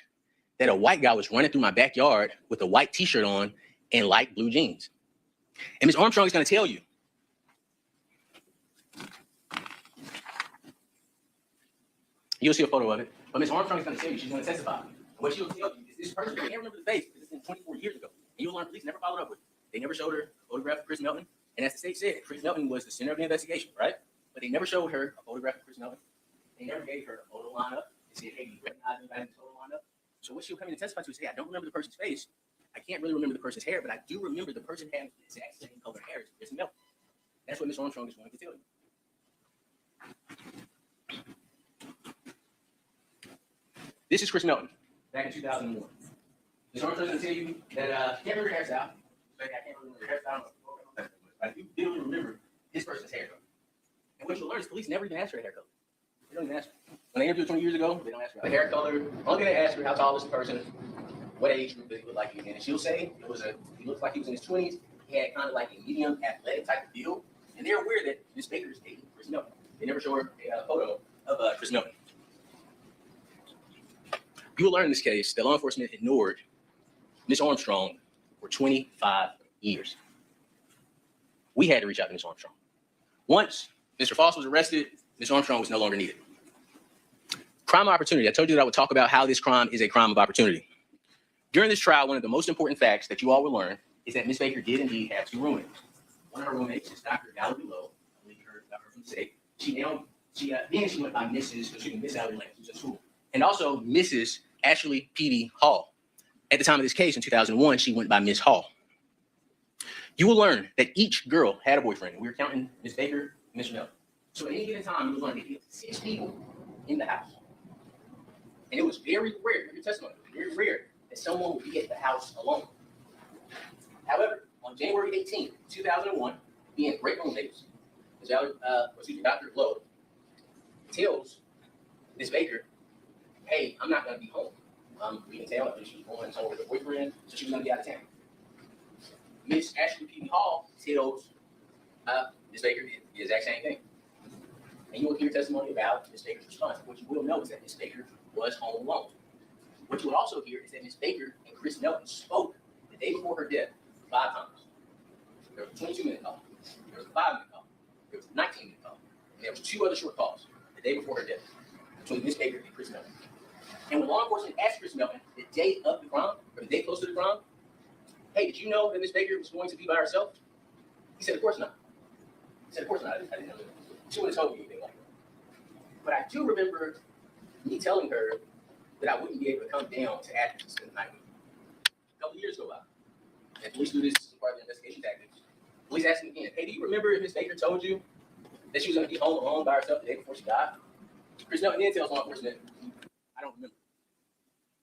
that a white guy was running through my backyard with a white t-shirt on and light blue jeans. And Ms. Armstrong is going to tell you. You'll see a photo of it. But Ms. Armstrong is going to tell you, she's going to testify. And what she'll tell you is this person, you can't remember the face because it's been 24 years ago. And you'll learn police never followed up with it. They never showed her a photograph of Chris Melton. And as the state said, Chris Melton was the center of the investigation, right? But they never showed her a photograph of Chris Melton. They never gave her a photo lineup. They said, hey, you recognize anybody in the photo lineup? So what she'll come in and testify to is, hey, I don't remember the person's face. I can't really remember the person's hair, but I do remember the person having the exact same color hair as Chris Melton. That's what Ms. Armstrong is going to tell you. This is Chris Melton back in 2001. Ms. Armstrong is going to tell you that she can't remember her hairstyle. I can't remember her hairstyle. But I do really remember this person's hair color. And what you'll learn is police never even asked her hair color. They don't even ask her. When they interviewed 20 years ago, they don't ask her about hair color. Only thing they ask her, how tall is the person, what age group did he look like he was in. And she'll say he looks like he was in his 20s. He had kind of like a medium athletic type of build. And they're aware that Ms. Baker is dating Chris Melton. they never show her a photo of Chris Maelynn. You will learn in this case that law enforcement ignored Ms. Armstrong for 25 years. We had to reach out to Ms. Armstrong. Once Mr. Faust was arrested, Ms. Armstrong was no longer needed. Crime of opportunity. I told you that I would talk about how this crime is a crime of opportunity. During this trial, one of the most important facts that you all will learn is that Ms. Baker did indeed have two roommates. One of her roommates is Dr. Valerie Lowe. I believe you heard about her from the state. She went by Miss Valerie Lane, who's at school, and also Mrs. Ashley P.D. Hall. At the time of this case in 2001, she went by Miss Hall. You will learn that each girl had a boyfriend. We were counting Ms. Baker and Mr. Maelynn. So at any given time, you will learn that there were 6 people in the house. And it was very rare, your testimony, very rare that someone would be at the house alone. However, on January 18th, 2001, being great roommates, Dr. Lowe tells Ms. Baker, hey, I'm not going to be home. We can tell that she was going somewhere with her boyfriend, so she was going to be out of town. Miss Ashley P.D. Hall tells Ms. Baker the exact same thing. And you will hear testimony about Ms. Baker's response. What you will know is that Ms. Baker was home alone. What you will also hear is that Ms. Baker and Chris Maelynn spoke the day before her death 5 times. There was a 22-minute call. There was a 5-minute call. There was a 19-minute call. And there was 2 other short calls the day before her death between Ms. Baker and Chris Maelynn. And when law enforcement asked Chris Maelynn the day of the crime, or the day close to the crime, hey, did you know that Ms. Baker was going to be by herself? He said, of course not. He said, of course not. I didn't know that. She wouldn't have told me anything like that. But I do remember me telling her that I wouldn't be able to come down to Athens and spend the night with her. A couple of years go by. And police do this as part of their investigation tactics. Police asked me again, hey, do you remember if Ms. Baker told you that she was going to be home alone by herself the day before she died? Chris Maelynn then tells law enforcement, I don't remember.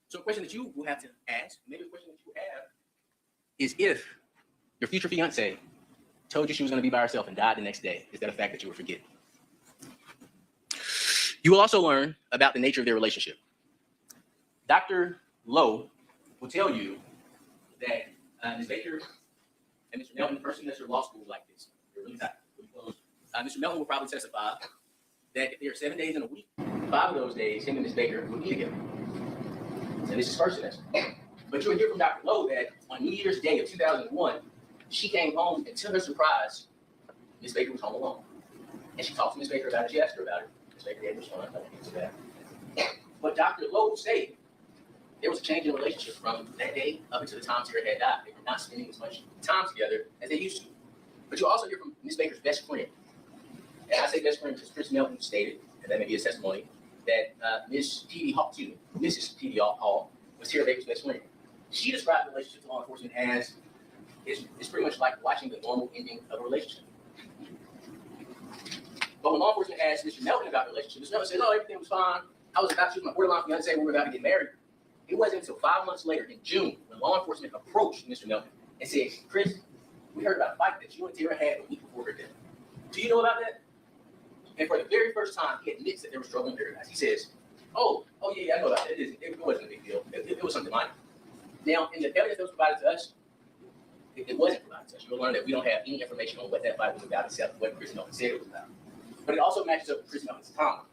So a question that you will have to ask, maybe a question that you have, is if your future fiance told you she was going to be by herself and died the next day, is that a fact that you would forget? You will also learn about the nature of their relationship. Dr. Lowe will tell you that Ms. Baker and Mr. Maelynn, the first semester of law school, like this. They're really tight, really close. Mr. Maelynn will probably testify that if there are 7 days in a week, 5 of those days, him and Ms. Baker would be together. And this is first semester. But you'll hear from Dr. Lowe that on New Year's Day of 2001, she came home, and to her surprise, Ms. Baker was home alone. And she talked to Ms. Baker about it. She asked her about it. Ms. Baker didn't respond. I don't answer that. But Dr. Lowe will say there was a change in relationship from that day up until the time Tara had died. They were not spending as much time together as they used to. But you'll also hear from Ms. Baker's best friend. And I say best friend because Chris Maelynn stated, and that may be his testimony, that Mrs. P.D. Hall was Tara Baker's best friend. She described the relationship to law enforcement as it's pretty much like watching the normal ending of a relationship. But when law enforcement asked Mr. Maelynn about the relationship, Mr. Maelynn said, oh, everything was fine. I was about to choose my borderline fiance. We were about to get married. It wasn't until 5 months later in June when law enforcement approached Mr. Maelynn and said, Chris, we heard about a fight that you and Tara had a week before her death. Do you know about that? And for the very first time, he admits that there was trouble in paradise. He says, oh yeah, I know about that. It wasn't a big deal. It was something minor. Now, in the evidence that was provided to us, it wasn't provided to us. You'll learn that we don't have any information on what that fight was about except what Chris Maelynn said it was about. But it also matches up with Chris Maelynn's timeline.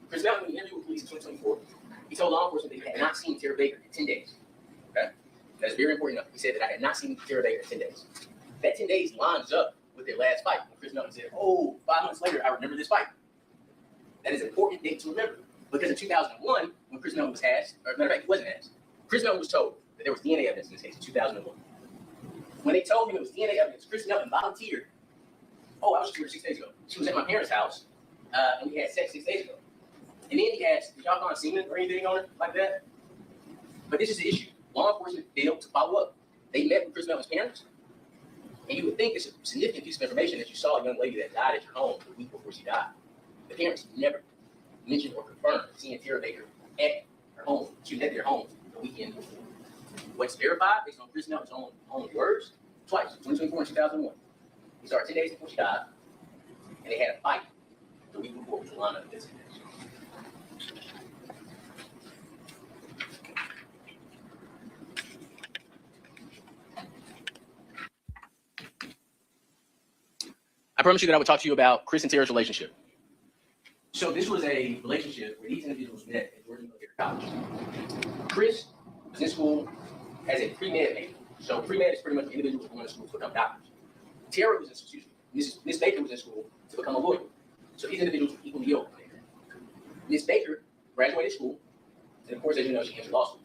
Chris Maelynn, in the interview with police in 2024, he told law enforcement that he had not seen Tara Baker in 10 days. Okay? That's very important enough. He said that I had not seen Tara Baker in 10 days. That 10 days lines up with their last fight. And Chris Maelynn said, 5 months later, I remember this fight. That is an important date to remember. Because in 2001, when Chris Maelynn was asked, or matter of fact, he wasn't asked, Chris Maelynn was told that there was DNA evidence in this case in 2001. When they told him it was DNA evidence, Chris Maelynn volunteered. I was just here 6 days ago. She was at my parents' house, and we had sex 6 days ago. And then he asked, did y'all find semen or anything on her like that? But this is the issue. Law enforcement failed to follow up. They met with Chris Maelynn's parents, and you would think it's a significant piece of information that you saw a young lady that died at your home the week before she died. The parents never mentioned or confirmed seeing Tara Baker at her home. She was at their home the weekend before. What's verified based on Chris Maelynn's own words, twice, 2024 and 2001. He started 10 days before she died, and they had a fight the week before, which will line up this. I promised you that I would talk to you about Chris and Tara's relationship. So this was a relationship where these individuals met at Georgia Military College. Chris was in school as a pre-med major. So pre-med is pretty much individuals going to school to become doctors. Tara was in, excuse me, Miss Baker was in school to become a lawyer. So these individuals were equally yoked. Miss Baker graduated school, and of course, as you know, she entered law school.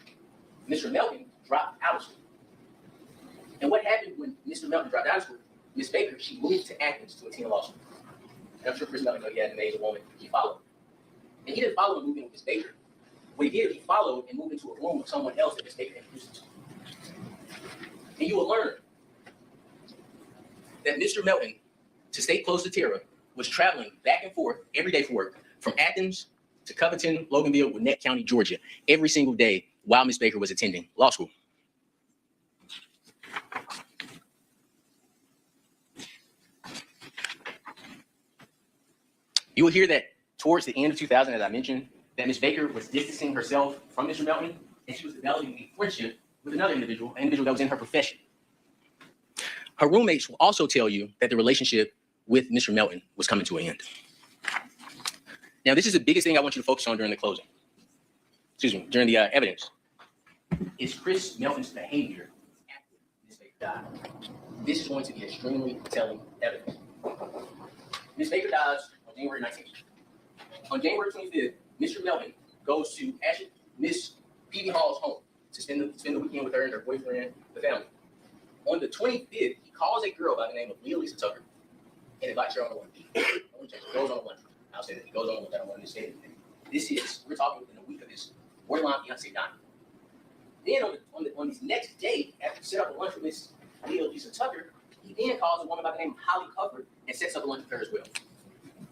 Mr. Melton dropped out of school. And what happened when Mr. Melton dropped out of school? Miss Baker, she moved to Athens to attend law school. And I'm sure Chris Melton, he had an amazing woman, he followed. And he didn't follow and move in with Miss Baker. What he did, he followed and moved into a room with someone else that Miss Baker introduced him to. And you will learn that Mr. Melton, to stay close to Tara, was traveling back and forth every day for work from Athens to Covington, Loganville, Gwinnett County, Georgia, every single day while Miss Baker was attending law school. You will hear that towards the end of 2000, as I mentioned, that Miss Baker was distancing herself from Mr. Melton, and she was developing a friendship with another individual, an individual that was in her profession. Her roommates will also tell you that the relationship with Mr. Melton was coming to an end. Now, this is the biggest thing I want you to focus on during the closing. Excuse me, during the evidence. Is Chris Melton's behavior after Miss Baker died. This is going to be extremely telling evidence. Miss Baker dies on January 19th. On January 25th, Mr. Melton goes to Miss P.D. Hall's home to spend the weekend with her and her boyfriend, the family. On the 25th, he calls a girl by the name of Lisa Tucker and invites her on a lunch. He goes on a lunch. I'll say that he goes on a lunch. I don't want to say anything. We're talking within a week of this borderline fiance dying. Then on this next day, after he set up a lunch with Miss Lisa Tucker, he then calls a woman by the name of Holly Hufford and sets up a lunch with her as well.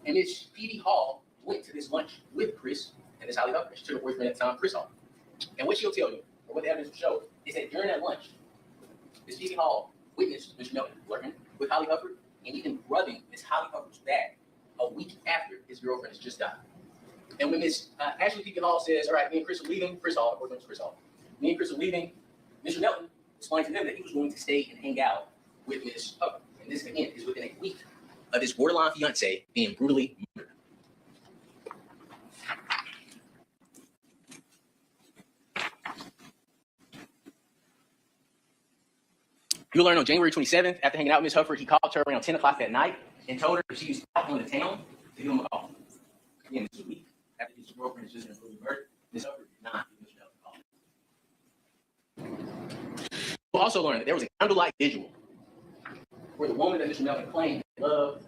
And Miss P.D. Hall went to this lunch with Chris and Miss Holly Hufford. She took her boyfriend at the time, Chris Hall. And what she'll tell you, or what the evidence will show, is that during that lunch, Miss P.D. Hall witnessed Mr. Melton flirting with Holly Hufford and even rubbing Miss Holly Hufford's back a week after his girlfriend has just died. And when Miss Ashley P.D. Hall says, all right, me and Chris are leaving, Chris Hall, her boyfriend was Chris Hall. Me and Chris are leaving, Mr. Melton explained to them that he was going to stay and hang out with Miss Hufford. And this, again, is within a week of his borderline fiance being brutally murdered. You'll learn on January 27th, after hanging out with Miss Hufford, he called her around 10 o'clock that night and told her that she was out on the town to give him a call. Again, this was a week after his girlfriend has just been brutally murdered. Miss Hufford did not give Mr. Melton a call. We'll also learn that there was a candlelight vigil where the woman that Mr. Melton claimed loved,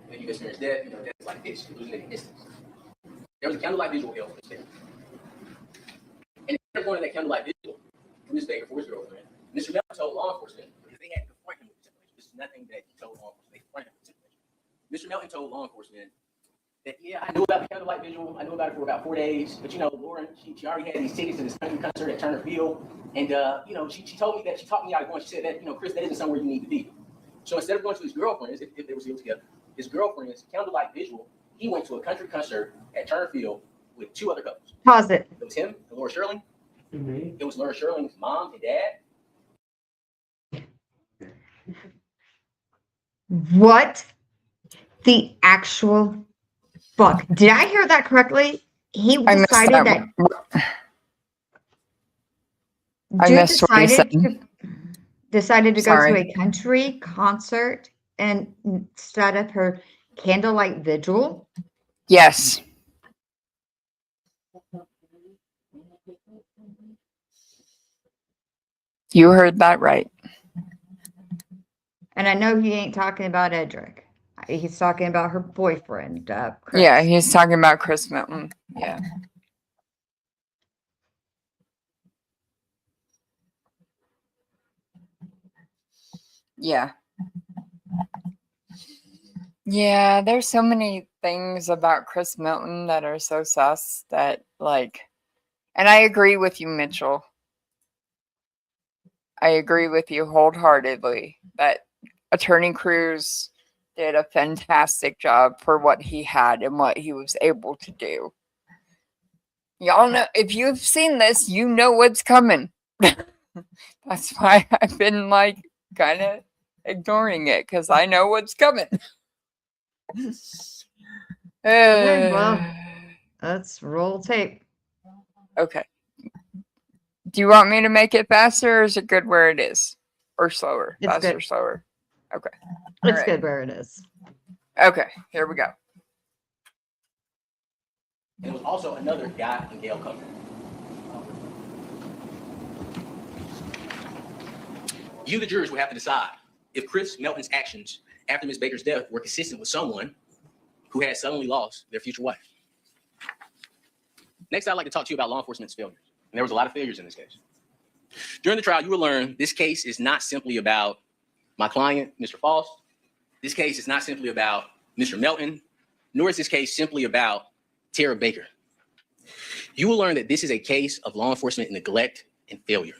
that you experienced death, death is like this, losing an instant. There was a candlelight vigil held for Miss Baker. And instead of going to that candlelight vigil for Miss Baker, for his girlfriend, Mr. Melton told law enforcement, because they had to confront him with the situation. This is nothing that he told law enforcement. They confronted him with the situation. Mr. Melton told law enforcement that, yeah, I knew about the candlelight vigil. I knew about it for about 4 days. But, Lauren, she already had these tickets to this country concert at Turner Field. And, she told me that, she talked me out of going. She said that, Chris, that isn't somewhere you need to be. So instead of going to his girlfriend's, if they were still together, his girlfriend's candlelight vigil, he went to a country concert at Turner Field with 2 other couples. Pause it. It was him and Laura Sherling. Mm-hmm. It was Laura Sherling's mom and dad. What the actual fuck? Did I hear that correctly? He decided that. Decided to go to a country concert and start up her candlelight vigil. Yes. You heard that right. And I know he ain't talking about Edrick. He's talking about her boyfriend, Chris. Yeah, he's talking about Chris Melton. Yeah. Yeah. Yeah, there's so many things about Chris Melton that are so sus that, and I agree with you, Mitchell. I agree with you wholeheartedly that Attorney Cruz did a fantastic job for what he had and what he was able to do. Y'all know, if you've seen this, you know what's coming. That's why I've been kind of ignoring it, because I know what's coming. Okay, well, let's roll tape. Okay. Do you want me to make it faster, or is it good where it is? Or slower? It's Faster, good. slower? Okay. It's Alright. good where it is. Okay, here we go. And it was also another guy and Gail couple. You, the jurors, will have to decide if Chris Melton's actions after Ms. Baker's death were consistent with someone who had suddenly lost their future wife. Next, I'd like to talk to you about law enforcement's failures. And there was a lot of failures in this case. During the trial, you will learn this case is not simply about my client, Mr. Faust. This case is not simply about Mr. Melton, nor is this case simply about Tara Baker. You will learn that this is a case of law enforcement neglect and failure.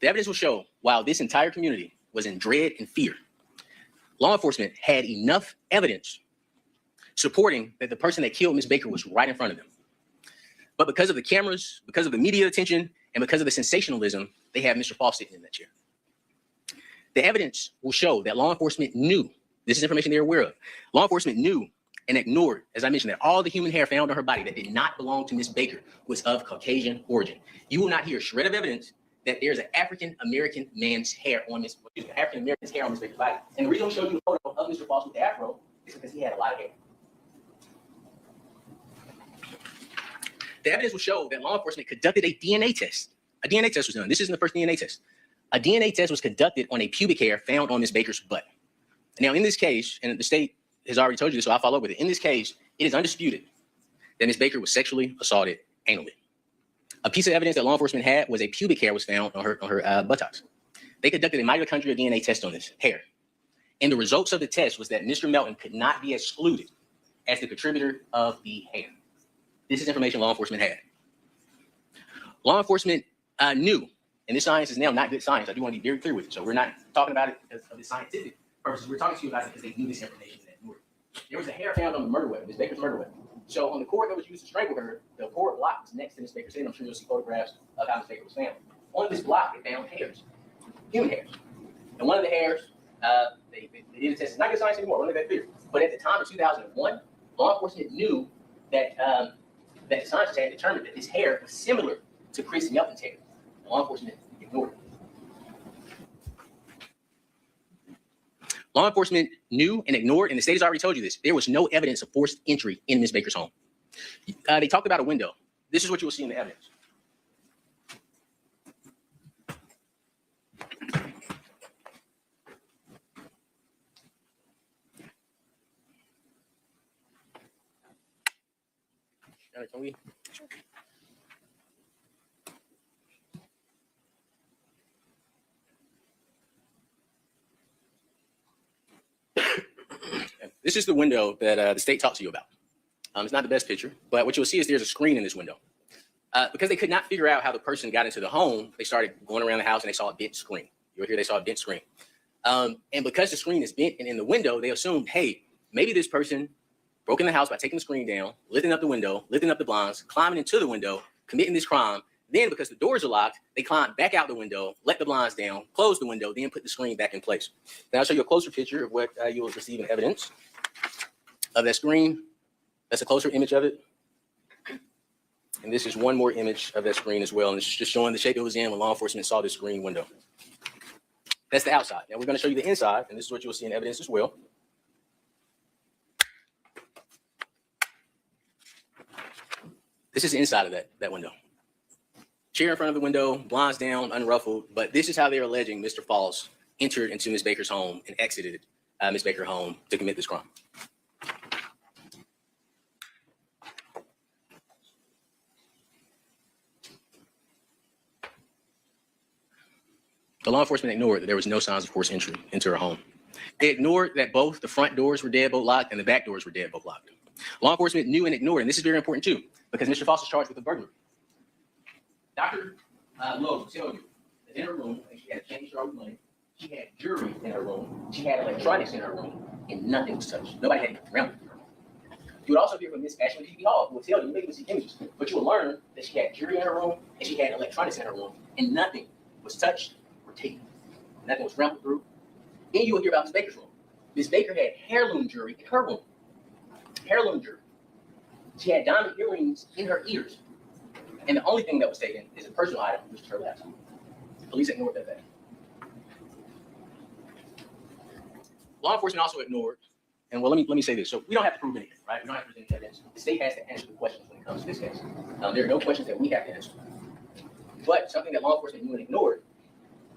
The evidence will show while this entire community was in dread and fear, law enforcement had enough evidence supporting that the person that killed Ms. Baker was right in front of them. But because of the cameras, because of the media attention, and because of the sensationalism, they have Mr. Faust sitting in that chair. The evidence will show that law enforcement knew, this is information they're aware of, law enforcement knew and ignored, as I mentioned, that all the human hair found on her body that did not belong to Ms. Baker was of Caucasian origin. You will not hear a shred of evidence that there's an African-American man's hair on Ms. African-American's hair on Ms. Baker's body. And the reason I'm showing you a photo of Mr. Faust with the afro is because he had a lot of hair. The evidence will show that law enforcement conducted a DNA test. A DNA test was done. This isn't the first DNA test. A DNA test was conducted on a pubic hair found on Ms. Baker's butt. Now, in this case, and the state has already told you this, so I'll follow up with it. In this case, it is undisputed that Ms. Baker was sexually assaulted anally. A piece of evidence that law enforcement had was a pubic hair was found on her buttocks. They conducted a mitochondrial DNA test on this hair. And the results of the test was that Mr. Melton could not be excluded as the contributor of the hair. This is information law enforcement had. Law enforcement knew, and this science is now not good science. I do want to be very clear with you. So we're not talking about it because of the scientific purposes. We're talking to you about it because they knew this information and ignored it. There was a hair found on the murder weapon, Ms. Baker's murder weapon. So on the cord that was used to strangle her, the cord block was next to Ms. Baker's head. I'm sure you'll see photographs of how Ms. Baker was found. On this block, they found hairs, human hairs. And one of the hairs, they did a test. It's not good science anymore. We're not that clear. But at the time of 2001, law enforcement knew that that the scientists had determined that this hair was similar to Chris Melton's hair. Law enforcement ignored it. Law enforcement knew and ignored, and the state has already told you this, there was no evidence of forced entry in Ms. Baker's home. They talked about a window. This is what you will see in the evidence. Can we? This is the window that the state talked to you about. It's not the best picture, but what you'll see is there's a screen in this window. Because they could not figure out how the person got into the home, they started going around the house and they saw a bent screen. You'll hear they saw a bent screen. And because the screen is bent and in the window, they assumed, hey, maybe this person broke in the house by taking the screen down, lifting up the window, lifting up the blinds, climbing into the window, committing this crime. Then, because the doors are locked, they climbed back out the window, let the blinds down, close the window, then put the screen back in place. Now, I'll show you a closer picture of what you will receive in evidence of that screen. That's a closer image of it. And this is one more image of that screen as well. And it's just showing the shape it was in when law enforcement saw this screen window. That's the outside. Now, we're going to show you the inside, and this is what you'll see in evidence as well. This is the inside of that window. Chair in front of the window, blinds down, unruffled. But this is how they're alleging Mr. Faust entered into Ms. Baker's home and exited Ms. Baker's home to commit this crime. The law enforcement ignored that there was no signs of forced entry into her home. They ignored that both the front doors were deadbolt locked and the back doors were deadbolt locked. Law enforcement knew and ignored, and this is very important too, because Mr. Faust is charged with a burglary. Dr. Lowe will tell you that in her room, she had a candy jar with money, she had jewelry in her room, she had electronics in her room, and nothing was touched. Nobody had anything around her. You would also hear from Ms. Ashley P. Hall, who will tell you, maybe see images, but you will learn that she had jewelry in her room and she had electronics in her room, and nothing was touched or taken. Nothing was rambled through. Then you will hear about Ms. Baker's room. Ms. Baker had heirloom jewelry in her room. heirloom jewelry. She had diamond earrings in her ears. And the only thing that was taken is a personal item, which is her laptop. Police ignored that fact. Law enforcement also ignored, and well, let me say this. So we don't have to prove anything, right? We don't have to present evidence. The state has to answer the questions when it comes to this case. There are no questions that we have to answer. But something that law enforcement knew and ignored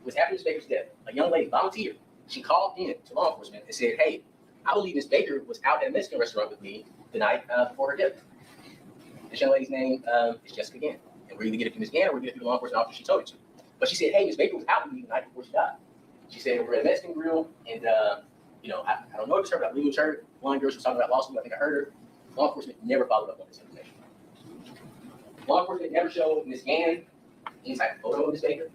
was after Ms. Baker's death, a young lady volunteered. She called in to law enforcement and said, hey, I believe Ms. Baker was out at a Mexican restaurant with me the night before her death. This young lady's name is Jessica Gann. And we're either get it from Ms. Gann or we get it through the law enforcement officer she told it to. But she said, hey, Ms. Baker was out with me the night before she died. She said, we're at a Mexican grill, and I don't know if it's her, but I believe it was her. One girl was talking about law school. I think I heard her. Law enforcement never followed up on this information. Law enforcement never showed Ms. Gann any type of photo of Ms. Baker.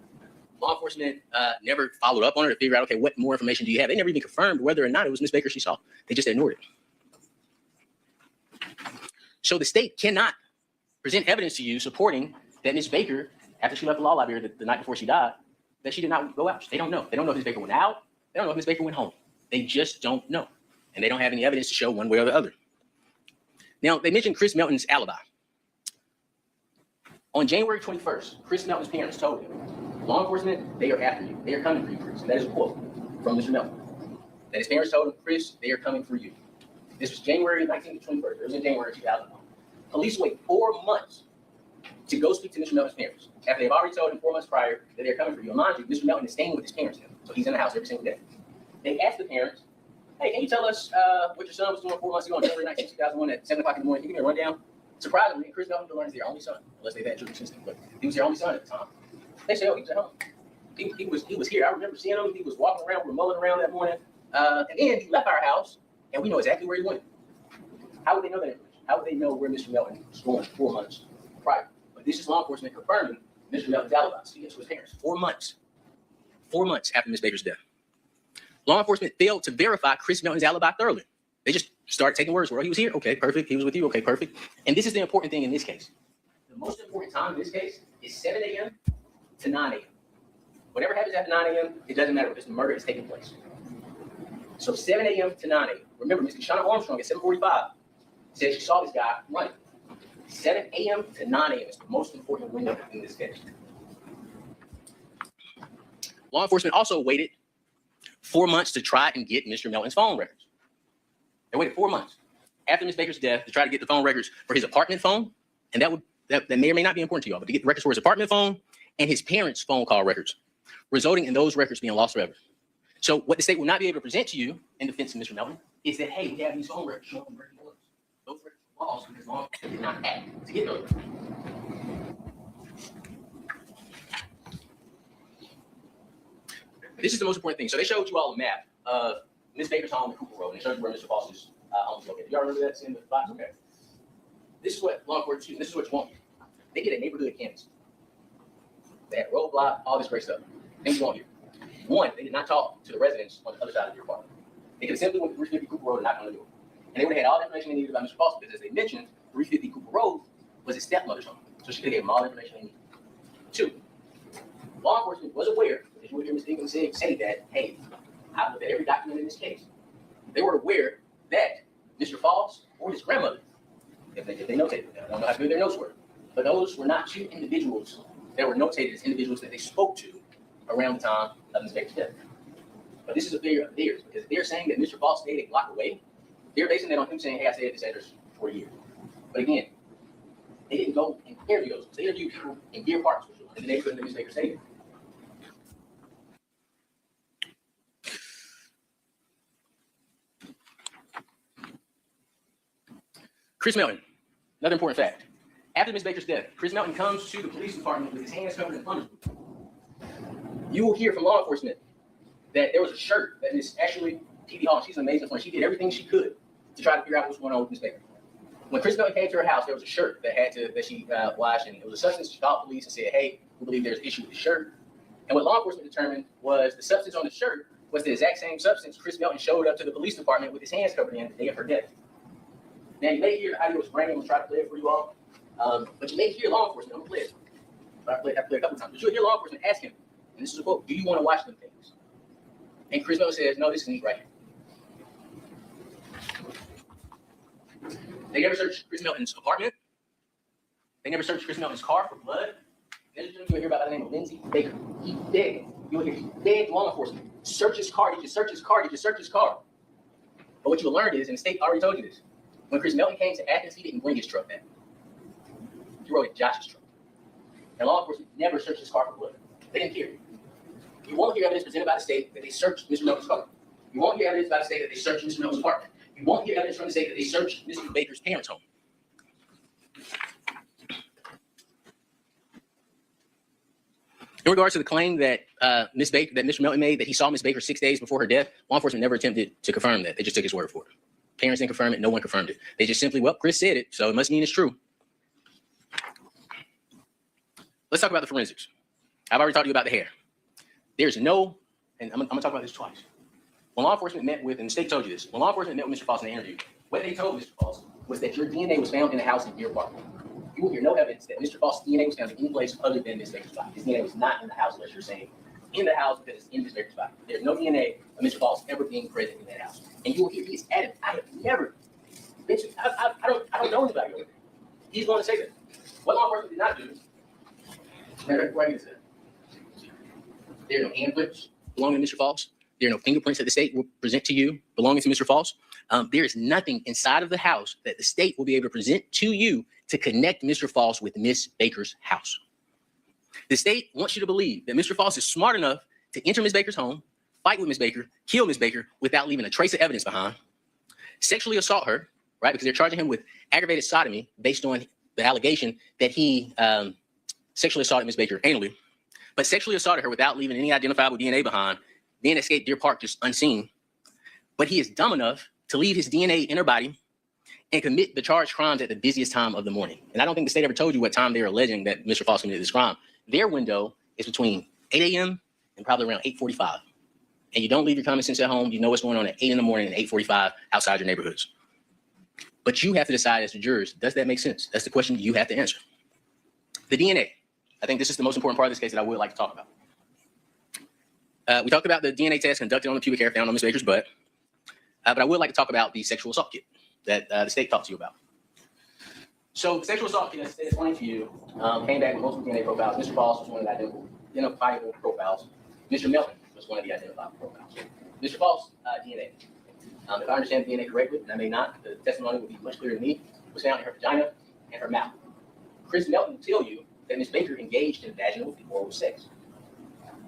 Law enforcement never followed up on her to figure out, okay, what more information do you have? They never even confirmed whether or not it was Ms. Baker she saw. They just ignored it. So the state cannot present evidence to you supporting that Ms. Baker, after she left the law library the night before she died, that she did not go out. They don't know. They don't know if Ms. Baker went out. They don't know if Ms. Baker went home. They just don't know. And they don't have any evidence to show one way or the other. Now, they mentioned Chris Melton's alibi. On January 21st, Chris Melton's parents told him, law enforcement, they are after you. They are coming for you, Chris. And that is a quote from Mr. Melton. That his parents told him, Chris, they are coming for you. This was January 19th to 21st. It was in January 2001. Police wait 4 months to go speak to Mr. Melton's parents after they've already told him 4 months prior that they're coming for you. And mind you, Mr. Melton is staying with his parents now. So he's in the house every single day. They asked the parents, hey, can you tell us what your son was doing 4 months ago on January 19th, 2001 at 7 o'clock in the morning? Can you give me a rundown? Surprisingly, Chris Melton learns their only son, unless they've had children since then, but he was their only son at the time. They say, oh, he was at home. He was here. I remember seeing him. He was walking around, we were mulling around that morning. And then he left our house, and we know exactly where he went. How would they know that information? How would they know where Mr. Melton was going 4 months prior? But this is law enforcement confirming Mr. Melton's alibi. So he to his parents 4 months. 4 months after Ms. Baker's death. Law enforcement failed to verify Chris Melton's alibi thoroughly. They just started taking words. Well, he was here. Okay, perfect. He was with you. Okay, perfect. And this is the important thing in this case. The most important time in this case is 7 a.m. to 9 a.m. Whatever happens after 9 a.m., it doesn't matter because the murder is taking place. So 7 a.m. to 9 a.m. Remember, Ms. Shauna Armstrong at 7:45 said she saw this guy running. 7 a.m. to 9 a.m. is the most important window in this case. Law enforcement also waited 4 months to try and get Mr. Melton's phone records. They waited 4 months after Ms. Baker's death to try to get the phone records for his apartment phone, and that may or may not be important to y'all, but to get the records for his apartment phone and his parents' phone call records, resulting in those records being lost forever. So what the state will not be able to present to you in defense of Mr. Melton is that, hey, we have these phone records showing where he was. Those records were lost because law enforcement did not act to get those. This is the most important thing. So they showed you all a map of Ms. Baker's home in Cooper Road, and they showed you where Mr. Faust's home is located. Y'all remember that? It's in the box? Okay. This is what law enforcement, this is what you want. They get a neighborhood canvas. They had roadblock, all this great stuff. Things you want here. One, they did not talk to the residents on the other side of your apartment. They could have simply went to 350 Cooper Road and knocked on the door. And they would have had all the information they needed about Mr. Faust because, as they mentioned, 350 Cooper Road was his stepmother's home. So she could have given them all the information they needed. Two, law enforcement was aware, as you would hear Ms. Stevens say that, hey, I've looked at every document in this case. They were aware that Mr. Faust or his grandmother, if they notated them, I don't know how good their notes were, but those were not two individuals that were notated as individuals that they spoke to around the time of Ms. Baker's death. But this is a fear of theirs, because they're saying that Mr. Faust stayed a block away. They're basing that on him saying, hey, I stayed at this address for a year. But again, they didn't go and interview those. They interviewed people in Deer Park in the neighborhood that Ms. Baker stayed in. Chris Melton, another important fact. After Ms. Baker's death, Chris Melton comes to the police department with his hands covered in plumbers. You will hear from law enforcement that there was a shirt that Ms. Ashley P.D. Hall, she's an amazing friend. She did everything she could to try to figure out what's going on with Ms. Baker. When Chris Melton came to her house, there was a shirt that she washed, and it was a substance. She called police and said, hey, we believe there's an issue with the shirt. And what law enforcement determined was the substance on the shirt was the exact same substance Chris Melton showed up to the police department with his hands covered in the day of her death. Now, you may hear the audio was brand new. I'm going to try to play it for you all. But you may hear law enforcement. I'm going to play it. I played it a couple times. But you'll hear law enforcement ask him, and this is a quote, do you want to watch them things? And Chris Melton says, no, this is me right here. They never searched Chris Melton's apartment. They never searched Chris Melton's car for blood. There's a gentleman you'll hear about by the name of Lindsay Baker. He begged. You'll hear he begged law enforcement, search his car. Did you search his car? Did you search his car? But what you'll learn is, and the state already told you this, when Chris Melton came to Athens, he didn't bring his truck back. He rode in Josh's truck. And law enforcement never searched his car for blood. They didn't care. You won't hear evidence presented by the state that they searched Mr. Melton's car. You won't hear evidence by the state that they searched Mr. Melton's apartment. You won't hear evidence from the state that they searched Mr. Baker's parents' home. In regards to the claim that that Mr. Melton made that he saw Ms. Baker 6 days before her death, law enforcement never attempted to confirm that. They just took his word for it. Parents didn't confirm it. No one confirmed it. They just simply, well, Chris said it, so it must mean it's true. Let's talk about the forensics. I've already talked to you about the hair. There's no, and I'm going to talk about this twice. When law enforcement met with, and the state told you this, when law enforcement met with Mr. Faust in the interview, what they told Mr. Faust was that your DNA was found in the house in Deer Park. You will hear no evidence that Mr. Faust's DNA was found in any place other than Ms. Baker's body. His DNA was not in the house, unless you're saying in the house because it's in Ms. Baker's body. There's no DNA of Mr. Faust ever being present in that house. And you will hear he is adamant. I have never mentioned, I don't know anybody over there. He's going to say that. What law enforcement did not do, where I get to that. There are no handprints belonging to Mr. Faust. There are no fingerprints that the state will present to you belonging to Mr. Faust. There is nothing inside of the house that the state will be able to present to you to connect Mr. Faust with Miss Baker's house. The state wants you to believe that Mr. Faust is smart enough to enter Miss Baker's home, fight with Miss Baker, kill Miss Baker without leaving a trace of evidence behind, sexually assault her, right? Because they're charging him with aggravated sodomy based on the allegation that he sexually assaulted Miss Baker anally, but sexually assaulted her without leaving any identifiable DNA behind, then escaped Deer Park just unseen. But he is dumb enough to leave his DNA in her body and commit the charged crimes at the busiest time of the morning. And I don't think the state ever told you what time they're alleging that Mr. Faust committed this crime. Their window is between 8 a.m. and probably around 8:45. And you don't leave your common sense at home. You know what's going on at 8 in the morning and 8:45 outside your neighborhoods. But you have to decide as the jurors, does that make sense? That's the question you have to answer. The DNA. I think this is the most important part of this case that I would like to talk about. We talked about the DNA test conducted on the pubic hair found on Ms. Baker's butt. But I would like to talk about the sexual assault kit that the state talked to you about. So the sexual assault kit, as I explained to you, came back with multiple DNA profiles. Mr. Faust was one of the identifiable profiles. Mr. Melton was one of the identifiable profiles. Mr. Faust's DNA, if I understand the DNA correctly, and I may not, the testimony will be much clearer to me, was found in her vagina and her mouth. Chris Melton will tell you that Ms. Baker engaged in vaginal and oral sex.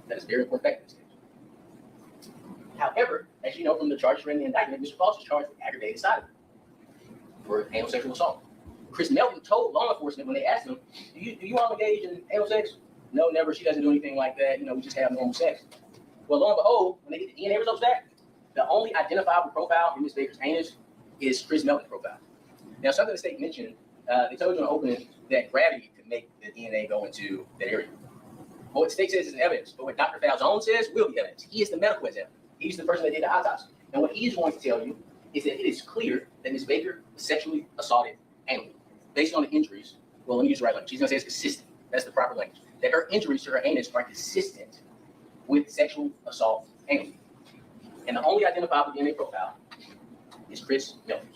That is a very important fact in this case. However, as you know from the charges in the indictment, Mr. Faust was charged with aggravated sodomy for anal sexual assault. Chris Melton told law enforcement when they asked him, do you all engage in anal sex? No, never. She doesn't do anything like that. We just have normal sex. Well, lo and behold, when they get the DNA results back, the only identifiable profile in Ms. Baker's anus is Chris Melton's profile. Now, something the state mentioned, they told you in the opening that gravity could make the DNA go into that area. Well, what the state says is evidence, but what Dr. Falzone says will be evidence. He is the medical examiner. He's the person that did the autopsy. And what he's going to tell you is that it is clear that Ms. Baker was sexually assaulted anally. Based on the injuries, well, let me use the right language. He's going to say it's consistent. That's the proper language. That her injuries to her anus are consistent with sexual assault anally. And the only identifiable DNA profile is Chris Melton.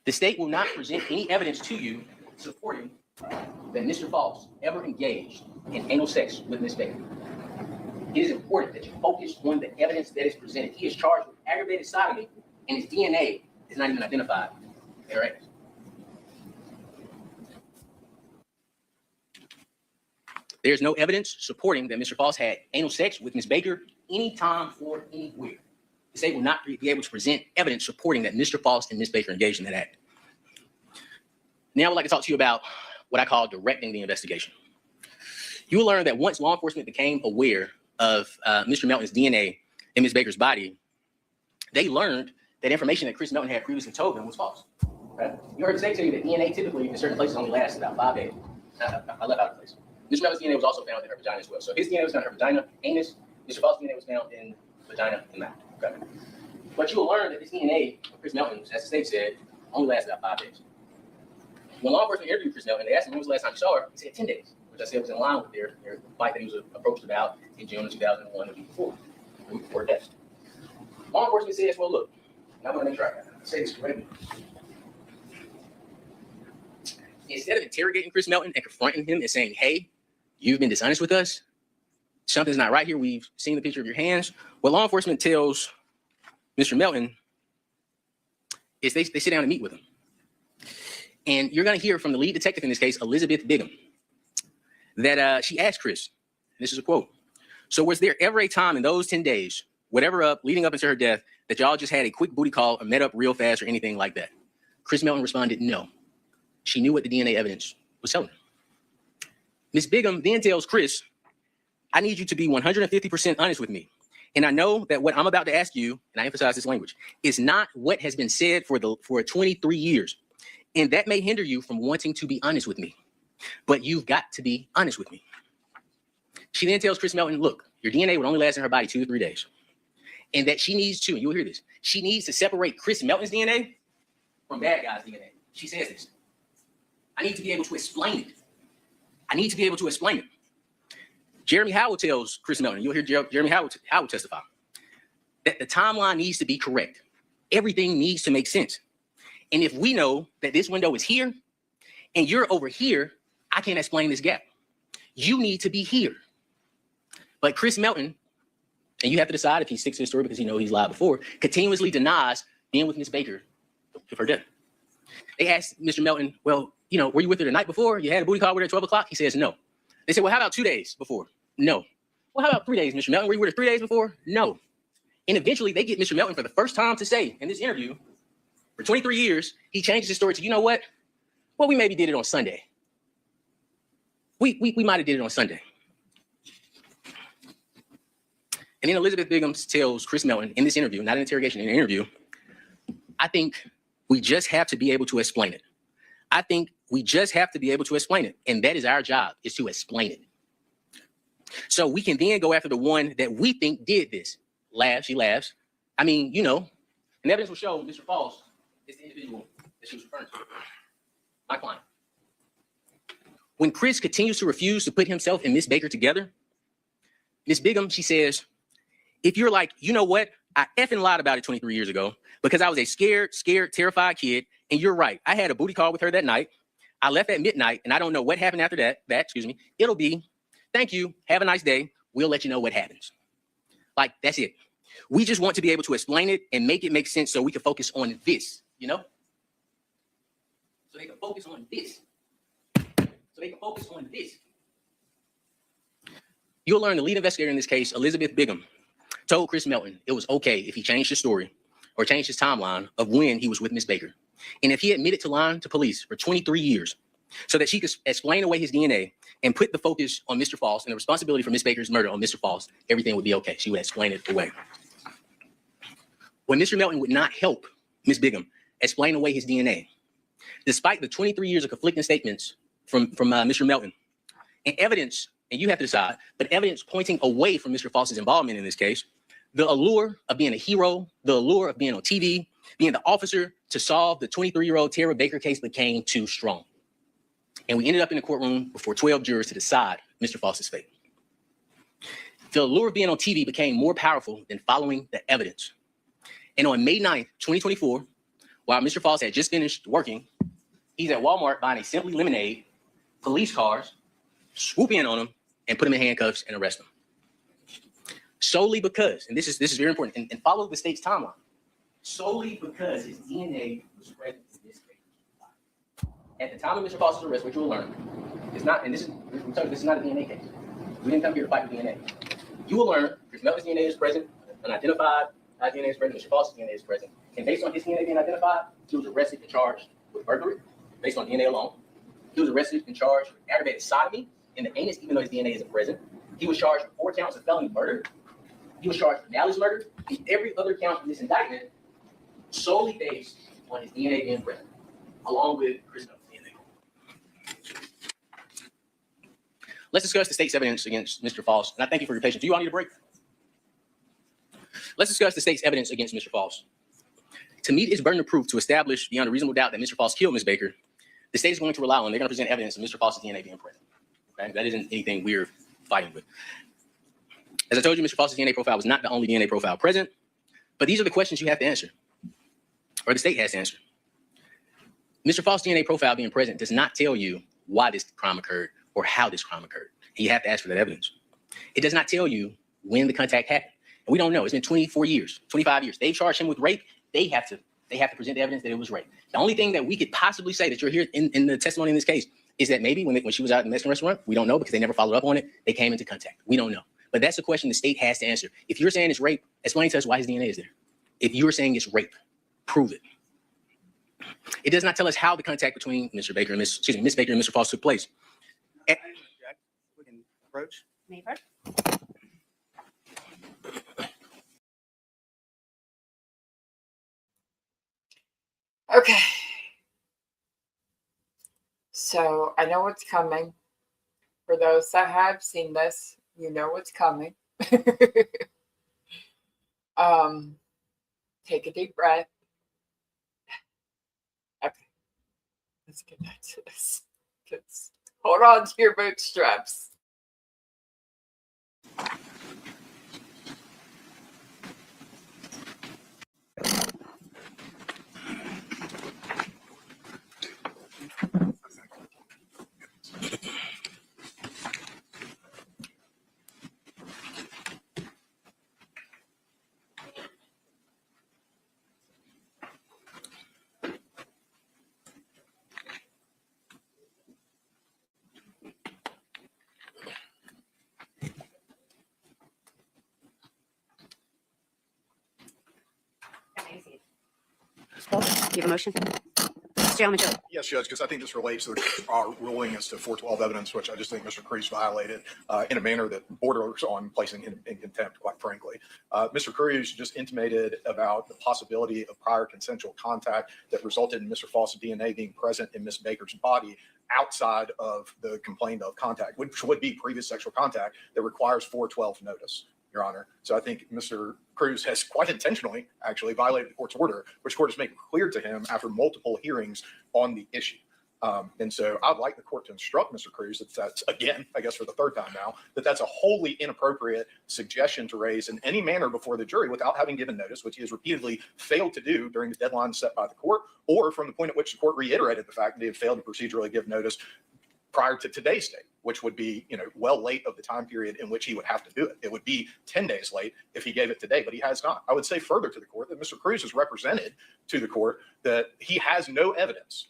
The state will not present any evidence to you supporting that Mr. Faust ever engaged in anal sex with Ms. Baker. It is important that you focus on the evidence that is presented. He is charged with aggravated sodomy, and his DNA is not even identified. All right? There's no evidence supporting that Mr. Faust had anal sex with Ms. Baker anytime or anywhere. The state will not be able to present evidence supporting that Mr. Faust and Ms. Baker engaged in that act. Now I would like to talk to you about what I call directing the investigation. You will learn that once law enforcement became aware of Mr. Melton's DNA in Ms. Baker's body, they learned that information that Chris Melton had previously told them was false. Right? You heard the state tell you that DNA typically in certain places only lasts about 5 days. I left out of place. Mr. Melton's DNA was also found in her vagina as well. So his DNA was found in her vagina, anus. Mr. Faust's DNA was found in vagina and mouth. Okay. But you will learn that this DNA of Chris Melton, as the state said, only lasts about 5 days. When law enforcement interviewed Chris Melton, they asked him when was the last time you saw her. He said 10 days. which I said was in line with their fight that he was approached about in June of 2001, the week before death. Law enforcement says, well, look, and I want to make sure I say this correctly. Instead of interrogating Chris Melton and confronting him and saying, hey, you've been dishonest with us, something's not right here, we've seen the picture of your hands, what law enforcement tells Mr. Melton is they sit down and meet with him. And you're going to hear from the lead detective in this case, Elizabeth Bigham, that she asked Chris, and this is a quote, so was there ever a time in those 10 days, whatever up, leading up into her death, that y'all just had a quick booty call or met up real fast or anything like that? Chris Melton responded, no. She knew what the DNA evidence was telling her. Ms. Bigham then tells Chris, I need you to be 150% honest with me. And I know that what I'm about to ask you, and I emphasize this language, is not what has been said for 23 years. And that may hinder you from wanting to be honest with me. But you've got to be honest with me. She then tells Chris Melton, look, your DNA would only last in her body 2 to 3 days. And that she needs to, and you'll hear this, she needs to separate Chris Melton's DNA from bad guy's DNA. She says this. I need to be able to explain it. I need to be able to explain it. Jeremy Howell tells Chris Melton, you'll hear Jeremy Howell testify, that the timeline needs to be correct. Everything needs to make sense. And if we know that this window is here and you're over here, I can't explain this gap. You need to be here. But Chris Melton, and you have to decide if he sticks to his story because you know he's lied before, continuously denies being with Miss Baker of her death. They asked Mr. Melton, well, you know, were you with her the night before? You had a booty call with her at 12 o'clock? He says no. They said, well, how about 2 days before? No. Well, how about 3 days, Mr. Melton? Were you with her 3 days before? No. And eventually they get Mr. Melton for the first time to say in this interview, for 23 years, he changes his story to, you know what? Well, we maybe did it on Sunday. We might have did it on Sunday. And then Elizabeth Bigham tells Chris Melton in this interview, not an interrogation, in an interview, I think we just have to be able to explain it. I think we just have to be able to explain it. And that is our job, is to explain it. So we can then go after the one that we think did this. She laughs. I mean, you know, and evidence will show Mr. Faust is the individual that she was referring to. My client. When Chris continues to refuse to put himself and Miss Baker together, Miss Bigham, she says, if you're like, you know what? I effing lied about it 23 years ago because I was a scared, terrified kid. And you're right. I had a booty call with her that night. I left at midnight and I don't know what happened after that. It'll be, thank you. Have a nice day. We'll let you know what happens. Like, that's it. We just want to be able to explain it and make it make sense so we can focus on this, you know? So they can focus on this. You'll learn the lead investigator in this case, Elizabeth Bigham, told Chris Melton it was okay if he changed his story or changed his timeline of when he was with Miss Baker. And if he admitted to lying to police for 23 years so that she could explain away his DNA and put the focus on Mr. Faust and the responsibility for Miss Baker's murder on Mr. Faust, everything would be okay. She would explain it away. When Mr. Melton would not help Miss Bigham explain away his DNA, despite the 23 years of conflicting statements from Mr. Melton, and evidence, and you have to decide, but evidence pointing away from Mr. Faust's involvement in this case, the allure of being a hero, the allure of being on TV, being the officer to solve the 23-year-old Tara Baker case became too strong. And we ended up in the courtroom before 12 jurors to decide Mr. Faust's fate. The allure of being on TV became more powerful than following the evidence. And on May 9th, 2024, while Mr. Faust had just finished working, he's at Walmart buying a Simply Lemonade, police cars swoop in on him and put him in handcuffs and arrest him. Solely because, and this is very important, and follow the state's timeline, solely because his DNA was present in this case. At the time of Mr. Faust's arrest, which you'll learn, it's not, and this is not a DNA case. We didn't come here to fight with DNA. You will learn Chris Melton's DNA is present, unidentified, my DNA is present, Mr. Faust's DNA is present. And based on his DNA being identified, he was arrested and charged with burglary, based on DNA alone. He was arrested and charged with aggravated sodomy in the anus, even though his DNA isn't present. He was charged with 4 counts of felony murder. He was charged with Nally's murder, and every other count in this indictment solely based on his DNA being present, along with Chris Melton's DNA. Let's discuss the state's evidence against Mr. Faust. And I thank you for your patience. Do you all need a break? Let's discuss the state's evidence against Mr. Faust. To meet its burden of proof to establish beyond a reasonable doubt that Mr. Faust killed Ms. Baker, the state is going to rely on, they're going to present evidence of Mr. Faust's DNA being present. Okay? That isn't anything we're fighting with. As I told you, Mr. Faust's DNA profile was not the only DNA profile present, but these are the questions you have to answer, or the state has to answer. Mr. Faust's DNA profile being present does not tell you why this crime occurred or how this crime occurred. And you have to ask for that evidence. It does not tell you when the contact happened. And we don't know. It's been 24 years, 25 years. They charged him with rape. They have to present the evidence that it was rape. The only thing that we could possibly say that you're here in the testimony in this case is that maybe when she was out in the Mexican restaurant, we don't know because they never followed up on it. They came into contact. We don't know. But that's the question the state has to answer. If you're saying it's rape, explain to us why his DNA is there. If you're saying it's rape, prove it. It does not tell us how the contact between Miss Baker and Miss Baker and Mr. Faust took place. We can approach. Mayberg? Okay. So I know what's coming. For those that have seen this, you know what's coming. Take a deep breath. Okay. Let's get back to this. Hold on to your bootstraps. Do you have a motion? Mr. Almajoe. Yes, Judge, because I think this relates to our ruling as to 412 evidence, which I just think Mr. Cruz violated in a manner that borders on placing him in contempt, quite frankly. Mr. Cruz just intimated about the possibility of prior consensual contact that resulted in Mr. Faust's DNA being present in Ms. Baker's body outside of the complained of contact, which would be previous sexual contact that requires 412 notice, Your Honor. So I think Mr. Cruz has quite intentionally actually violated the court's order, which the court has made clear to him after multiple hearings on the issue. And so I'd like the court to instruct Mr. Cruz that that's, again, I guess for the third time now, that that's a wholly inappropriate suggestion to raise in any manner before the jury without having given notice, which he has repeatedly failed to do during the deadline set by the court, or from the point at which the court reiterated the fact that he had failed to procedurally give notice prior to today's date, which would be, well late of the time period in which he would have to do it. It would be 10 days late if he gave it today, but he has not. I would say further to the court that Mr. Cruz has represented to the court that he has no evidence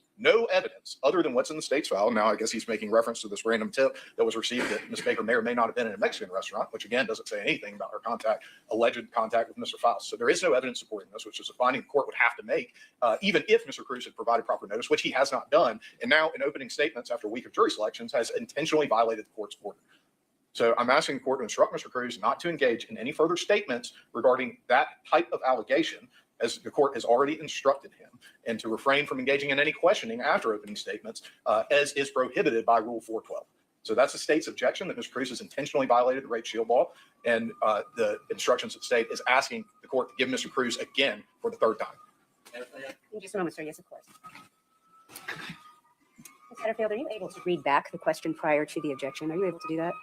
other than what's in the state's file. Now, I guess he's making reference to this random tip that was received that Ms. Baker may or may not have been in a Mexican restaurant, which again doesn't say anything about her alleged contact with Mr. Faust. So there is no evidence supporting this, which is a finding the court would have to make, even if Mr. Cruz had provided proper notice, which he has not done. And now in opening statements after a week of jury selections has intentionally violated the court's order. So I'm asking the court to instruct Mr. Cruz not to engage in any further statements regarding that type of allegation, as the court has already instructed him, and to refrain from engaging in any questioning after opening statements, as is prohibited by Rule 412. So that's the state's objection that Mr. Cruz has intentionally violated the rape shield law, and the instructions of the state is asking the court to give Mr. Cruz again for the third time. In just a moment, sir. Yes, of course. Ms. Satterfield, are you able to read back the question prior to the objection? Are you able to do that?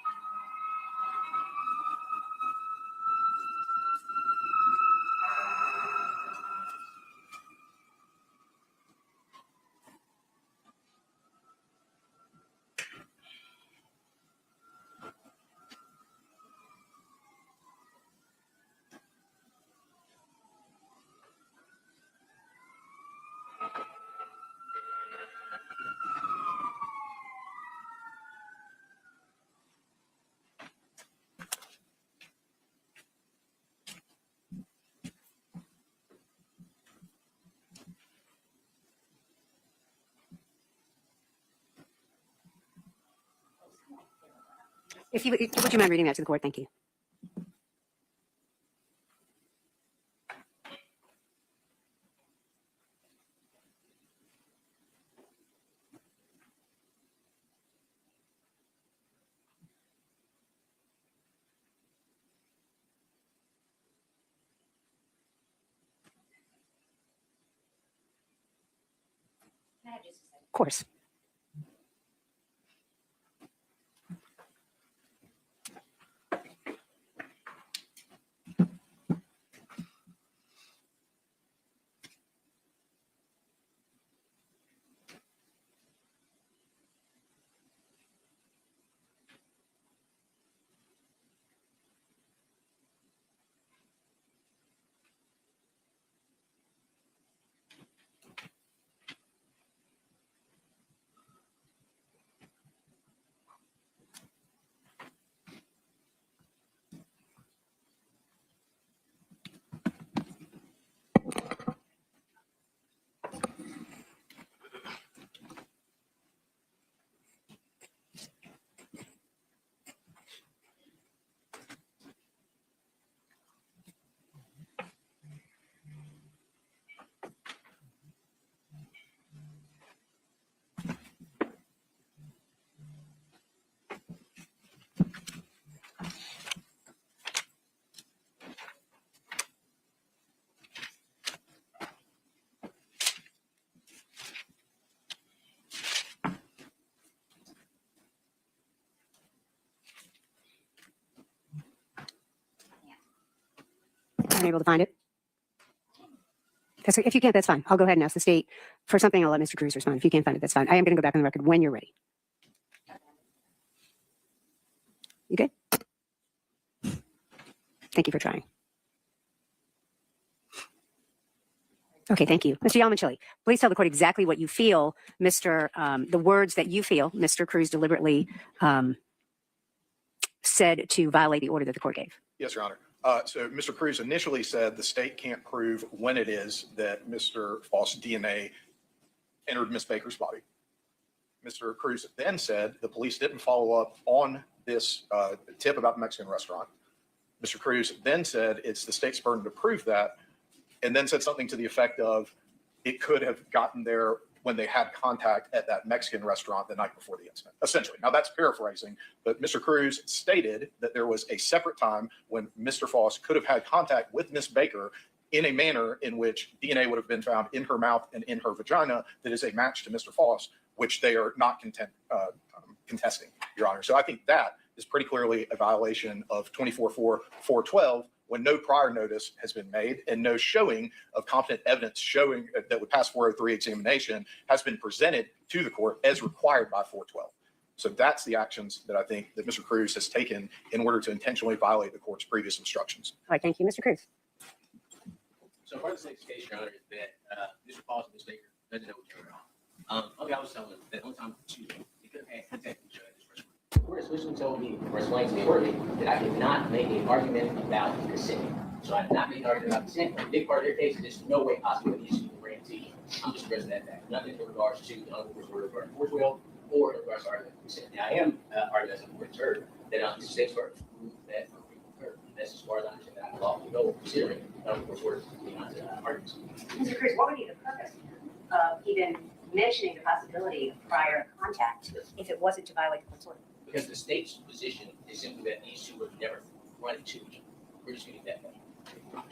Would you mind reading that to the court? Thank you. Of course. unable to find it? If you can't, that's fine. I'll go ahead and ask the state for something. I'll let Mr. Cruz respond. If you can't find it, that's fine. I am going to go back on the record when you're ready. You good? Thank you for trying. Okay, thank you. Mr. Yalmanchili, please tell the court exactly what you feel, the words that you feel Mr. Cruz deliberately said to violate the order that the court gave. Yes, Your Honor. So Mr. Cruz initially said the state can't prove when it is that Mr. Faust's DNA entered Ms. Baker's body. Mr. Cruz then said the police didn't follow up on this tip about the Mexican restaurant. Mr. Cruz then said it's the state's burden to prove that, and then said something to the effect of it could have gotten there when they had contact at that Mexican restaurant the night before the incident, essentially. Now that's paraphrasing, but Mr. Cruz stated that there was a separate time when Mr. Faust could have had contact with Ms. Baker in a manner in which DNA would have been found in her mouth and in her vagina that is a match to Mr. Faust, which they are not contesting, Your Honor. So I think that is pretty clearly a violation of 24-4-412 when no prior notice has been made and no showing of competent evidence showing that would pass 403 examination has been presented to the court as required by 412. So that's the actions that I think that Mr. Cruz has taken in order to intentionally violate the court's previous instructions. All right, thank you. Mr. Cruz. So part of the state's case, Your Honor, is that Mr. Faust and Ms. Baker doesn't know each other. Okay, I was telling them that one time, they could have had contact with each other at this restaurant. The court explicitly told me, or explained to me orally, that I could not make an argument about consent. So I did not make an argument about consent. A big part of their case is there's no way possible the issue can bring to you. I'm just addressing that fact. Nothing in regards to the unlawful order regarding force will or in regards to argument of consent. Now, I am arguing as a court heard that the state's burden to prove that occurred. That's as far as I understand that I'm lawful to go considering unlawful orders beyond arguments. Mr. Cruz, what would be the purpose of even mentioning the possibility of prior contact if it wasn't to violate the court's order? Because the state's position is simply that these two would never run into each other. We're just getting that way. All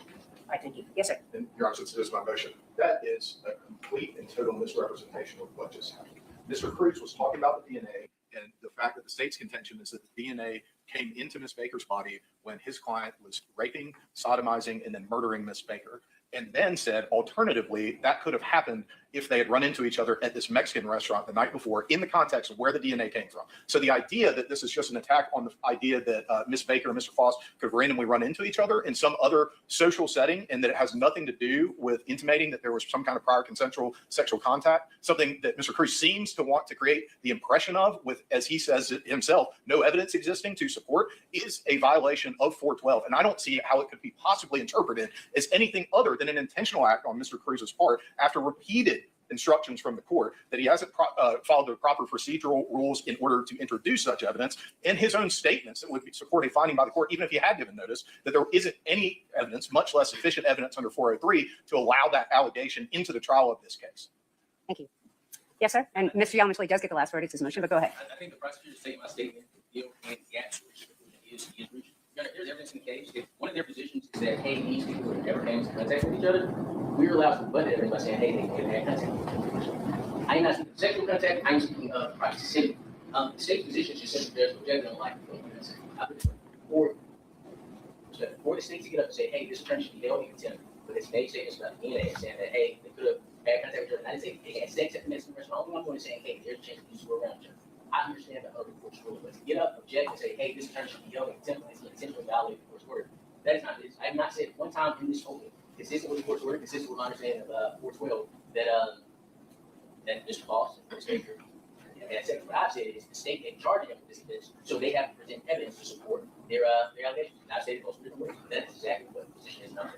right, thank you. Yes, sir. And Your Honor, since it is my motion, that is a complete and total misrepresentation of what just happened. Mr. Cruz was talking about the DNA and the fact that the state's contention is that the DNA came into Ms. Baker's body when his client was raping, sodomizing, and then murdering Ms. Baker. And then said, alternatively, that could have happened if they had run into each other at this Mexican restaurant the night before in the context of where the DNA came from. So the idea that this is just an attack on the idea that Ms. Baker and Mr. Faust could randomly run into each other in some other social setting and that it has nothing to do with intimating that there was some kind of prior consensual sexual contact, something that Mr. Cruz seems to want to create the impression of with, as he says it himself, no evidence existing to support, is a violation of 412. And I don't see how it could be possibly interpreted as anything other than an intentional act on Mr. Cruz's part after repeated instructions from the court that he hasn't followed the proper procedural rules in order to introduce such evidence, and his own statements that would support a finding by the court, even if he had given notice, that there isn't any evidence, much less sufficient evidence under 403 to allow that allegation into the trial of this case. Thank you. Yes, sir. And Mr. Yalmanchili does get the last word. It's his motion, but go ahead. I think the prosecutor's taking my statement and the actual is reached. There's evidence in the case. If one of their positions is that, hey, these people have never came into contact with each other, we're allowed to rebut evidence by saying, hey, they never had contact. I am not speaking of sexual contact. I am speaking of proximity. The state's position is simply there's no judgment on life. For the state to get up and say, hey, this attorney should be held in contempt with its made statements about DNA and saying that, hey, they could have had contact with each other. I didn't say they had sex at the Mexican restaurant. All I'm going to say, hey, there's a chance these two were around each other. I understand the other court's rule, but to get up, object, and say, hey, this attorney should be held in contempt and intentionally violate the court's order, that is not this. I have not said one time in this whole thing, consistent with the court's order, consistent with my understanding of 412, that Mr. Faust and Ms. Baker had sex. What I've said is the state ain't charging them with this offense, so they have to present evidence to support their allegations. And I've said it most different ways. That's exactly what the position is not.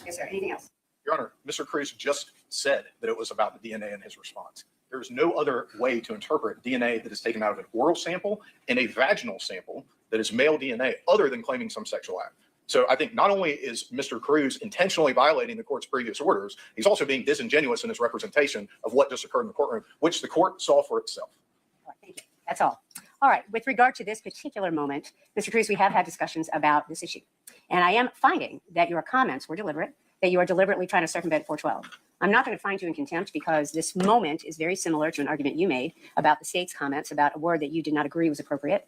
Yes, sir. Anything else? Your Honor, Mr. Cruz just said that it was about the DNA in his response. There is no other way to interpret DNA that is taken out of an oral sample and a vaginal sample that is male DNA other than claiming some sexual act. So I think not only is Mr. Cruz intentionally violating the court's previous orders, he's also being disingenuous in his representation of what just occurred in the courtroom, which the court saw for itself. All right, thank you. That's all. All right. With regard to this particular moment, Mr. Cruz, we have had discussions about this issue. And I am finding that your comments were deliberate, that you are deliberately trying to circumvent 412. I'm not going to find you in contempt because this moment is very similar to an argument you made about the state's comments about a word that you did not agree was appropriate.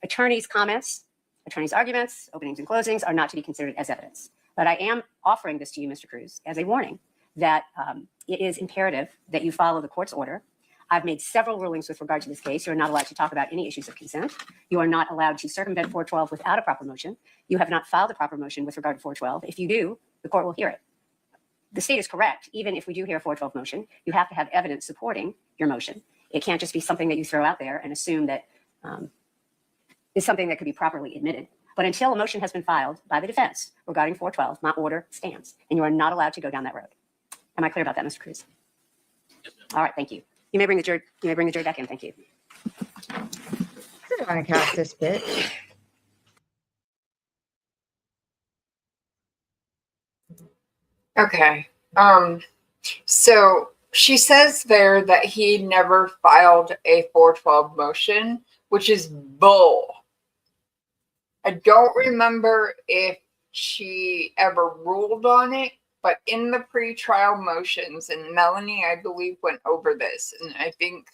Attorney's comments, Attorney's arguments, openings and closings are not to be considered as evidence. But I am offering this to you, Mr. Cruz, as a warning that it is imperative that you follow the court's order. I've made several rulings with regard to this case. You are not allowed to talk about any issues of consent. You are not allowed to circumvent 412 without a proper motion. You have not filed a proper motion with regard to 412. If you do, the court will hear it. The state is correct. Even if we do hear a 412 motion, you have to have evidence supporting your motion. It can't just be something that you throw out there and assume that is something that could be properly admitted. But until a motion has been filed by the defense regarding 412, my order stands, and you are not allowed to go down that road. Am I clear about that, Mr. Cruz? All right, thank you. You may bring the jury. You may bring the jury back in. Thank you. I don't want to catch this bitch. Okay. So she says there that he never filed a 412 motion, which is bull. I don't remember if she ever ruled on it, but in the pretrial motions, and Melanie, I believe, went over this, and I think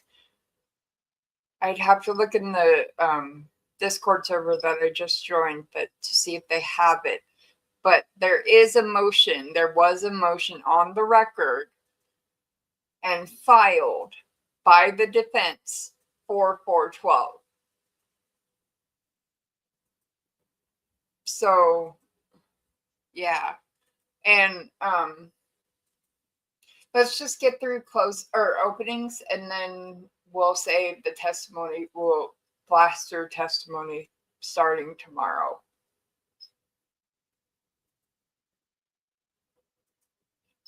I'd have to look in the Discord server that I just joined to see if they have it. But there is a motion, there was a motion on the record and filed by the defense for 412. So, yeah. And let's just get through openings, and then we'll save the testimony. We'll blast through testimony starting tomorrow.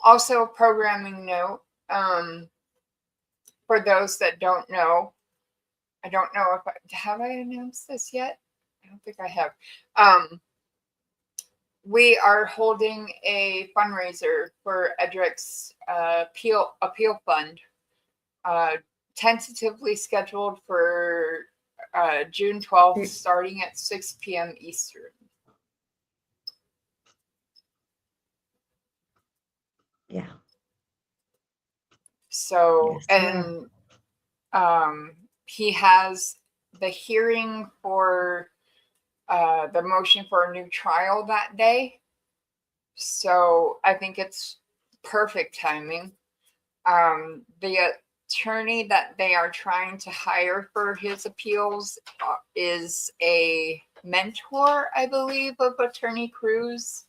Also, programming note, for those that don't know, I don't know if have I announced this yet? I don't think I have. We are holding a fundraiser for Edrick's appeal fund, tentatively scheduled for June 12th, starting at 6 p.m. Eastern. Yeah. So, Yes, and he has the hearing for the motion for a new trial that day. So I think it's perfect timing. The attorney that they are trying to hire for his appeals is a mentor, I believe, of Attorney Cruz.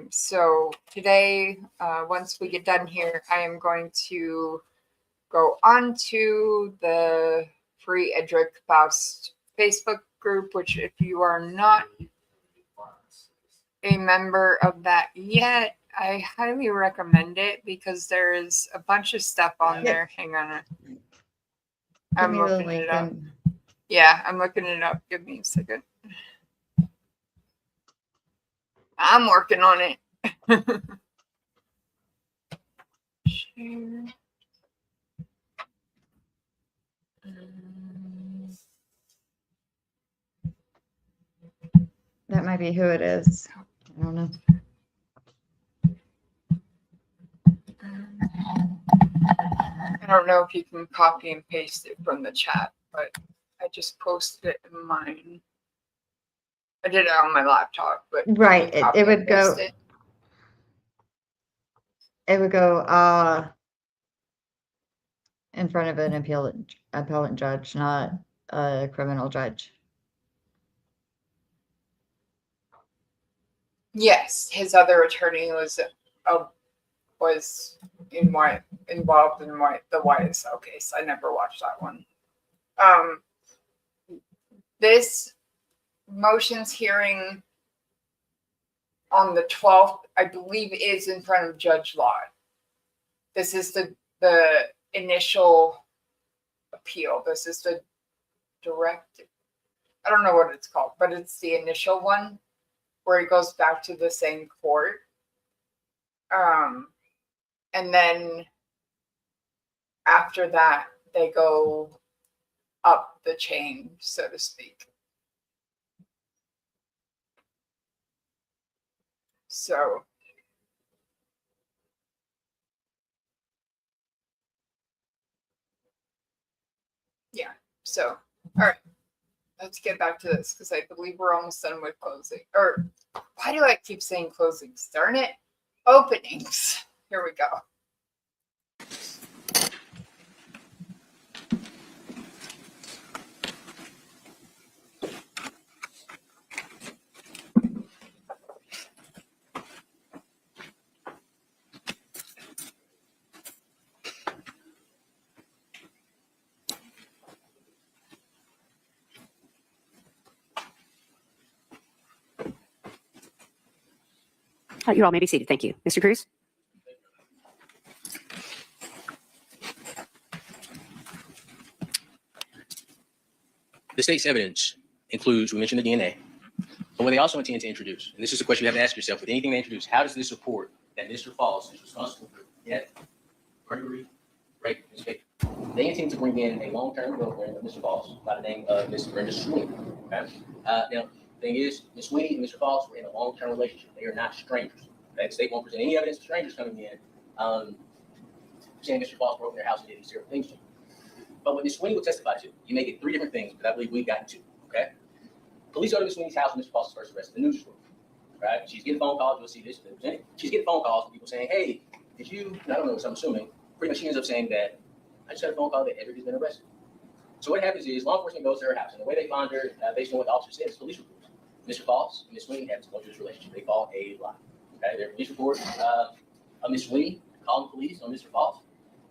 So today, once we get done here, I am going to go on to the Free Edrick Faust Facebook group, which if you are not a member of that yet, I highly recommend it because there is a bunch of stuff on there. Hang on. I'm looking it up. Yeah, I'm looking it up. Give me a second. I'm working on it. Share. That might be who it is. I don't know. I don't know if you can copy and paste it from the chat, but I just posted it in mine. I did it on my laptop, but Right. It would go. It would go in front of an appellant judge, not a criminal judge. Yes, his other attorney was involved in the YSL case. I never watched that one. This motions hearing on the 12th, I believe, is in front of Judge Lott. This is the initial appeal. This is the direct. I don't know what it's called, but it's the initial one where it goes back to the same court. And then after that, they go up the chain, so to speak. So, yeah. So, all right. let's get back to this because I believe we're almost done with closing. Or why do I keep saying closings? Darn it. Openings. Here we go. You all may be seated. Thank you. Mr. Cruz? The state's evidence includes, we mentioned the DNA, but what they also intend to introduce, and this is a question you have to ask yourself with anything they introduce, how does this support that Mr. Faust is responsible for death, burglary, rape, and escape? They intend to bring in a long-term girlfriend of Mr. Faust by the name of Miss Brenda Sweeney. Okay? Now, the thing is, Miss Sweeney and Mr. Faust were in a long-term relationship. They are not strangers. Okay? The state won't present any evidence of strangers coming in saying Mr. Faust broke in their house and did these terrible things to them. But what Ms. Sweeney will testify to, you may get three different things, but I believe we've gotten two. Okay? Police go to Ms. Sweeney's house when Mr. Faust is first arrested. The news report. Right? She's getting phone calls. You'll see this. She's getting phone calls from people saying, "Hey, did you?" I don't know. So I'm assuming. Pretty much, she ends up saying that I just had a phone call that Edrick has been arrested. So what happens is law enforcement goes to her house, and the way they find her, based on what the officer said, is police reports. Mr. Faust and Ms. Sweeney have to go through this relationship. They call a lie. Okay? Their police report of Ms. Sweeney calling the police on Mr. Faust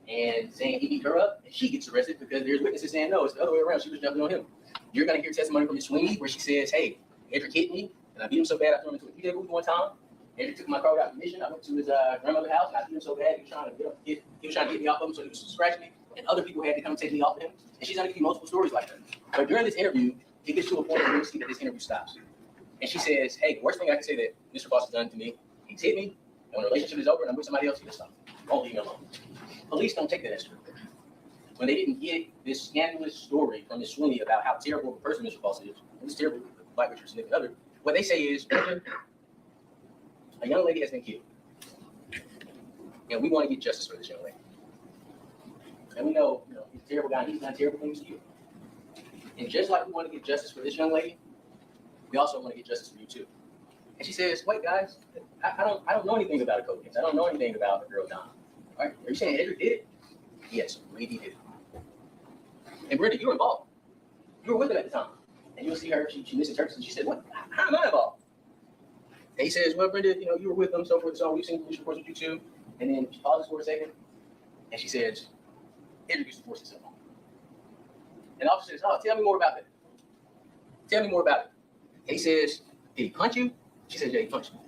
and saying he beat her up, and she gets arrested because there's witnesses saying no, it's the other way around. She was jumping on him. You're going to hear testimony from Ms. Sweeney where she says, "Hey, Edrick hit me, and I beat him so bad I threw him into a PJ booth one time. Edrick took my car without permission. I went to his grandmother's house, and I beat him so bad he was trying to get me off of him, so he was scratching me, and other people had to come take me off of him." And she's going to give you multiple stories like that. But during this interview, it gets to a point where you see that this interview stops. And she says, "Hey, the worst thing I can say that Mr. Faust has done to me, he's hit me, and when the relationship is over and I'm with somebody else, he just stop. Won't leave me alone." Police don't take that as true. When they didn't get this scandalous story from Ms. Sweeney about how terrible of a person Mr. Faust is, this terrible black with your significant other, what they say is, a young lady has been killed, and we want to get justice for this young lady. And we know, he's a terrible guy, he's done terrible things to you. And just like we want to get justice for this young lady, we also want to get justice for you too. And she says, "Wait, guys, I don't know anything about a code case. I don't know anything about a girl dying. All right? Are you saying Edrick did it?" "Yes, I believe he did it." "And Brenda, you were involved. You were with him at the time." And you'll see her, she misinterprets, and she said, "What? How am I involved?" And he says, "Well, Brenda, you were with them, so forth and so on. We've seen police reports with you too." And then she pauses for a second, and she says, "Edrick used to force himself on." And the officer says, "Oh, tell me more about that. Tell me more about it." And he says, "Did he punch you?" She says, "Yeah, he punched me."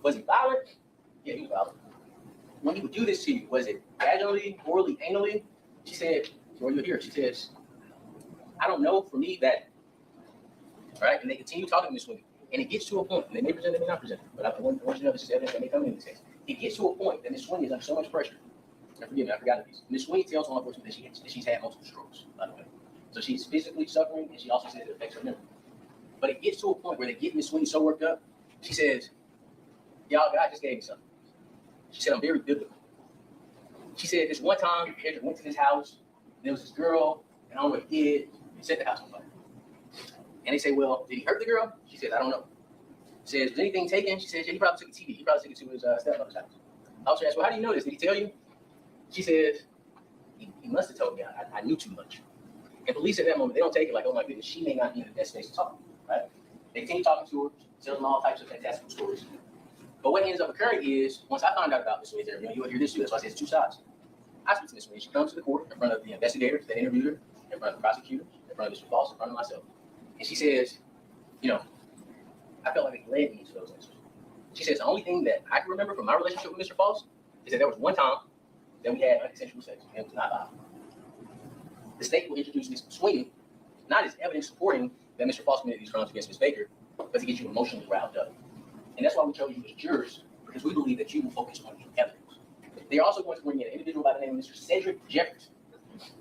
"Was he violent?" "Yeah, he was violent." "When he would do this to you, was it vaginally, orally, anally?" She said, or you'll hear, she says, "I don't know. For me, that." All right? And they continue talking to Ms. Sweeney. And it gets to a point, and they may present it, they may not present it, but I want you to know this is evidence that may come in this case. It gets to a point that Ms. Sweeney is under so much pressure. And forgive me, I forgot these. Ms. Sweeney tells law enforcement that she's had multiple strokes, by the way. So she's physically suffering, and she also says it affects her memory. But it gets to a point where they get Ms. Sweeney so worked up, she says, "Y'all, God just gave me something." She said, "I'm very biblical." She said, "This one time, Edrick went to this house, and there was this girl, and I don't know what he did, he set the house on fire." And they say, "Well, did he hurt the girl?" She says, "I don't know." She says, "Was anything taken?" She says, "Yeah, he probably took the TV. He probably took it to his stepmother's house." Officer asks, "Well, how do you know this? Did he tell you?" She says, he must have told me. I knew too much." And police at that moment, they don't take it like, "Oh my goodness, she may not be in the best space to talk," right? They continue talking to her, telling them all types of fantastical stories. But what ends up occurring is, once I find out about Ms. Sweeney's interview, you'll hear this too, that's why I say it's two sides. I speak to Ms. Sweeney. She comes to the court in front of the investigators that interviewed her, in front of the prosecutor, in front of Mr. Faust, in front of myself. And she says, "I felt like it led me to those answers." She says, "The only thing that I can remember from my relationship with Mr. Faust is that there was one time that we had unconsensual sex, and it was not violent." The state will introduce Ms. Sweeney, not as evidence supporting that Mr. Faust committed these crimes against Ms. Baker, but to get you emotionally riled up. And that's why we chose you as jurors, because we believe that you will focus on the evidence. They are also going to bring in an individual by the name of Mr. Edrick Jeffries.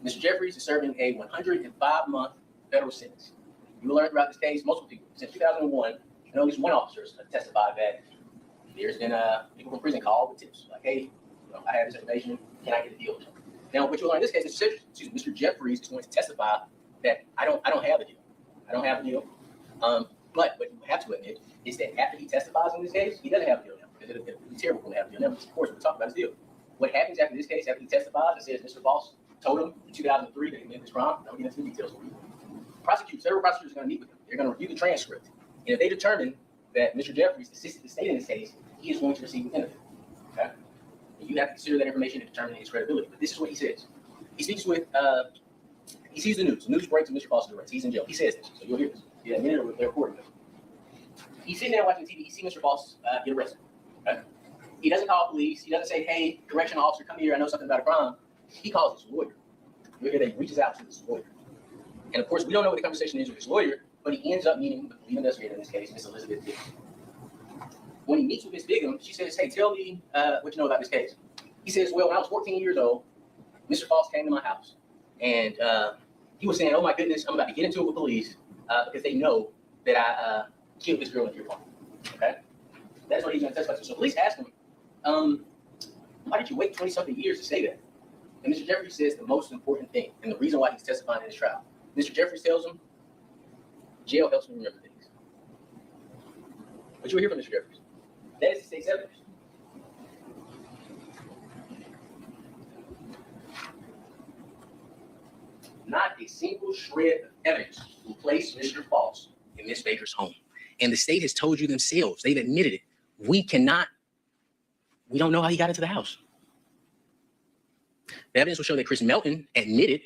Mr. Jeffries is serving a 105-month federal sentence. You will learn throughout this case, multiple people, since 2001, and at least one officer has testified that there's been people from prison called with tips, like, "Hey, I have this information, can I get a deal?" Now, what you'll learn in this case is Mr. Jeffries is going to testify that I don't have a deal. I don't have a deal. But what you have to admit is that after he testifies in this case, he doesn't have a deal now. Because it would be terrible to have a deal now. Of course, we'll talk about his deal. What happens after this case, after he testifies and says Mr. Faust told him in 2003 that he committed this crime, I'll get into the details for you. Several prosecutors are going to meet with him. They're going to review the transcript. And if they determine that Mr. Jeffries assisted the state in this case, he is going to receive a benefit. Okay? And you have to consider that information to determine his credibility. But this is what he says. He speaks with, he sees the news. The news breaks and Mr. Faust is arrested. He's in jail. He says this. So you'll hear this. Yeah, minute or they're recording this. He's sitting there watching TV. He sees Mr. Faust get arrested. Okay? He doesn't call police. He doesn't say, hey, correctional officer, come here. I know something about a crime. He calls his lawyer. You'll hear that he reaches out to his lawyer. And of course, we don't know what the conversation is with his lawyer, but he ends up meeting with the lead investigator in this case, Miss Elizabeth Bigham. When he meets with Miss Bigham, she says, hey, tell me what you know about this case. He says, well, when I was 14 years old, Mr. Faust came to my house. And he was saying, oh, my goodness, I'm about to get into it with police because they know that I killed this girl in your apartment. Okay? That's what he's going to testify to. So police ask him, why did you wait 20-something years to say that? And Mr. Jeffries says the most important thing, and the reason why he's testifying in his trial. Mr. Jeffries tells him, jail helps me remember things. But you'll hear from Mr. Jeffries. That is the state's evidence. Not a single shred of evidence will place Mr. Faust in Miss Baker's home. And the state has told you themselves, they've admitted it. We don't know how he got into the house. The evidence will show that Chris Melton admitted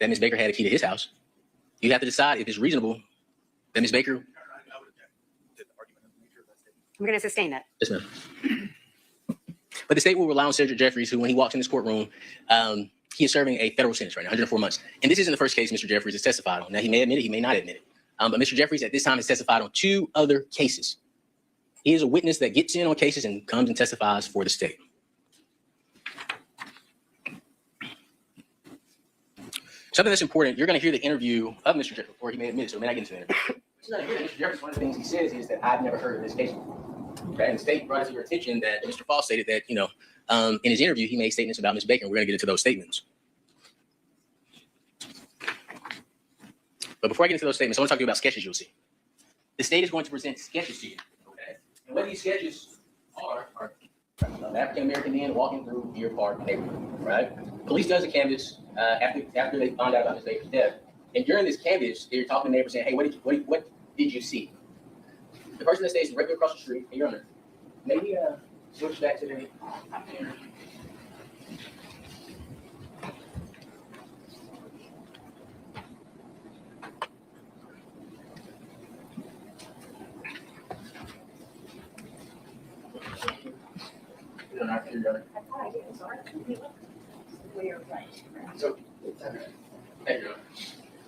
that Ms. Baker had a key to his house. You have to decide if it's reasonable that Ms. Baker. I'm going to sustain that. Yes, ma'am. But the state will rely on Cedric Jeffries, who, when he walks in this courtroom, he is serving a federal sentence right now, 104 months. And this isn't the first case Mr. Jeffries has testified on. Now, he may admit it, he may not admit it. But Mr. Jeffries at this time has testified on 2 other cases. He is a witness that gets in on cases and comes and testifies for the state. Something that's important, you're going to hear the interview of Mr. Jeffries, or he may admit it, so he may not get into the interview. You're going to hear Mr. Jeffries, one of the things he says is that I've never heard of this case before. Okay? And the state brought it to your attention that Mr. Faust stated that, in his interview, he made statements about Ms. Baker, and we're going to get into those statements. But before I get into those statements, I want to talk to you about sketches you'll see. The state is going to present sketches to you, okay? And what these sketches are an African-American man walking through Deer Park neighborhood, right? Police does a canvass after they find out about Ms. Baker's death. And during this canvass, they're talking to neighbors saying, hey, what did you see? The person that stays directly across the street, hey, Your Honor, maybe switch back to the camera.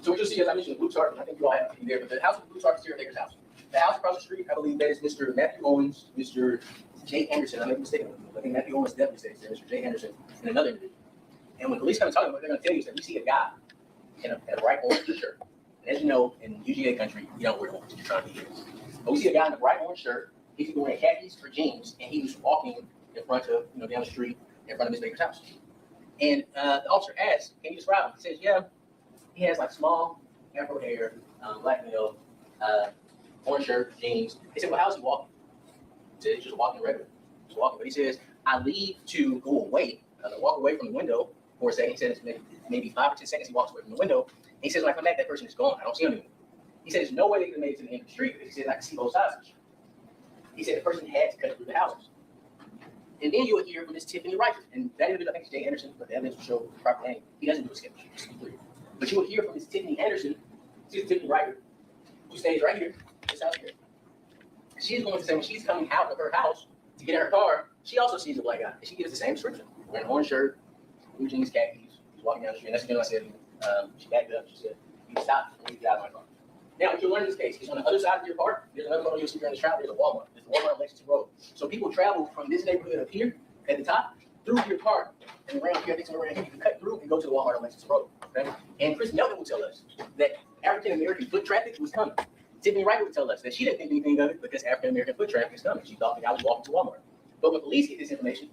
So what you'll see, as I mentioned, the blue chart, I think you all have to be there, but the house with the blue chart is Sarah Baker's house. The house across the street, I believe that is Mr. Matthew Owens, Mr. Jay Anderson. I may be mistaken. I think Matthew Owens definitely stays there, Mr. Jay Anderson, and another individual. And when police come and talk about what they're going to tell you is that we see a guy in a bright orange shirt. And as you know, in UGA country, you don't wear orange. You're trying to be here. But we see a guy in a bright orange shirt. He's wearing khakis or jeans, and he was walking in front of, down the street in front of Ms. Baker's house. And the officer asks, can you describe him? He says, yeah, he has like small afro hair, black male, orange shirt, jeans. They said, well, how's he walking? He said, he's just walking regular. He's walking. But he says, I leave to go away, walk away from the window for a second. He said it's maybe 5 or 10 seconds he walks away from the window. And he says, when I come back, that person is gone. I don't see him anymore. He said, there's no way they could have made it to the end of the street because he said, I can see both sides of the street. He said the person had to cut through the houses. And then you would hear from Miss Tiffany Reichert. And that individual, I think it's Jay Anderson, but the evidence will show the proper name. He doesn't do a sketch. But you will hear from Miss Tiffany Anderson, Tiffany Reichert, who stays right here, this house here. She's going to say when she's coming out of her house to get in her car, she also sees a black guy. And she gives the same description. Wearing an orange shirt, blue jeans, khakis. He's walking down the street. And that's the gentleman I said, she backed up. She said, you stop when you get out of my car. Now, what you'll learn in this case, he's on the other side of your park. There's another photo you'll see during this trial. There's a Walmart. There's a Walmart on Lexington Road. So people travel from this neighborhood up here at the top through your park and around here. I think somewhere around here, you can cut through and go to the Walmart on Lexington Road. Okay? And Chris Melton will tell us that African-American foot traffic was coming. Tiffany Wright would tell us that she didn't think anything of it because African-American foot traffic is coming. She thought the guy was walking to Walmart. But when police get this information,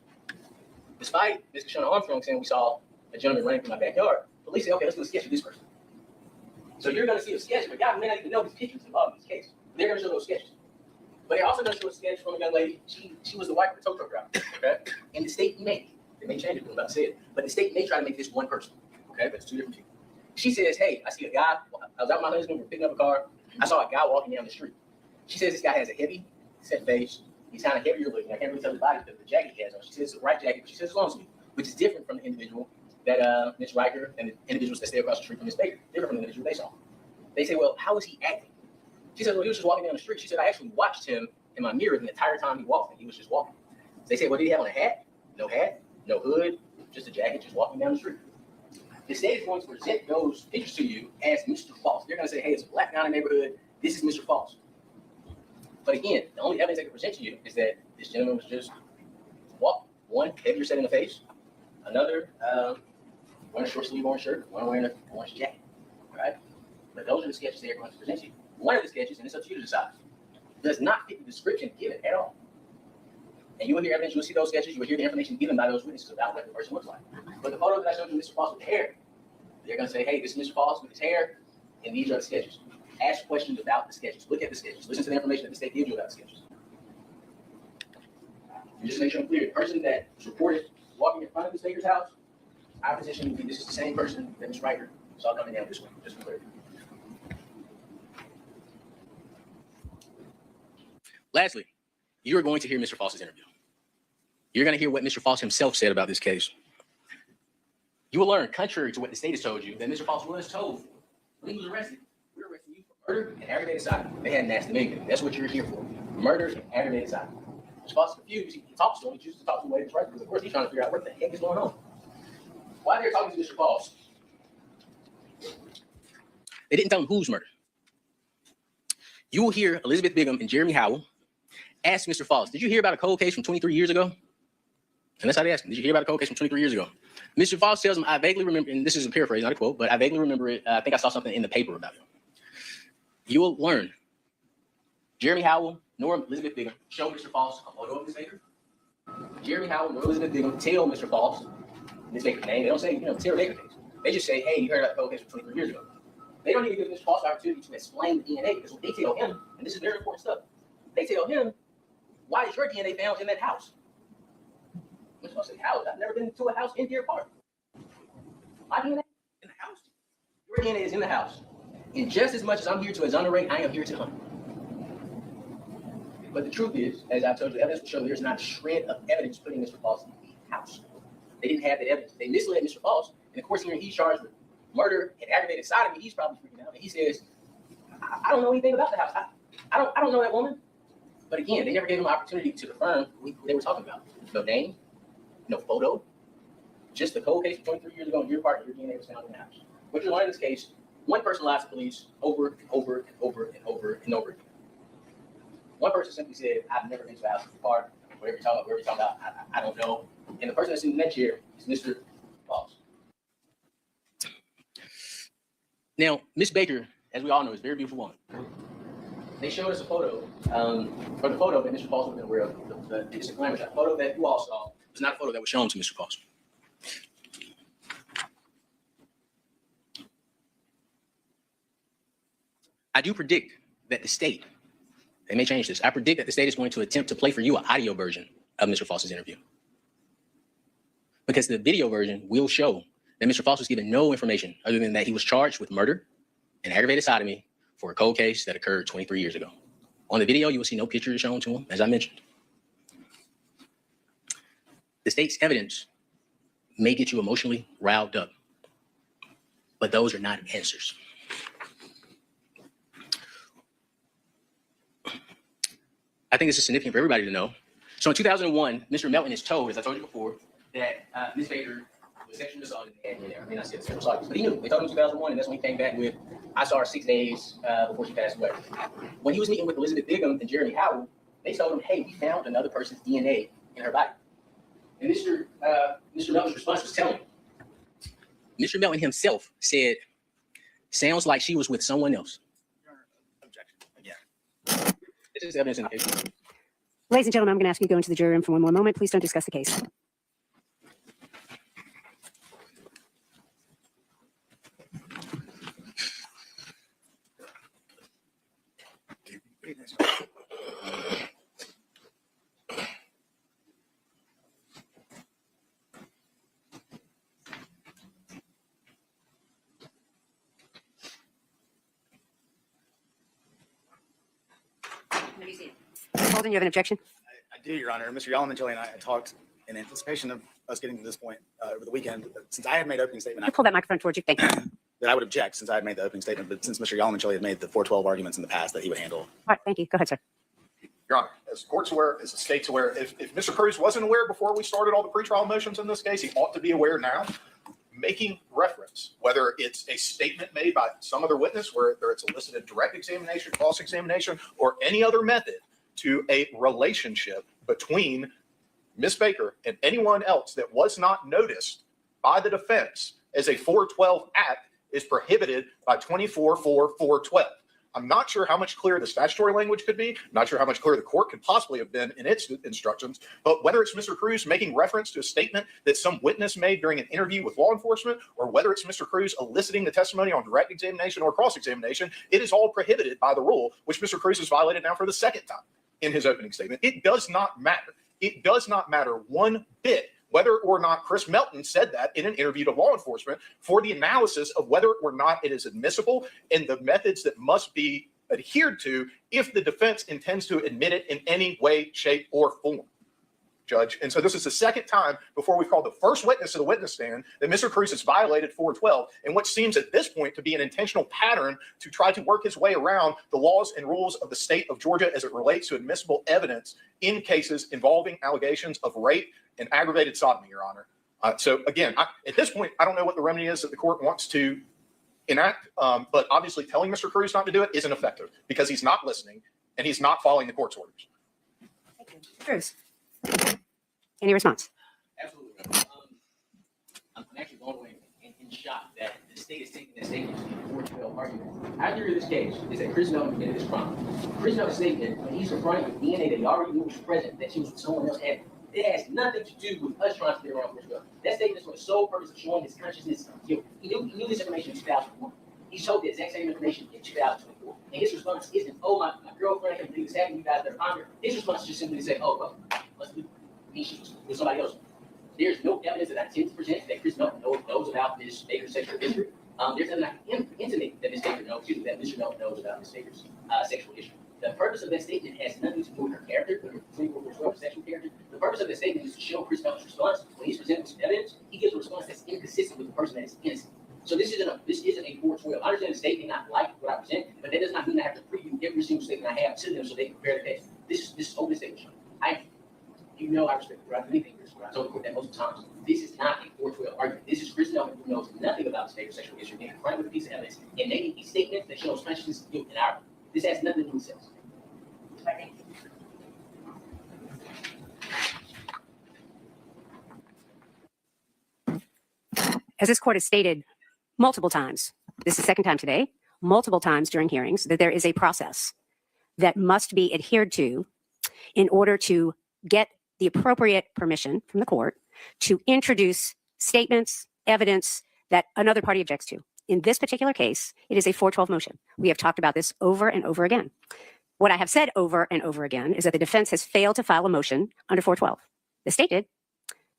despite Mr. Shona Armstrong saying we saw a gentleman running from my backyard, police say, okay, let's do a sketch of this person. So you're going to see a sketch, but y'all may not even know these pictures involved in this case. They're going to show those sketches. But they're also going to show a sketch from a young lady. She was the wife of the tow truck driver, okay? And the state may, they may change it, I'm about to say it, but the state may try to make this one person, okay? But it's two different people. She says, hey, I see a guy. I was out with my husband, we were picking up a car. I saw a guy walking down the street. She says this guy has a heavy set face. He's kind of heavier looking. I can't really tell his body because of the jacket he has on. She says it's a white jacket, but she says it's long sleeve, which is different from the individual that Ms. Riker and the individuals that stay across the street from Ms. Baker, different from the individual they saw. They say, well, how was he acting? She said, well, he was just walking down the street. She said, I actually watched him in my mirror the entire time he walked, and he was just walking. They say, well, did he have on a hat? No hat, no hood, just a jacket, just walking down the street. The state is going to present those pictures to you as Mr. Faust. They're going to say, hey, it's a black guy in the neighborhood. This is Mr. Faust. But again, the only evidence they can present to you is that this gentleman was just walking. One heavier set in the face, another wearing a short sleeve orange shirt, one wearing an orange jacket, right? But those are the sketches they are going to present to you. One of the sketches, and it's up to you to decide, does not fit the description given at all. And you will hear evidence, you will see those sketches, you will hear the information given by those witnesses about what the person looks like. But the photo that I showed you, Mr. Faust with the hair, they're going to say, hey, this is Mr. Faust with his hair, and these are the sketches. Ask questions about the sketches. Look at the sketches. Listen to the information that the state gives you about the sketches. And just make sure I'm clear. The person that was reported walking in front of Ms. Baker's house, our position would be this is the same person that Ms. Riker saw coming down this way. Just for clarity. Lastly, you are going to hear Mr. Faust's interview. You're going to hear what Mr. Faust himself said about this case. You will learn, contrary to what the state has told you, that Mr. Faust was told when he was arrested, we're arresting you for murder and aggravated sodomy. They hadn't asked him anything. That's what you're here for. Murder and aggravated sodomy. Mr. Faust is confused. He talks to him. He chooses to talk to him later, right? Because of course he's trying to figure out what the heck is going on. While they're talking to Mr. Faust, they didn't tell him whose murder. You will hear Elizabeth Bigham and Jeremy Howell ask Mr. Faust, did you hear about a cold case from 23 years ago? And that's how they asked him. Did you hear about a cold case from 23 years ago? Mr. Faust tells him, I vaguely remember, and this is a paraphrase, not a quote, but I vaguely remember it. I think I saw something in the paper about it. You will learn. Jeremy Howell nor Elizabeth Bigham show Mr. Faust a photo of Ms. Baker. Jeremy Howell nor Elizabeth Bigham tell Mr. Faust Ms. Baker's name. They don't say, Sarah Baker case. They just say, hey, you heard about the cold case from 23 years ago. They don't even give Mr. Faust the opportunity to explain the DNA because what they tell him, and this is very important stuff, they tell him, why is your DNA found in that house? Mr. Faust said, house? I've never been to a house in Deer Park. My DNA in the house? Your DNA is in the house. And just as much as I'm here to exonerate, I am here to hunt. But the truth is, as I told you, the evidence will show there's not a shred of evidence putting Mr. Faust in the house. They didn't have that evidence. They misled Mr. Faust. And of course, here he's charged with murder and aggravated sodomy. He's probably freaking out. And he says, I don't know anything about the house. I don't know that woman. But again, they never gave him an opportunity to confirm who they were talking about. No name, no photo, just the cold case from 23 years ago in Deer Park, your DNA was found in the house. What you learn in this case, one person lies to police over and over and over and over and over again. One person simply said, I've never been to a house in Deer Park, whatever you're talking about, I don't know. And the person that's in that chair is Mr. Faust. Now, Miss Baker, as we all know, is a very beautiful woman. They showed us a photo, or the photo that Mr. Faust would have been aware of, the disclaimer, that photo that you all saw was not a photo that was shown to Mr. Faust. I do predict that the state, they may change this, I predict that the state is going to attempt to play for you an audio version of Mr. Faust's interview. Because the video version will show that Mr. Faust was given no information other than that he was charged with murder and aggravated sodomy for a cold case that occurred 23 years ago. On the video, you will see no pictures shown to him, as I mentioned. The state's evidence may get you emotionally riled up, but those are not answers. I think this is significant for everybody to know. So in 2001, Mr. Maelynn is told, as I told you before, that Ms. Baker was sexually assaulted and I mean, I said sexual assault, but he knew. They told him in 2001, and that's when he came back with, I saw her 6 days before she passed away. When he was meeting with Elizabeth Bigham and Jeremy Howell, they told him, hey, we found another person's DNA in her body. And Mr. Maelynn's response was telling. Mr. Maelynn himself said, sounds like she was with someone else. Objection. Again. This is evidence in the case. Ladies and gentlemen, I'm going to ask you to go into the jury room for one more moment. Please don't discuss the case. Holden, you have an objection? I do, Your Honor. Mr. Yalamanchili and I had talked in anticipation of us getting to this point over the weekend. Since I had made the opening statement, Can you pull that microphone towards you? Thank you. All that I would object since I had made the opening statement, but since Mr. Yalamanchili had made the 412 arguments in the past that he would handle. right, thank you. Go ahead, sir. Your Honor, as the court's aware, as the state's aware, if Mr. Cruz wasn't aware before we started all the pretrial motions in this case, he ought to be aware now. Making reference, whether it's a statement made by some other witness, whether it's elicited direct examination, cross-examination, or any other method to a relationship between Ms. Baker and anyone else that was not noticed by the defense as a 412 act is prohibited by 24-4-412. I'm not sure how much clearer the statutory language could be. I'm not sure how much clearer the court could possibly have been in its instructions. But whether it's Mr. Cruz making reference to a statement that some witness made during an interview with law enforcement, or whether it's Mr. Cruz eliciting the testimony on direct examination or cross-examination, it is all prohibited by the rule, which Mr. Cruz has violated now for the second time in his opening statement. It does not matter. It does not matter one bit whether or not Chris Melton said that in an interview to law enforcement for the analysis of whether or not it is admissible and the methods that must be adhered to if the defense intends to admit it in any way, shape, or form, Judge. And so this is the second time before we've called the first witness to the witness stand that Mr. Cruz has violated 412, and what seems at this point to be an intentional pattern to try to work his way around the laws and rules of the state of Georgia as it relates to admissible evidence in cases involving allegations of rape and aggravated sodomy, Your Honor. So again, at this point, I don't know what the remedy is that the court wants to enact, but obviously telling Mr. Cruz not to do it isn't effective because he's not listening and he's not following the court's orders. Cruz, any response? Absolutely. I'm actually going away in shock that the state is taking this statement to the 412 argument. Our theory of this case is that Chris Melton committed this crime. Chris Melton's statement, when he's confronted with DNA that he already knew was present, that she was with someone else had, it has nothing to do with us trying to get around Chris Melton. That statement is for the sole purpose of showing his consciousness guilt. He knew this information in 2001. He showed the exact same information in 2024. And his response isn't, oh, my girlfriend, I can't believe this happened, you guys better find her. His response is just simply to say, oh, well, must be she was with somebody else. There's no evidence that I intend to present that Chris Melton knows about Ms. Baker's sexual history. There's evidence I can intimate that Ms. Baker knows, that Mr. Melton knows about Ms. Baker's sexual history. The purpose of that statement has nothing to do with her character, with her 24/4 sexual character. The purpose of that statement is to show Chris Melton's response. When he's presented with evidence, he gives a response that's inconsistent with the person that is innocent. So this isn't a 412. I understand the state may not like what I present, but that does not mean I have to preview every single statement I have to them so they can prepare the case. This is open statement. I respect what I believe in. I told the court that multiple times. This is not a 412 argument. This is Chris Melton who knows nothing about Ms. Baker's sexual history, being confronted with a piece of evidence and making a statement that shows consciousness guilt in our. This has nothing to do with sex. As this court has stated multiple times, this is the second time today, multiple times during hearings, that there is a process that must be adhered to in order to get the appropriate permission from the court to introduce statements, evidence that another party objects to. In this particular case, it is a 412 motion. We have talked about this over and over again. What I have said over and over again is that the defense has failed to file a motion under 412. The state did.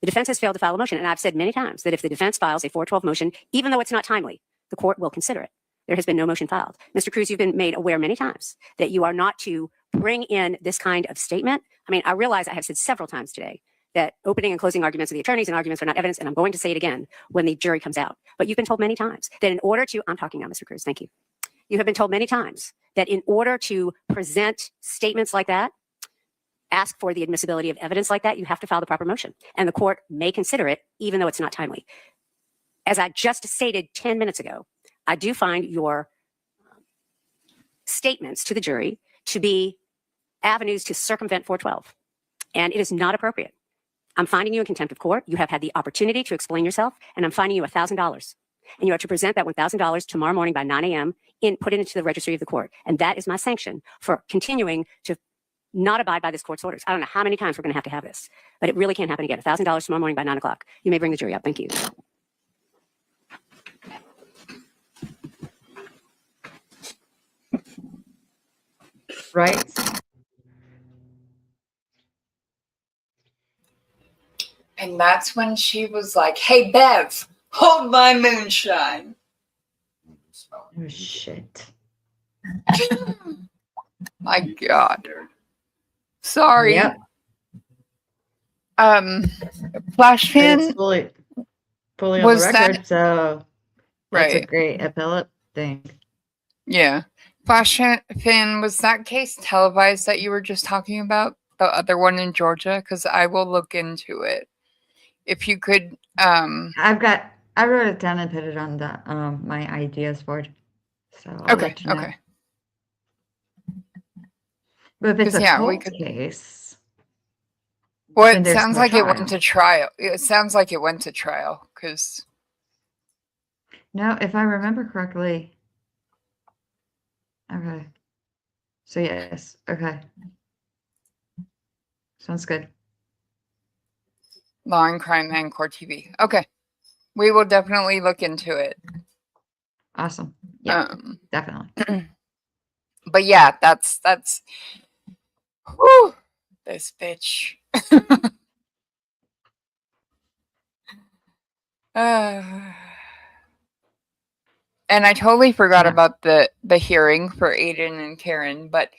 The defense has failed to file a motion, and I've said many times that if the defense files a 412 motion, even though it's not timely, the court will consider it. There has been no motion filed. Mr. Cruz, you've been made aware many times that you are not to bring in this kind of statement. I mean, I realize I have said several times today that opening and closing arguments of the attorneys and arguments are not evidence, and I'm going to say it again when the jury comes out. But you've been told many times that in order to, I'm talking now, Mr. Cruz, thank you. You have been told many times that in order to present statements like that, ask for the admissibility of evidence like that, you have to file the proper motion. And the court may consider it, even though it's not timely. As I just stated 10 minutes ago, I do find your statements to the jury to be avenues to circumvent 412. And it is not appropriate. I'm finding you in contempt of court. You have had the opportunity to explain yourself, and I'm finding you $1,000. And you are to present that $1,000 tomorrow morning by 9 a.m. Put it into the registry of the court. And that is my sanction for continuing to not abide by this court's orders. I don't know how many times we're going to have this, but it really can't happen again. $1,000 tomorrow morning by 9 o'clock. You may bring the jury up. Thank you. Right? And that's when she was like, hey, Bev, hold my moonshine. Oh, shit. My God. Sorry. Yep. Flash But it's fan. fully on the Was that- record, so that's a Right. great appellate thing. Yeah. Flash fan, was that case televised that you were just talking about? The other one in Georgia? Because I will look into it. If you could, I wrote it down and put it on the my ideas board. So I'll okay, let you know. okay. But if it's 'Cause, a yeah, we cold could- case, Well, then it there's sounds no like it trial. went to trial. It sounds like it went to trial because No, if I remember correctly. Okay. So yes, okay. Sounds good. Law and Crime and Court TV. Okay. We will definitely look into it. Awesome. Yeah, definitely. But yeah, that's whew, this bitch. And I totally forgot Yeah. about the hearing for Aiden and Karen, but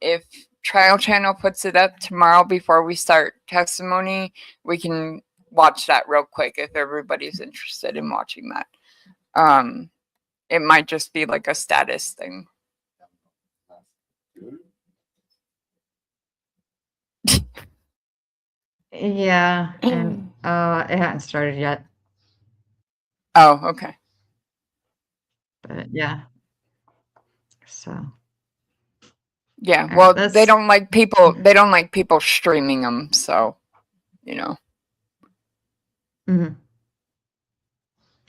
if Trial Channel puts it up tomorrow before we start testimony, we can watch that real quick if everybody's interested in watching that. It might just be like a status thing. Yeah, and it hadn't started yet, Oh, okay. but yeah. So Yeah, right, well, they let's- don't like people. They don't like people streaming them, so you know.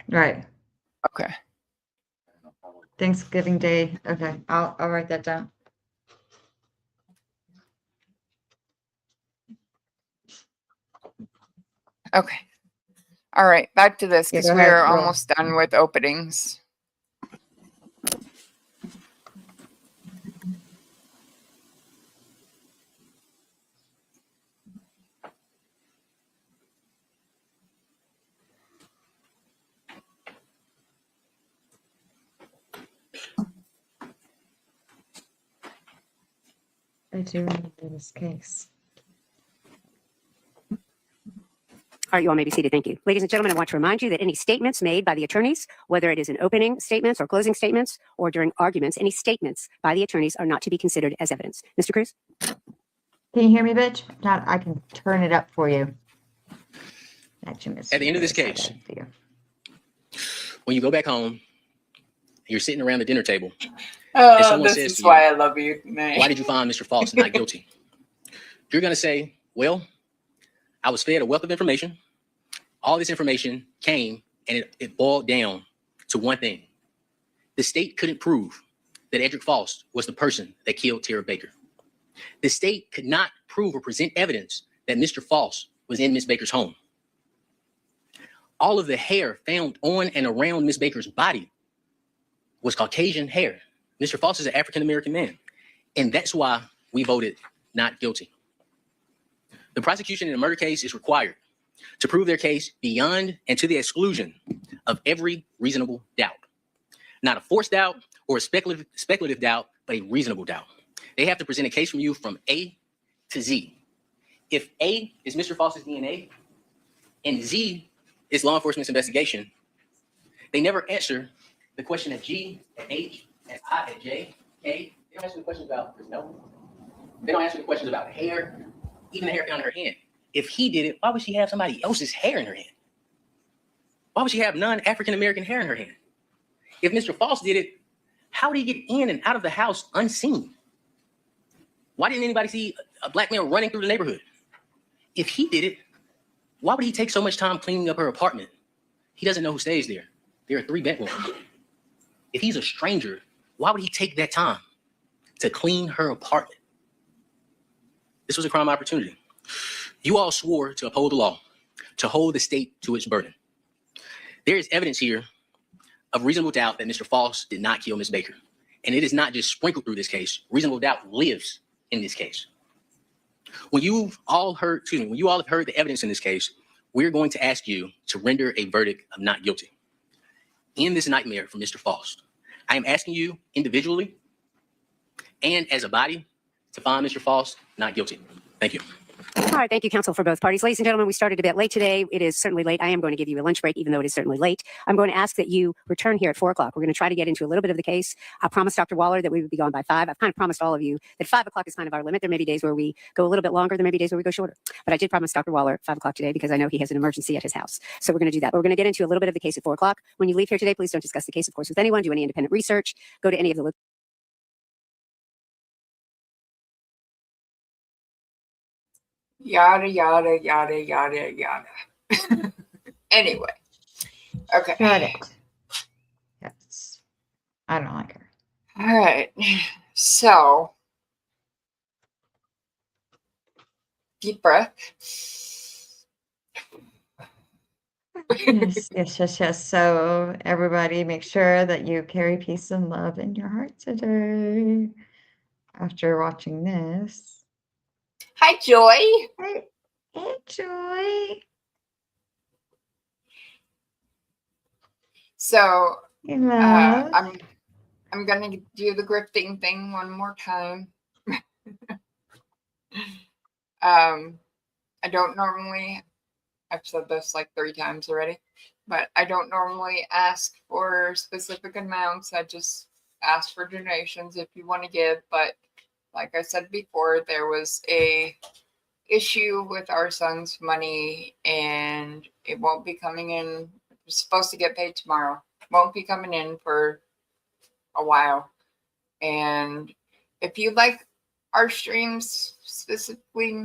Right. Okay. Thanksgiving Day. Okay, I'll write that down. Okay. All right. Back to this Yeah, because go ahead, we're roll. almost done with openings. I do remember this case. All right, you all may be seated. Thank you. Ladies and gentlemen, I want to remind you that any statements made by the attorneys, whether it is in opening statements or closing statements or during arguments, any statements by the attorneys are not to be considered as evidence. Mr. Cruz? Can you hear me, bitch? Not, I can turn it up for you. Actually, At the end of this case, when you go back home, you're sitting around the dinner table. Oh, someone this says is to why you, I love you, man. Why did you find Mr. Faust not guilty? You're going to say, well, I was fed a wealth of information. All this information came and it boiled down to one thing. The state couldn't prove that Edrick Faust was the person that killed Tara Baker. The state could not prove or present evidence that Mr. Faust was in Miss Baker's home. All of the hair found on and around Miss Baker's body was Caucasian hair. Mr. Faust is an African-American man. And that's why we voted not guilty. The prosecution in a murder case is required to prove their case beyond and to the exclusion of every reasonable doubt. Not a forced doubt or a speculative doubt, but a reasonable doubt. They have to present a case from you from A to Z. If A is Mr. Faust's DNA and Z is law enforcement's investigation, they never answer the question at G, at H, at I, at J, K. They don't answer the questions about personnel. They don't answer the questions about hair, even the hair found in her hand. If he did it, why would she have somebody else's hair in her hand? Why would she have non-African-American hair in her hand? If Mr. Faust did it, how did he get in and out of the house unseen? Why didn't anybody see a black man running through the neighborhood? If he did it, why would he take so much time cleaning up her apartment? He doesn't know who stays there. There are 3 bedrooms. If he's a stranger, why would he take that time to clean her apartment? This was a crime opportunity. You all swore to uphold the law, to hold the state to its burden. There is evidence here of reasonable doubt that Mr. Faust did not kill Ms. Baker. And it is not just sprinkled through this case. Reasonable doubt lives in this case. When you all have heard the evidence in this case, we're going to ask you to render a verdict of not guilty. In this nightmare for Mr. Faust, I am asking you individually and as a body to find Mr. Faust not guilty. Thank you. All right, thank you, counsel, for both parties. Ladies and gentlemen, we started a bit late today. It is certainly late. I am going to give you a lunch break, even though it is certainly late. I'm going to ask that you return here at 4 o'clock. We're going to try to get into a little bit of the case. I promised Dr. Waller that we would be gone by 5. I've kind of promised all of you that 5 o'clock is kind of our limit. There may be days where we go a little bit longer. There may be days where we go shorter. But I did promise Dr. Waller 5 o'clock today because I know he has an emergency at his house. So we're going to do that. But we're going to get into a little bit of the case at 4 o'clock. When you leave here today, please don't discuss the case, of course, with anyone. Do any independent research. Go to any of the Yada, yada, yada, yada, yada. Anyway. Okay. Got it. Yes. I don't like her. All right. So, deep breath. Yes. So everybody make sure that you carry peace and love in your heart today after watching this. Hi, Joy. Hey, Joy. So, Hey, love. I'm gonna do the grifting thing one more time. I don't normally, I've said this like 3 times already, but I don't normally ask for specific amounts. I just ask for donations if you want to give. But like I said before, there was a issue with our son's money and it won't be coming in. It's supposed to get paid tomorrow. Won't be coming in for a while. And if you like our streams specifically,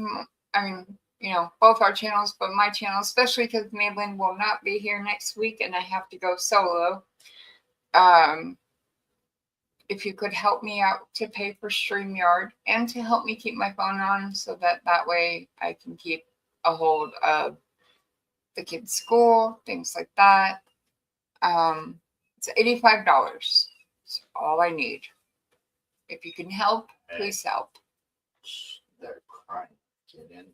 I mean, you know, both our channels, but my channel, especially because Maelynn will not be here next week and I have to go solo. If you could help me out to pay for StreamYard and to help me keep my phone on so that way I can keep a hold of the kids' school, things like that. It's $85. It's all I need. If you can help, please help. They're crying. Get in.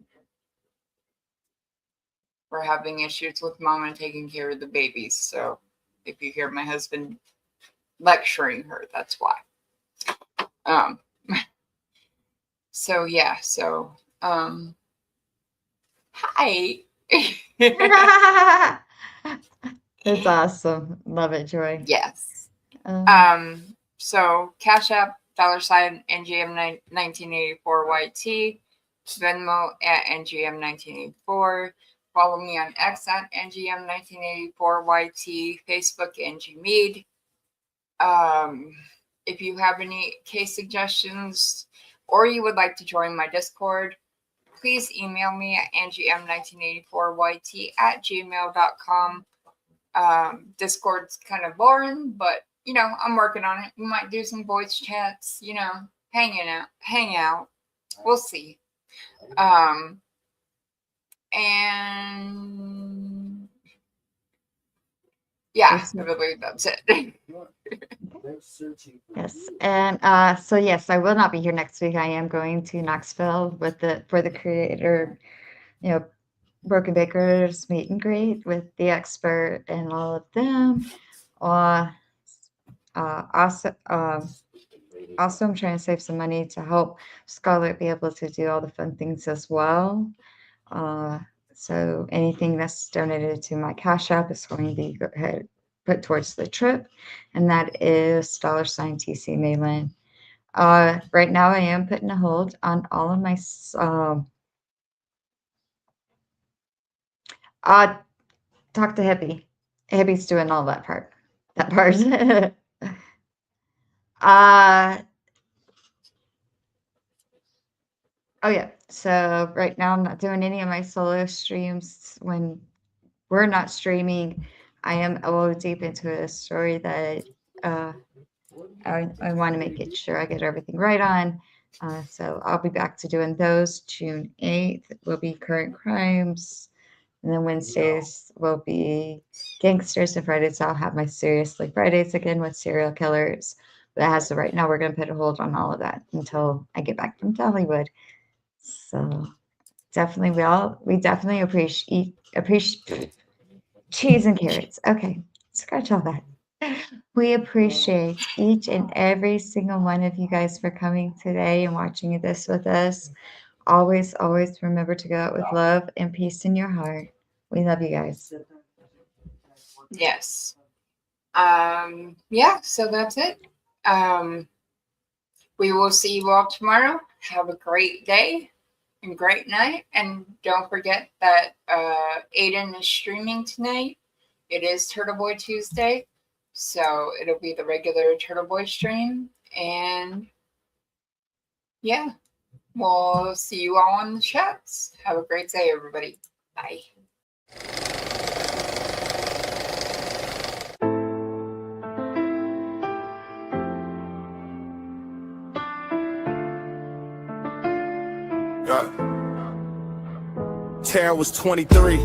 We're having issues with mom and taking care of the babies. So if you hear my husband lecturing her, that's why. So yeah, so hi. That's awesome. Love it, Joy. Yes. So Cash App, $ NGM 1984YT, Venmo at NGM 1984. Follow me on X at NGM 1984YT, Facebook NG Mead. If you have any case suggestions or you would like to join my Discord, please email me at ngm1984yt@gmail.com. Discord's kind of boring, but you know, I'm working on it. We might do some voice chats, you know, hang out. We'll see. And yeah, I believe that's it. Yes, and so yes, I will not be here next week. I am going to Knoxville for the creator, you know, Broken Bakers meet and greet with the expert and all of them. Also, I'm trying to save some money to help Scarlett be able to do all the fun things as well. So anything that's donated to my Cash App is going to be put towards the trip, and that is $TC Maelynn. Right now, I am putting a hold on all of my. Talk to Hippie. Hippie's doing all that part. Oh yeah. So right now I'm not doing any of my solo streams when we're not streaming. I am a little deep into a story that I want to make it sure I get everything right on. So I'll be back to doing those. June 8th will be current crimes. And then Wednesdays will be gangsters, and Fridays I'll have my Seriously Fridays again with serial killers. But as of right now, we're going to put a hold on all of that until I get back from Hollywood. So definitely, we definitely appreciate cheese and carrots. Okay, scratch all that. We appreciate each and every single one of you guys for coming today and watching this with us. Always, always remember to go out with love and peace in your heart. We love you guys. Yes. Yeah, so that's it. We will see you all tomorrow. Have a great day and great night. And don't forget that Aiden is streaming tonight. It is Turtle Boy Tuesday. So it'll be the regular Turtle Boy stream. And yeah, we'll see you all on the chats. Have a great day, everybody. Bye. Tara was 23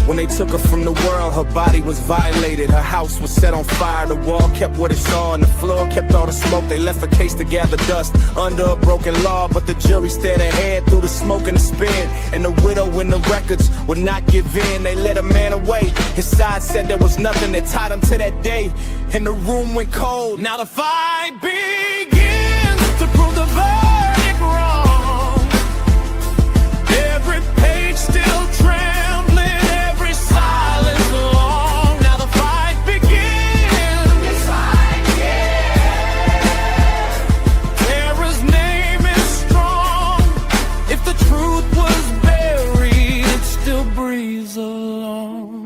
when they took her from the world. Her body was violated, her house was set on fire. The wall kept what it saw and the floor kept all the smoke. They left a case to gather dust under a broken law, but the jury stared ahead through the smoke and the spin. And the widow and the records would not give in. They let a man away, his side said there was nothing that tied him to that day, and the room went cold. Now the fight begins to prove the verdict wrong. Every page still trembling, every silence long. Now the fight begins. This fight begins. Tara's name is strong. If the truth was buried, it still breathes along.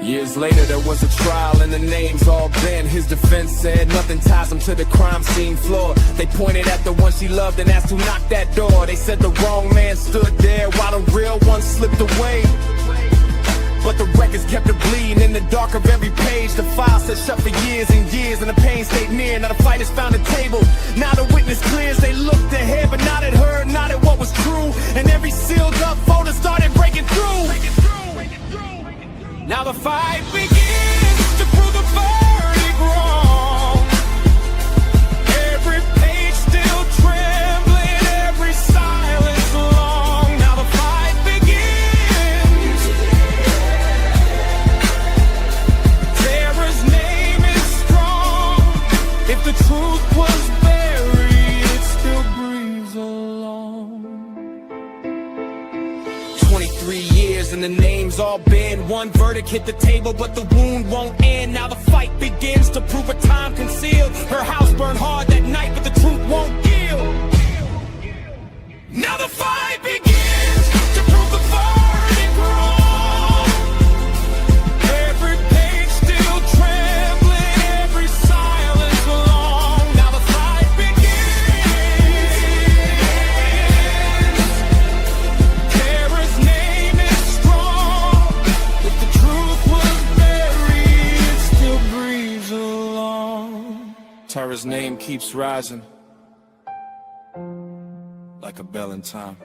Years later there was a trial and the names all bent. His defense said nothing ties him to the crime scene floor. They pointed at the one she loved and asked who knocked that door. They said the wrong man stood there while the real one slipped away. But the records kept her bleeding in the dark of every page. The file said shut for years and years, and the pain stayed near. Now the fight has found a table. Now the witness clears. They looked ahead, but not at her, not at what was true. And every sealed up folder started breaking through. Now the fight begins to prove the verdict wrong. Every page still trembling, every silence long. Now the fight begins. Tara's name is strong. If the truth was buried, it still breathes along. 23 years and the names all bend. One verdict hit the table, but the wound won't end. Now the fight begins to prove her time concealed. Her house burned hard that night, but the truth won't yield. Now the fight begins to prove the verdict wrong. Every page still trembling, every silence long. Now the fight begins. Tara's name is strong. If the truth was buried, it still breathes along. Tara's name keeps rising like a bell in time.